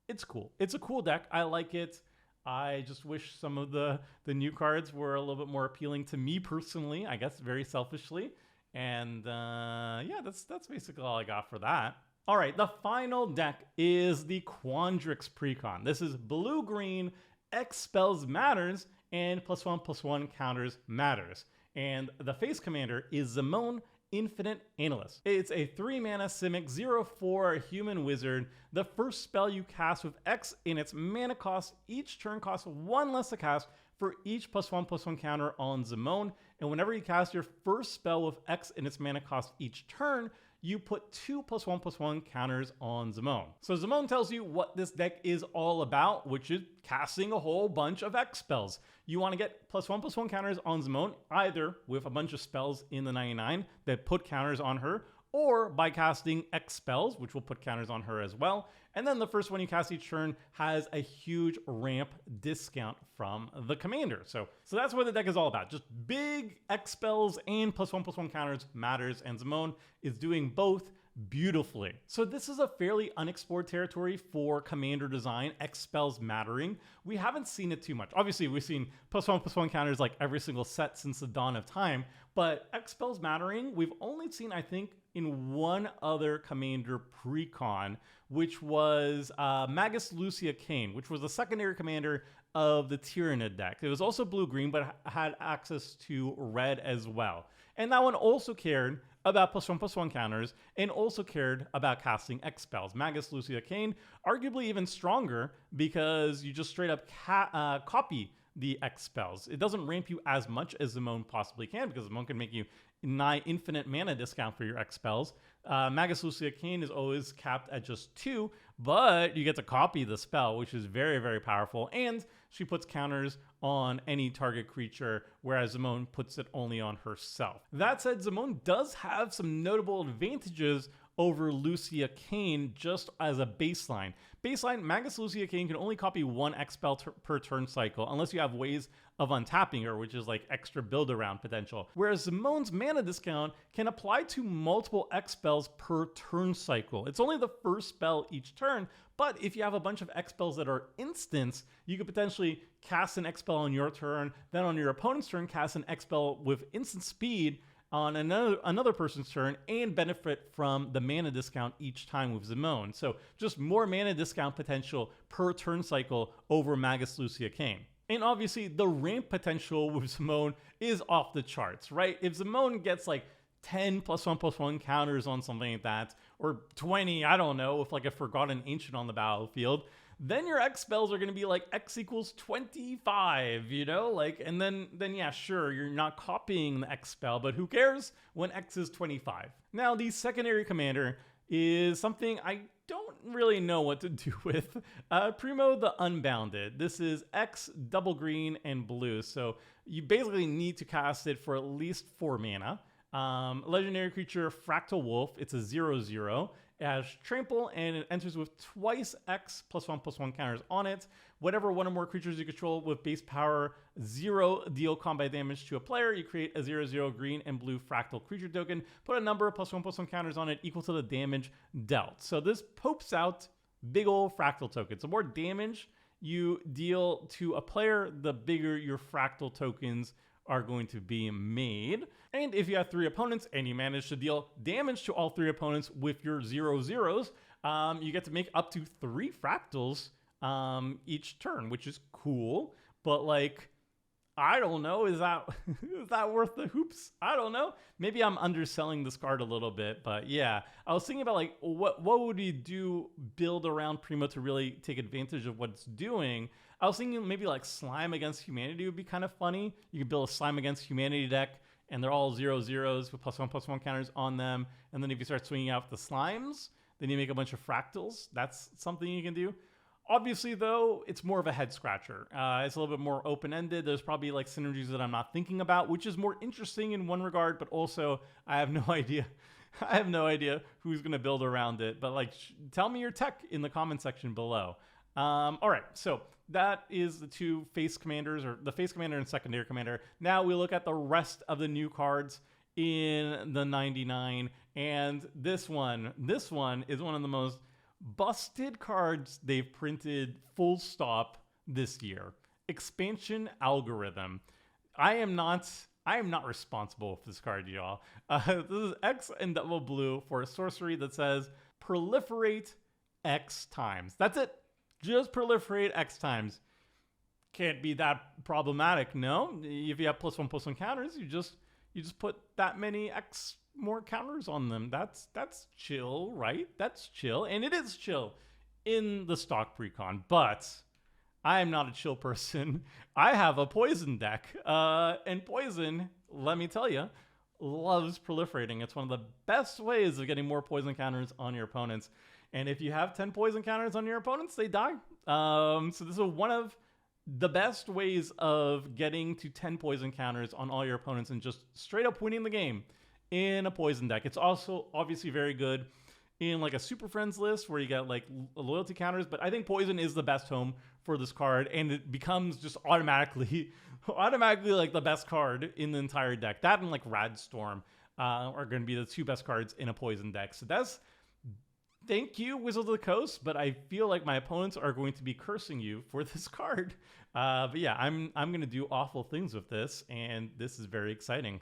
it's cool. It's a cool deck. I like it. I just wish some of the new cards were a little bit more appealing to me personally, I guess very selfishly. And yeah, that's basically all I got for that. All right, the final deck is the Quandrix Precon. This is blue-green, X spells matters, and +1/+1 counters matters. And the face commander is Zimone, Infinite Analyst. It's a 3-mana Simic 0/4 human wizard. The first spell you cast with X in its mana cost each turn costs 1 less to cast for each +1/+1 counter on Zimone. And whenever you cast your first spell with X in its mana cost each turn, you put 2 +1/+1 counters on Zimone. So Zimone tells you what this deck is all about, which is casting a whole bunch of X spells. You want to get +1/+1 counters on Zimone, either with a bunch of spells in the 99 that put counters on her, or by casting X spells, which will put counters on her as well. And then the first one you cast each turn has a huge ramp discount from the commander. So that's what the deck is all about. Just big X spells and +1/+1 counters matters, and Zimone is doing both beautifully. So this is a fairly unexplored territory for commander design, X spells mattering. We haven't seen it too much. Obviously, we've seen +1/+1 counters like every single set since the dawn of time, but X spells mattering, we've only seen, I think, in one other commander precon, which was Magus Lucia Kane, which was the secondary commander of the Tyrannid deck. It was also blue-green, but had access to red as well. And that one also cared about +1/+1 counters and also cared about casting X spells. Magus Lucia Kane, arguably even stronger because you just straight up copy the X spells. It doesn't ramp you as much as Zimone possibly can, because Zimone can make you nigh infinite mana discount for your X spells. Magus Lucia Kane is always capped at just 2, but you get to copy the spell, which is very, very powerful. And she puts counters on any target creature, whereas Zimone puts it only on herself. That said, Zimone does have some notable advantages over Lucia Kane just as a baseline. Baseline, Magus Lucia Kane can only copy one X spell per turn cycle unless you have ways of untapping her, which is like extra build around potential. Whereas Zimone's mana discount can apply to multiple X spells per turn cycle. It's only the first spell each turn, but if you have a bunch of X spells that are instants, you could potentially cast an X spell on your turn, then on your opponent's turn, cast an X spell with instant speed on another person's turn and benefit from the mana discount each time with Zimone. So just more mana discount potential per turn cycle over Magus Lucia Kane. And obviously the ramp potential with Zimone is off the charts, right? If Zimone gets like 10 +1/+1 counters on something like that, or 20, I don't know, with like a Forgotten Ancient on the battlefield, then your X spells are going to be like X equals 25, you know, like, and then yeah, sure, you're not copying the X spell, but who cares when X is 25? Now, the secondary commander is something I don't really know what to do with. Primo the Unbounded. This is X, double green, and blue, so you basically need to cast it for at least 4 mana. Legendary creature Fractal Wolf. It's a 0/0. It has trample and it enters with twice X +1/+1 counters on it. Whatever one or more creatures you control with base power 0 deal combat damage to a player, you create a 0/0 green and blue fractal creature token. Put a number of +1/+1 counters on it equal to the damage dealt. So this popes out big old fractal tokens. The more damage you deal to a player, the bigger your fractal tokens are going to be made. And if you have 3 opponents and you manage to deal damage to all 3 opponents with your 0/0s, you get to make up to 3 fractals each turn, which is cool. But like, I don't know, is that worth the hoops? I don't know. Maybe I'm underselling this card a little bit, but yeah, I was thinking about like, what would you do build around Primo to really take advantage of what it's doing? I was thinking maybe like Slime Against Humanity would be kind of funny. You could build a Slime Against Humanity deck, and they're all 0/0s with +1/+1 counters on them. And then if you start swinging out the slimes, then you make a bunch of fractals. That's something you can do. Obviously, though, it's more of a head scratcher. It's a little bit more open-ended. There's probably like synergies that I'm not thinking about, which is more interesting in one regard, but also I have no idea. I have no idea who's going to build around it. But like, tell me your tech in the comment section below. All right, so that is the 2 face commanders, or the face commander and secondary commander. Now we look at the rest of the new cards in the 99, and this one is one of the most busted cards they've printed full stop this year. Expansion Algorithm. I am not responsible for this card, y'all. This is X and double blue for a sorcery that says proliferate X times. That's it. Just proliferate X times. Can't be that problematic, no? If you have +1/+1 counters, you just put that many X more counters on them. That's chill, right? That's chill, and it is chill in the stock precon, but I am not a chill person. I have a poison deck, and poison, let me tell you, loves proliferating. It's one of the best ways of getting more poison counters on your opponents. And if you have 10 poison counters on your opponents, they die. So this is one of the best ways of getting to 10 poison counters on all your opponents and just straight up winning the game in a poison deck. It's also obviously very good in like a Super Friends list where you get like loyalty counters, but I think poison is the best home for this card, and it becomes just automatically like the best card in the entire deck. That and like Radstorm are going to be the 2 best cards in a poison deck. So that's thank you, Wizards of the Coast, but I feel like my opponents are going to be cursing you for this card. But yeah, I'm going to do awful things with this, and this is very exciting.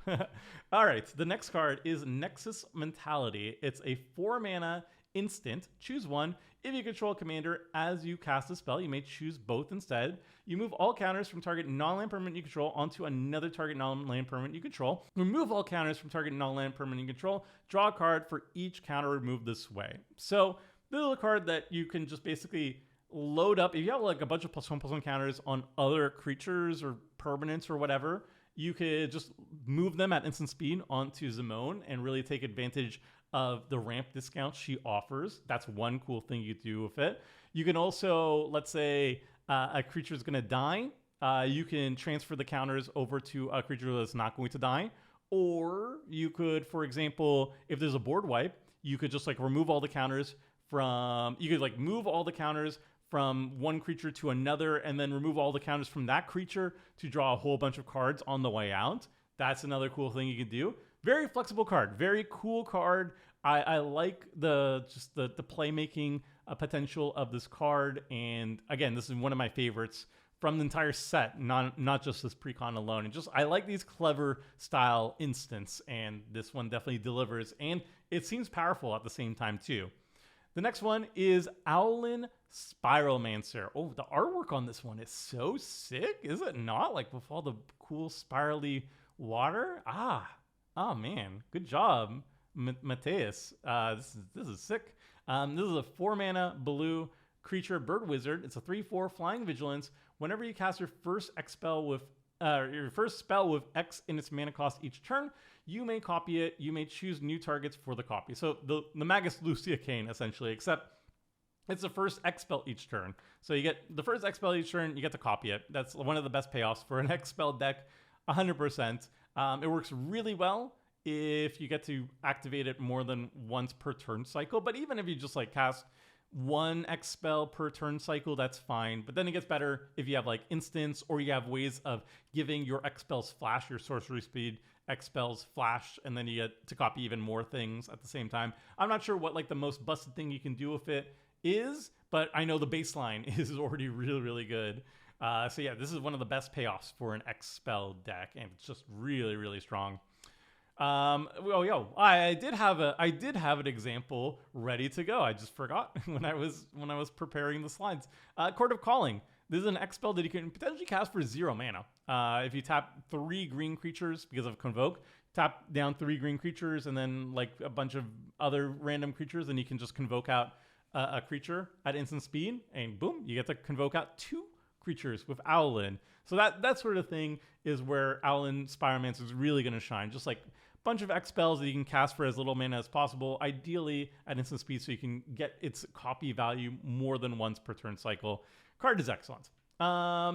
All right, the next card is Nexus Mentality. It's a 4-mana instant. Choose one. If you control a commander, as you cast a spell, you may choose both instead. You move all counters from target non-land permanent you control onto another target non-land permanent you control. Remove all counters from target non-land permanent you control. Draw a card for each counter removed this way. So this is a card that you can just basically load up. If you have like a bunch of +1/+1 counters on other creatures or permanents or whatever, you could just move them at instant speed onto Zimone and really take advantage of the ramp discount she offers. That's one cool thing you do with it. You can also, let's say a creature is going to die. You can transfer the counters over to a creature that's not going to die. Or you could, for example, if there's a board wipe, you could just like remove all the counters from, you could like move all the counters from one creature to another and then remove all the counters from that creature to draw a whole bunch of cards on the way out. That's another cool thing you can do. Very flexible card, very cool card. I like the playmaking potential of this card. And again, this is one of my favorites from the entire set, not just this precon alone. And just, I like these clever style instants, and this one definitely delivers. And it seems powerful at the same time too. The next one is Owlin Spiralmancer. Oh, the artwork on this one is so sick, is it not? Like with all the cool spirally water. Oh man, good job, Mateus. This is sick. This is a 4-mana blue creature bird wizard. It's a 3/4 flying vigilance. Whenever you cast your first spell with X in its mana cost each turn, you may copy it. You may choose new targets for the copy. So the Magus Lucia Kane, essentially, except it's the first X spell each turn. So you get the first X spell each turn, you get to copy it. That's one of the best payoffs for an X spell deck, 100%. It works really well if you get to activate it more than once per turn cycle. But even if you just like cast one X spell per turn cycle, that's fine. But then it gets better if you have like instants, or you have ways of giving your X spells flash, your sorcery speed X spells flash, and then you get to copy even more things at the same time. I'm not sure what like the most busted thing you can do with it is, but I know the baseline is already really, really good. So yeah, this is one of the best payoffs for an X spell deck, and it's just really, really strong. I did have an example ready to go. I just forgot when I was preparing the slides. Court of Calling. This is an X spell that you can potentially cast for 0 mana. If you tap 3 green creatures because of Convoke, tap down 3 green creatures and then like a bunch of other random creatures, and you can just convoke out a creature at instant speed, and boom, you get to convoke out 2 creatures with Owlin. So that sort of thing is where Owlin Spiralmancer is really going to shine. Just like a bunch of X spells that you can cast for as little mana as possible, ideally at instant speed, so you can get its copy value more than once per turn cycle. Card is excellent.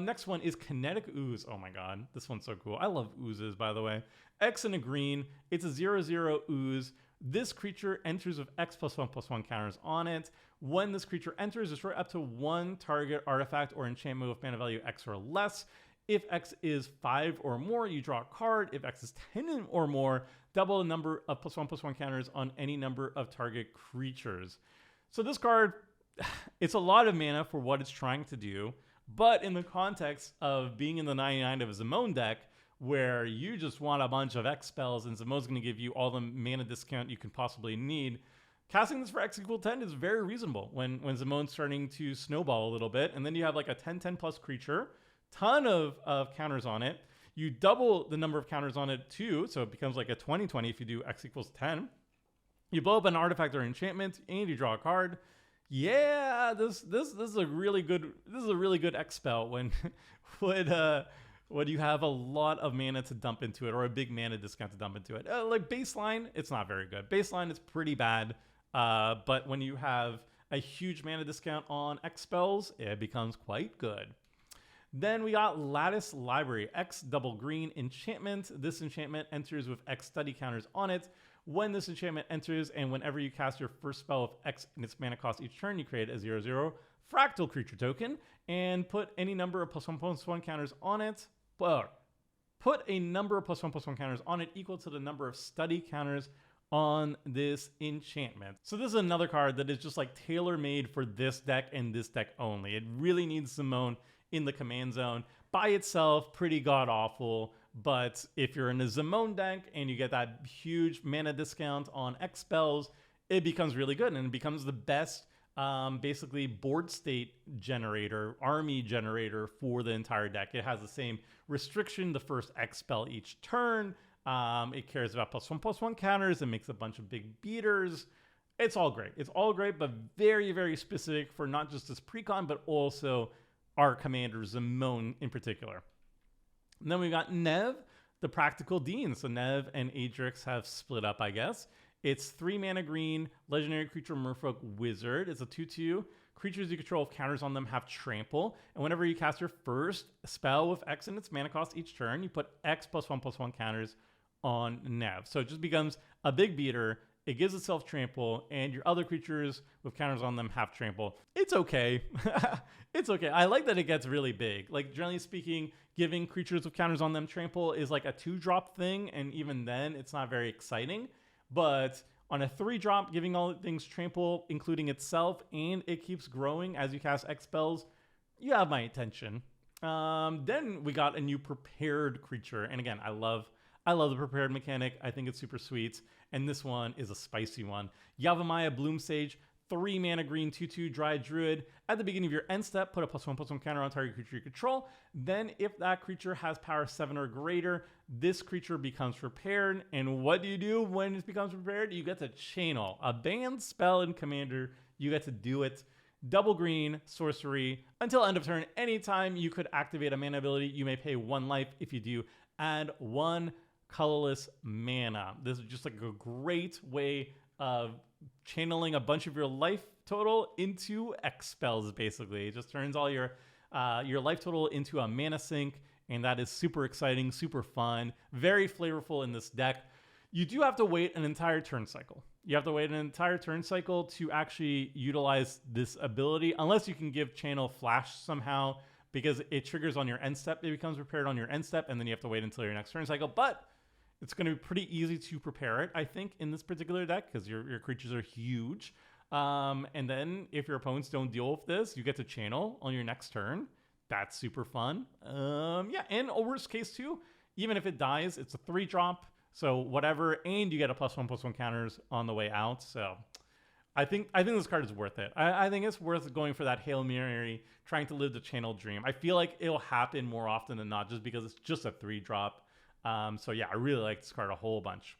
Next one is Kinetic Ooze. Oh my god, this one's so cool. I love oozes, by the way. X and a green. It's a 0/0 ooze. This creature enters with X +1/+1 counters on it. When this creature enters, destroy up to 1 target artifact or enchantment with mana value X or less. If X is 5 or more, you draw a card. If X is 10 or more, double the number of +1/+1 counters on any number of target creatures. So this card, it's a lot of mana for what it's trying to do, but in the context of being in the 99 of a Zimone deck, where you just want a bunch of X spells and Zimone's going to give you all the mana discount you can possibly need, casting this for X = 10 is very reasonable when Zimone's starting to snowball a little bit. And then you have like a 10/10 plus creature, ton of counters on it. You double the number of counters on it too, so it becomes like a 20/20 if you do X = 10. You blow up an artifact or enchantment, and you draw a card. Yeah, this is a really good X spell when you have a lot of mana to dump into it, or a big mana discount to dump into it. Like baseline, it's not very good. Baseline is pretty bad, but when you have a huge mana discount on X spells, it becomes quite good. Then we got Lattice Library, X double green enchantment. This enchantment enters with X study counters on it. When this enchantment enters, and whenever you cast your first spell with X in its mana cost each turn, you create a 0/0 fractal creature token and put any number of +1/+1 counters on it. Put a number of +1/+1 counters on it equal to the number of study counters on this enchantment. So this is another card that is just like tailor-made for this deck and this deck only. It really needs Zimone in the command zone. By itself, pretty god-awful. But if you're in a Zimone deck and you get that huge mana discount on X spells, it becomes really good, and it becomes the best basically board state generator, army generator for the entire deck. It has the same restriction, the first X spell each turn. It cares about +1/+1 counters. It makes a bunch of big beaters. It's all great. It's all great, but very, very specific for not just this precon, but also our commander Zimone in particular. And then we got Nev, the Practical Dean. So Nev and Adrix have split up, I guess. It's 3 mana green, legendary creature Merfolk Wizard. It's a 2/2. Creatures you control with counters on them have trample. And whenever you cast your first spell with X in its mana cost each turn, you put X +1/+1 counters on Nev. So it just becomes a big beater. it gives itself trample, and your other creatures with counters on them have trample. It's okay. It's okay. I like that it gets really big. Like, generally speaking, giving creatures with counters on them trample is like a 2-drop thing, and even then, it's not very exciting. But on a 3-drop, giving all things trample, including itself, and it keeps growing as you cast X spells, you have my attention. Then we got a new prepared creature, and again, I love the prepared mechanic. I think it's super sweet, and this one is a spicy one. Yavimaya Bloom Sage, 3 mana green, 2/2 Dry Druid. At the beginning of your end step, put a +1/+1 counter on target creature you control. Then, if that creature has power 7 or greater, this creature becomes prepared. And what do you do when it becomes prepared? You get to channel a banned spell in Commander. You get to do it. Double green, sorcery. Until end of turn, anytime you could activate a mana ability, you may pay 1 life. If you do, add 1 colorless mana. This is just like a great way of channeling a bunch of your life total into X spells, basically. It just turns all your life total into a mana sink, and that is super exciting, super fun, very flavorful in this deck. You do have to wait an entire turn cycle. You have to wait an entire turn cycle to actually utilize this ability, unless you can give Channel Flash somehow, because it triggers on your end step. It becomes prepared on your end step, and then you have to wait until your next turn cycle. But it's going to be pretty easy to prepare it, I think, in this particular deck, because your creatures are huge. And then if your opponents don't deal with this, you get to channel on your next turn. That's super fun. Yeah, and a worst case too, even if it dies, it's a 3-drop. So whatever, and you get a +1/+1 counters on the way out. So I think this card is worth it. I think it's worth going for that Hail Mary, trying to live the channel dream. I feel like it'll happen more often than not, just because it's just a 3-drop. So yeah, I really like this card a whole bunch.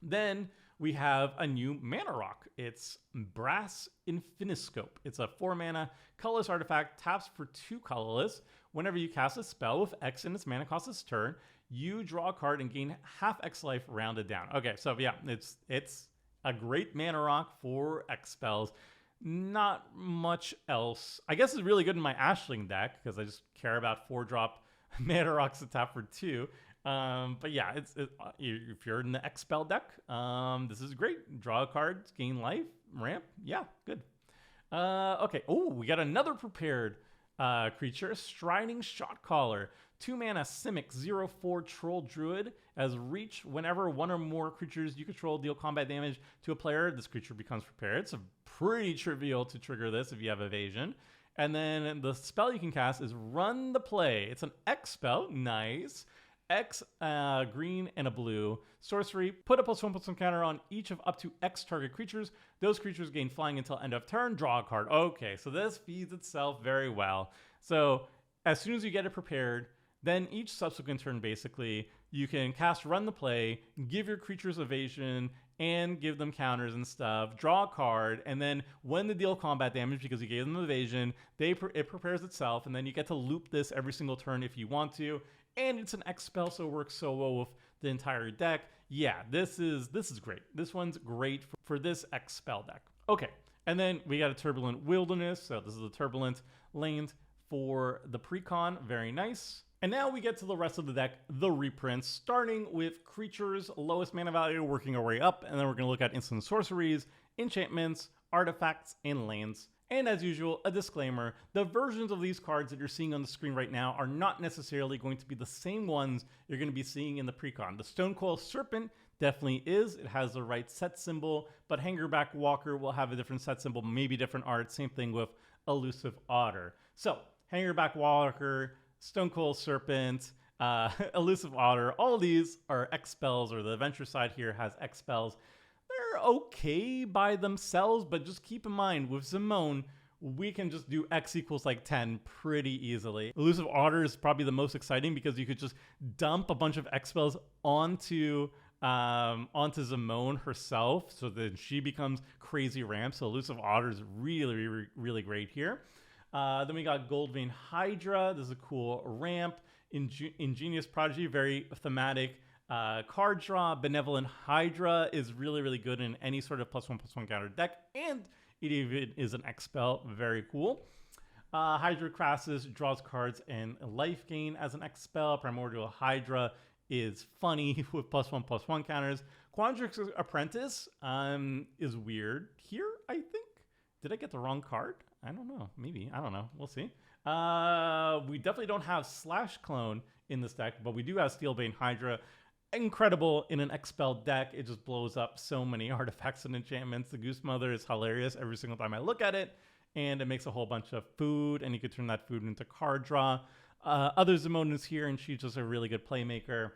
Then we have a new mana rock. It's Brass Infiniscope. It's a 4 mana colorless artifact, taps for 2 colorless. Whenever you cast a spell with X in its mana cost this turn, you draw a card and gain half X life rounded down. Okay, so yeah, it's a great mana rock for X spells. Not much else. I guess it's really good in my Ashling deck, because I just care about 4-drop mana rocks to tap for 2. But yeah, if you're in the X spell deck, this is great. Draw a card, gain life, ramp. Yeah, good. Okay. Oh, we got another prepared creature, Striding Shotcaller. 2 mana Simic 0/4 Troll Druid. As reach, whenever 1 or more creatures you control deal combat damage to a player, this creature becomes prepared. It's pretty trivial to trigger this if you have evasion. And then the spell you can cast is Run the Play. It's an X spell. Nice. X, green, and a blue. Sorcery, put a +1/+1 counter on each of up to X target creatures. Those creatures gain flying until end of turn. Draw a card. Okay, so this feeds itself very well. So as soon as you get it prepared, then each subsequent turn, basically, you can cast Run the Play, give your creatures evasion, and give them counters and stuff, draw a card, and then when they deal combat damage, because you gave them evasion, it prepares itself, and then you get to loop this every single turn if you want to. And it's an X spell, so it works so well with the entire deck. Yeah, this is great. This one's great for this X spell deck. Okay, and then we got a Turbulent Wilderness. So this is the Turbulent land for the Precon. Very nice. And now we get to the rest of the deck, the reprints, starting with creatures, lowest mana value, working our way up, and then we're going to look at instant sorceries, enchantments, artifacts, and lands. And as usual, a disclaimer, the versions of these cards that you're seeing on the screen right now are not necessarily going to be the same ones you're going to be seeing in the Precon. The Stonecoil Serpent definitely is. It has the right set symbol, but Hangerback Walker will have a different set symbol, maybe different art. Same thing with Elusive Otter. So, Hangerback Walker, Stonecoil Serpent, Elusive Otter, all of these are X spells, or the adventure side here has X spells. They're okay by themselves, but just keep in mind, with Simone, we can just do X equals like 10 pretty easily. Elusive Otter is probably the most exciting because you could just dump a bunch of X spells onto Simone herself, so then she becomes crazy ramp. So Elusive Otter is really, really great here. Then we got Goldvein Hydra. This is a cool ramp. Ingenious Prodigy, very thematic card draw. Benevolent Hydra is really good in any sort of +1/+1 counter deck, and it even is an X spell. Very cool. Hydra Crassus draws cards and life gain as an X spell. Primordial Hydra is funny with +1/+1 counters. Quandrix Apprentice is weird here, I think. Did I get the wrong card? I don't know. Maybe. I don't know. We'll see. We definitely don't have Slash Clone in this deck, but we do have Steelbane Hydra. Incredible in an Expel deck. It just blows up so many artifacts and enchantments. The Goose Mother is hilarious every single time I look at it, and it makes a whole bunch of food, and you could turn that food into card draw. Other Zimone is here, and she's just a really good playmaker.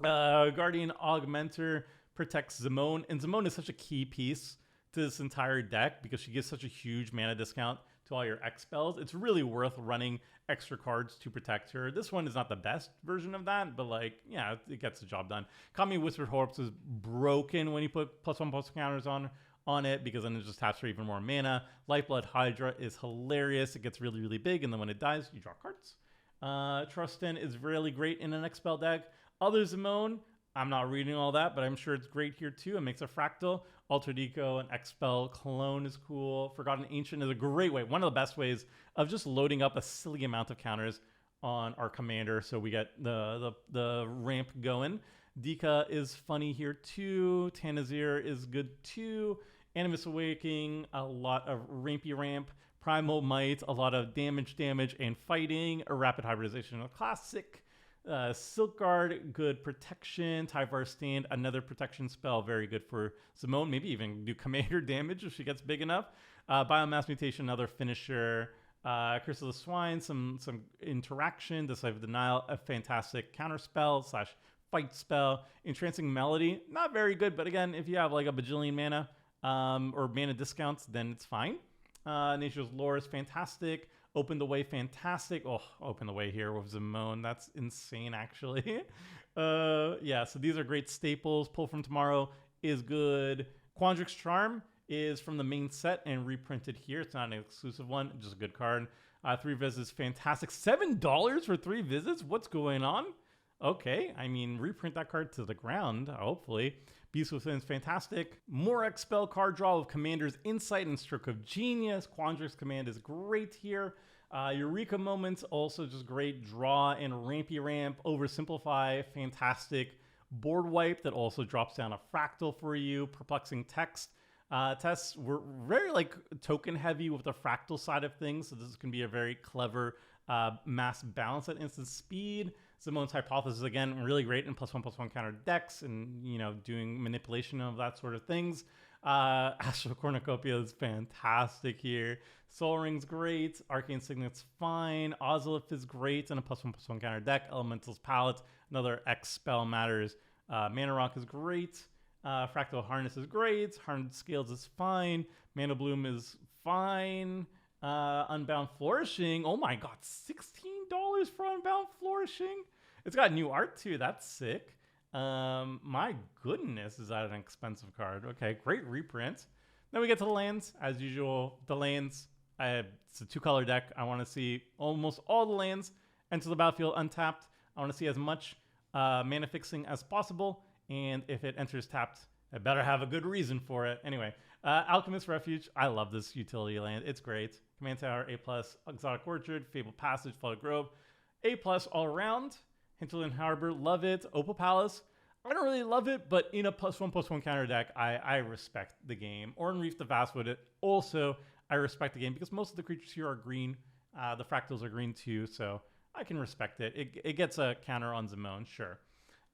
Guardian Augmenter protects Zimone, and Zimone is such a key piece to this entire deck because she gives such a huge mana discount to all your X spells. It's really worth running extra cards to protect her. This one is not the best version of that, but like, yeah, it gets the job done. Kami Whispered Corpse is broken when you put +1/+1 counters on it because then it just taps for even more mana. Lifeblood Hydra is hilarious. It gets really, really big, and then when it dies, you draw cards. Trustin is really great in an X-Spell deck. Other Zimone, I'm not reading all that, but I'm sure it's great here too. It makes a fractal. Altered Eco and Expel Clone is cool. Forgotten Ancient is a great way, one of the best ways of just loading up a silly amount of counters on our commander so we get the ramp going. Dika is funny here too. Tanazir is good too. Animus Awakening, a lot of rampy ramp. Primal Might, a lot of damage, and fighting. A Rapid Hybridization, a classic. Silk Guard, good protection. Tyvar Stand, another protection spell, very good for Zimone. Maybe even do commander damage if she gets big enough. Biomass Mutation, another finisher. Curse of the Swine, some interaction. Decisive Denial, a fantastic counter spell / fight spell. Entrancing Melody, not very good, but again, if you have like a bajillion mana or mana discounts, then it's fine. Nature's Lore is fantastic. Open the Way, fantastic. Oh, Open the Way here with Zimone. That's insane, actually. Yeah, so these are great staples. Pull from Tomorrow is good. Quandrix Charm is from the main set and reprinted here. It's not an exclusive one, just a good card. 3 visits, fantastic. $7 for 3 visits? What's going on? Okay, I mean, reprint that card to the ground, hopefully. Beast Within is fantastic. More Expel card draw with Commander's Insight and Stroke of Genius. Quandrix Command is great here. Eureka Moments, also just great. Draw and Rampy Ramp. Oversimplify, fantastic. Board Wipe that also drops down a fractal for you. Perplexing Text. Tests, we're very like token heavy with the fractal side of things, so this can be a very clever mass balance at instant speed. Zimone's Hypothesis, again, really great in +1/+1 counter decks and, you know, doing manipulation of that sort of things. Astral Cornucopia is fantastic here. Soul Ring's great. Arcane Signet's fine. Ozolith is great in a +1/+1 counter deck. Elemental's Palette, another X spell matters. Mana Rock is great. Fractal Harness is great. Hardened Scales is fine. Mana Bloom is fine. Unbound Flourishing. Oh my god, $16 for Unbound Flourishing. It's got new art too. That's sick. My goodness, is that an expensive card? Okay, great reprint. Then we get to the lands. As usual, the lands. It's a 2-color deck. I want to see almost all the lands enter the battlefield untapped. I want to see as much mana fixing as possible. And if it enters tapped, I better have a good reason for it. Anyway, Alchemist Refuge. I love this utility land. It's great. Command Tower, A+. Exotic Orchard, Fabled Passage, Flooded Grove, A+ all around. Hinterland Harbor, love it. Opal Palace, I don't really love it, but in a +1/+1 counter deck, I respect the game. Oran Reef the Vastwood, also, I respect the game because most of the creatures here are green. The fractals are green too, so I can respect it. It gets a counter on Zimone, sure.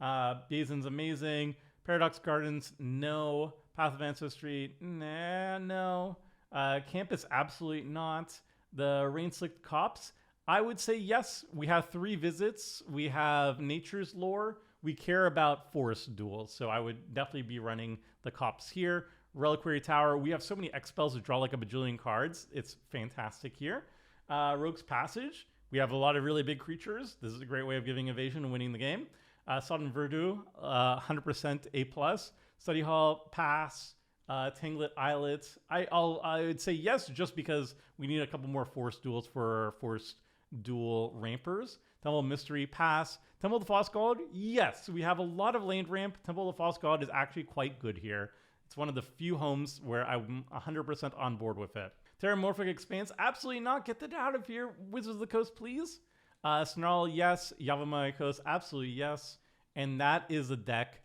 Bazin's amazing. Paradox Gardens, no. Path of Ancestry, nah, no. Campus, absolutely not. The Rain-Slicked Copse, I would say yes. We have 3 visits. We have Nature's Lore. We care about forest duels, so I would definitely be running the Copse here. Reliquary Tower, we have so many X spells that draw like a bajillion cards. It's fantastic here. Rogue's Passage, we have a lot of really big creatures. This is a great way of giving evasion and winning the game. Sodden Verdure, 100% A+. Study Hall, pass. Tanglet Islet, I would say yes, just because we need a couple more forest duels for our forest duel rampers. Temple of Mystery, pass. Temple of the False God, yes. We have a lot of land ramp. Temple of the False God is actually quite good here. It's one of the few homes where I'm 100% on board with it. Terramorphic Expanse, absolutely not. Get that out of here. Wizards of the Coast, please. Snarl, yes. Yavimaya Coast, absolutely yes. and that is a deck.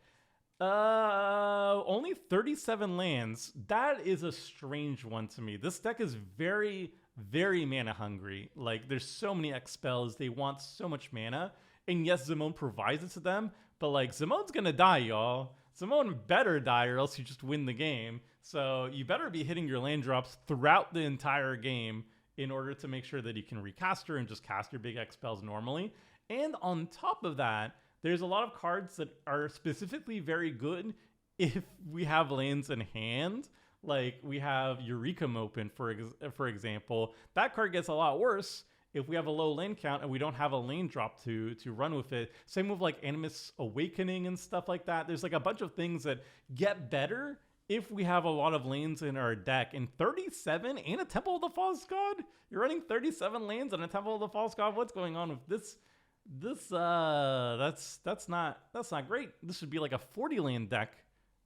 Only 37 lands. That is a strange one to me. This deck is very, very mana hungry. Like, there's so many X spells. They want so much mana. And yes, Zimone provides it to them, but like, Zimone's gonna die, y'all. Zimone better die or else you just win the game. So you better be hitting your land drops throughout the entire game in order to make sure that you can recast her and just cast your big X spells normally. And on top of that, there's a lot of cards that are specifically very good if we have lands in hand. Like, we have Eureka Open, for example. That card gets a lot worse if we have a low lane count and we don't have a lane drop to run with it. Same with like Animus Awakening and stuff like that. There's like a bunch of things that get better if we have a lot of lanes in our deck. And 37 and a Temple of the False God? You're running 37 lanes and a Temple of the False God? What's going on with this? That's not great. This should be like a 40 lane deck,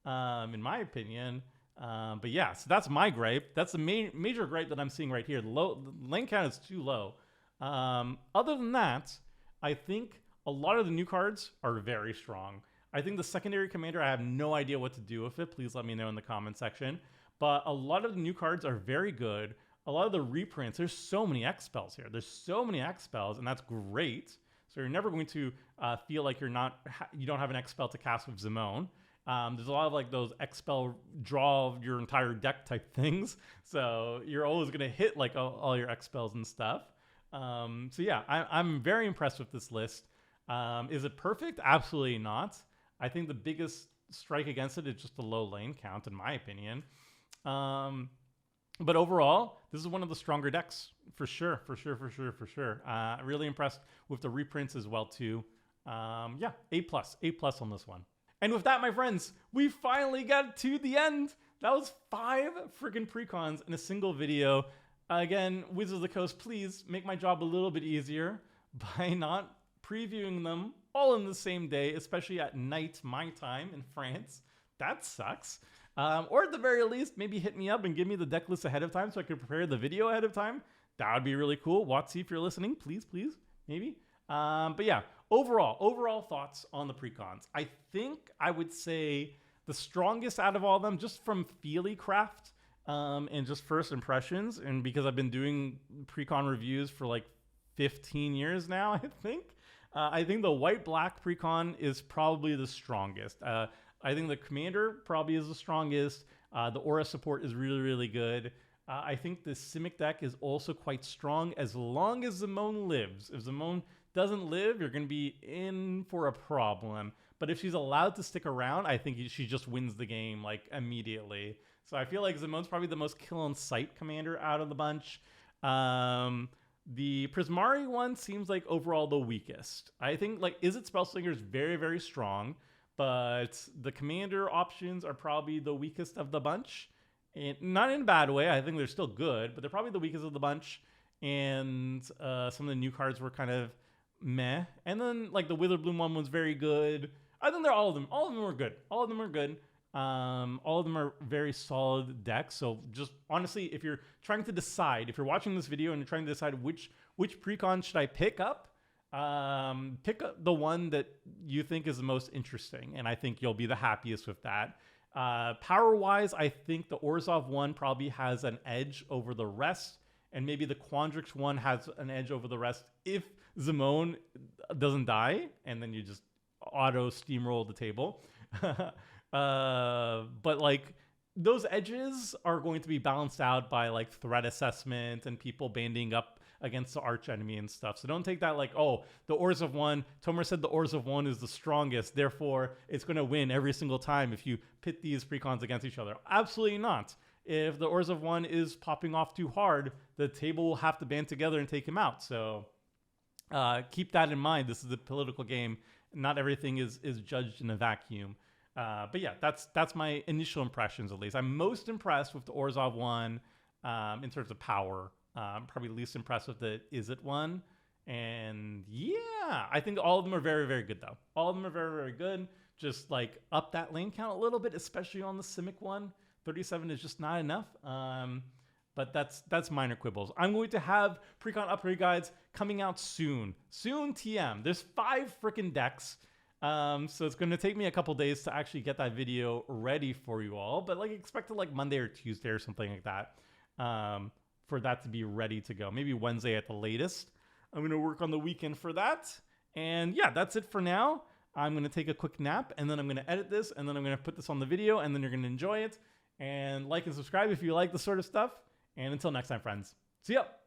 in my opinion. But yeah, so that's my gripe. That's the major gripe that I'm seeing right here. The lane count is too low. Other than that, I think a lot of the new cards are very strong. I think the secondary commander, I have no idea what to do with it. Please let me know in the comment section. But a lot of the new cards are very good. A lot of the reprints, there's so many X spells here. There's so many X spells, and that's great. So you're never going to feel like you don't have an X spell to cast with Zimone. There's a lot of like those X spell draw your entire deck type things. So you're always going to hit like all your X spells and stuff. So yeah, I'm very impressed with this list. Is it perfect? Absolutely not. I think the biggest strike against it is just the low lane count, in my opinion. But overall, this is one of the stronger decks for sure. Really impressed with the reprints as well too. Yeah, A+ on this one. And with that, my friends, we finally got to the end. That was 5 freaking precons in a single video. Again, Wizards of the Coast, please make my job a little bit easier by not previewing them all in the same day, especially at night, my time in France. That sucks. Or at the very least, maybe hit me up and give me the deck list ahead of time so I can prepare the video ahead of time. That would be really cool. Watsy, if you're listening, please, maybe. But yeah, overall thoughts on the precons. I think I would say the strongest out of all of them, just from Feely Craft and just first impressions, and because I've been doing precon reviews for like 15 years now, I think the white-black precon is probably the strongest. I think the commander probably is the strongest. The aura support is really good. I think the Simic deck is also quite strong as long as Zimone lives. If Zimone doesn't live, you're going to be in for a problem. But if she's allowed to stick around, I think she just wins the game like immediately. So I feel like Zimone's probably the most kill on sight commander out of the bunch. The Prismari one seems like overall the weakest. I think like Izzet Spellslinger is very strong, but the commander options are probably the weakest of the bunch. And not in a bad way. I think they're still good, but they're probably the weakest of the bunch. And some of the new cards were kind of meh. And then like the Witherbloom one was very good. I think all of them were good. All of them are very solid decks. So just honestly, if you're trying to decide, if you're watching this video and you're trying to decide which precon should I pick up, pick up the one that you think is the most interesting, and I think you'll be the happiest with that. Power wise, I think the Orzhov one probably has an edge over the rest, and maybe the Quandrix one has an edge over the rest if Zimone doesn't die, and then you just auto steamroll the table. But like those edges are going to be balanced out by like threat assessment and people banding up against the arch enemy and stuff. So don't take that like, oh, the Orzhov one, Tomer said the Orzhov one is the strongest, therefore it's going to win every single time if you pit these precons against each other. Absolutely not. If the Orzhov one is popping off too hard, the table will have to band together and take him out. So keep that in mind. This is a political game. Not everything is judged in a vacuum. But yeah, that's my initial impressions, at least. I'm most impressed with the Orzhov one in terms of power. Probably least impressed with the Izzet one. And yeah, I think all of them are very good, though. All of them are very good. Just like up that lane count a little bit, especially on the Simic one. 37 is just not enough. But that's minor quibbles. I'm going to have precon upgrade guides coming out soon. Soon TM. There's 5 freaking decks. So it's going to take me a couple days to actually get that video ready for you all, but like expect it like Monday or Tuesday or something like that, for that to be ready to go. Maybe Wednesday at the latest. I'm going to work on the weekend for that. And yeah, that's it for now. I'm going to take a quick nap, and then I'm going to edit this, and then I'm going to put this on the video, and then you're going to enjoy it. And like and subscribe if you like this sort of stuff. And until next time, friends. See ya!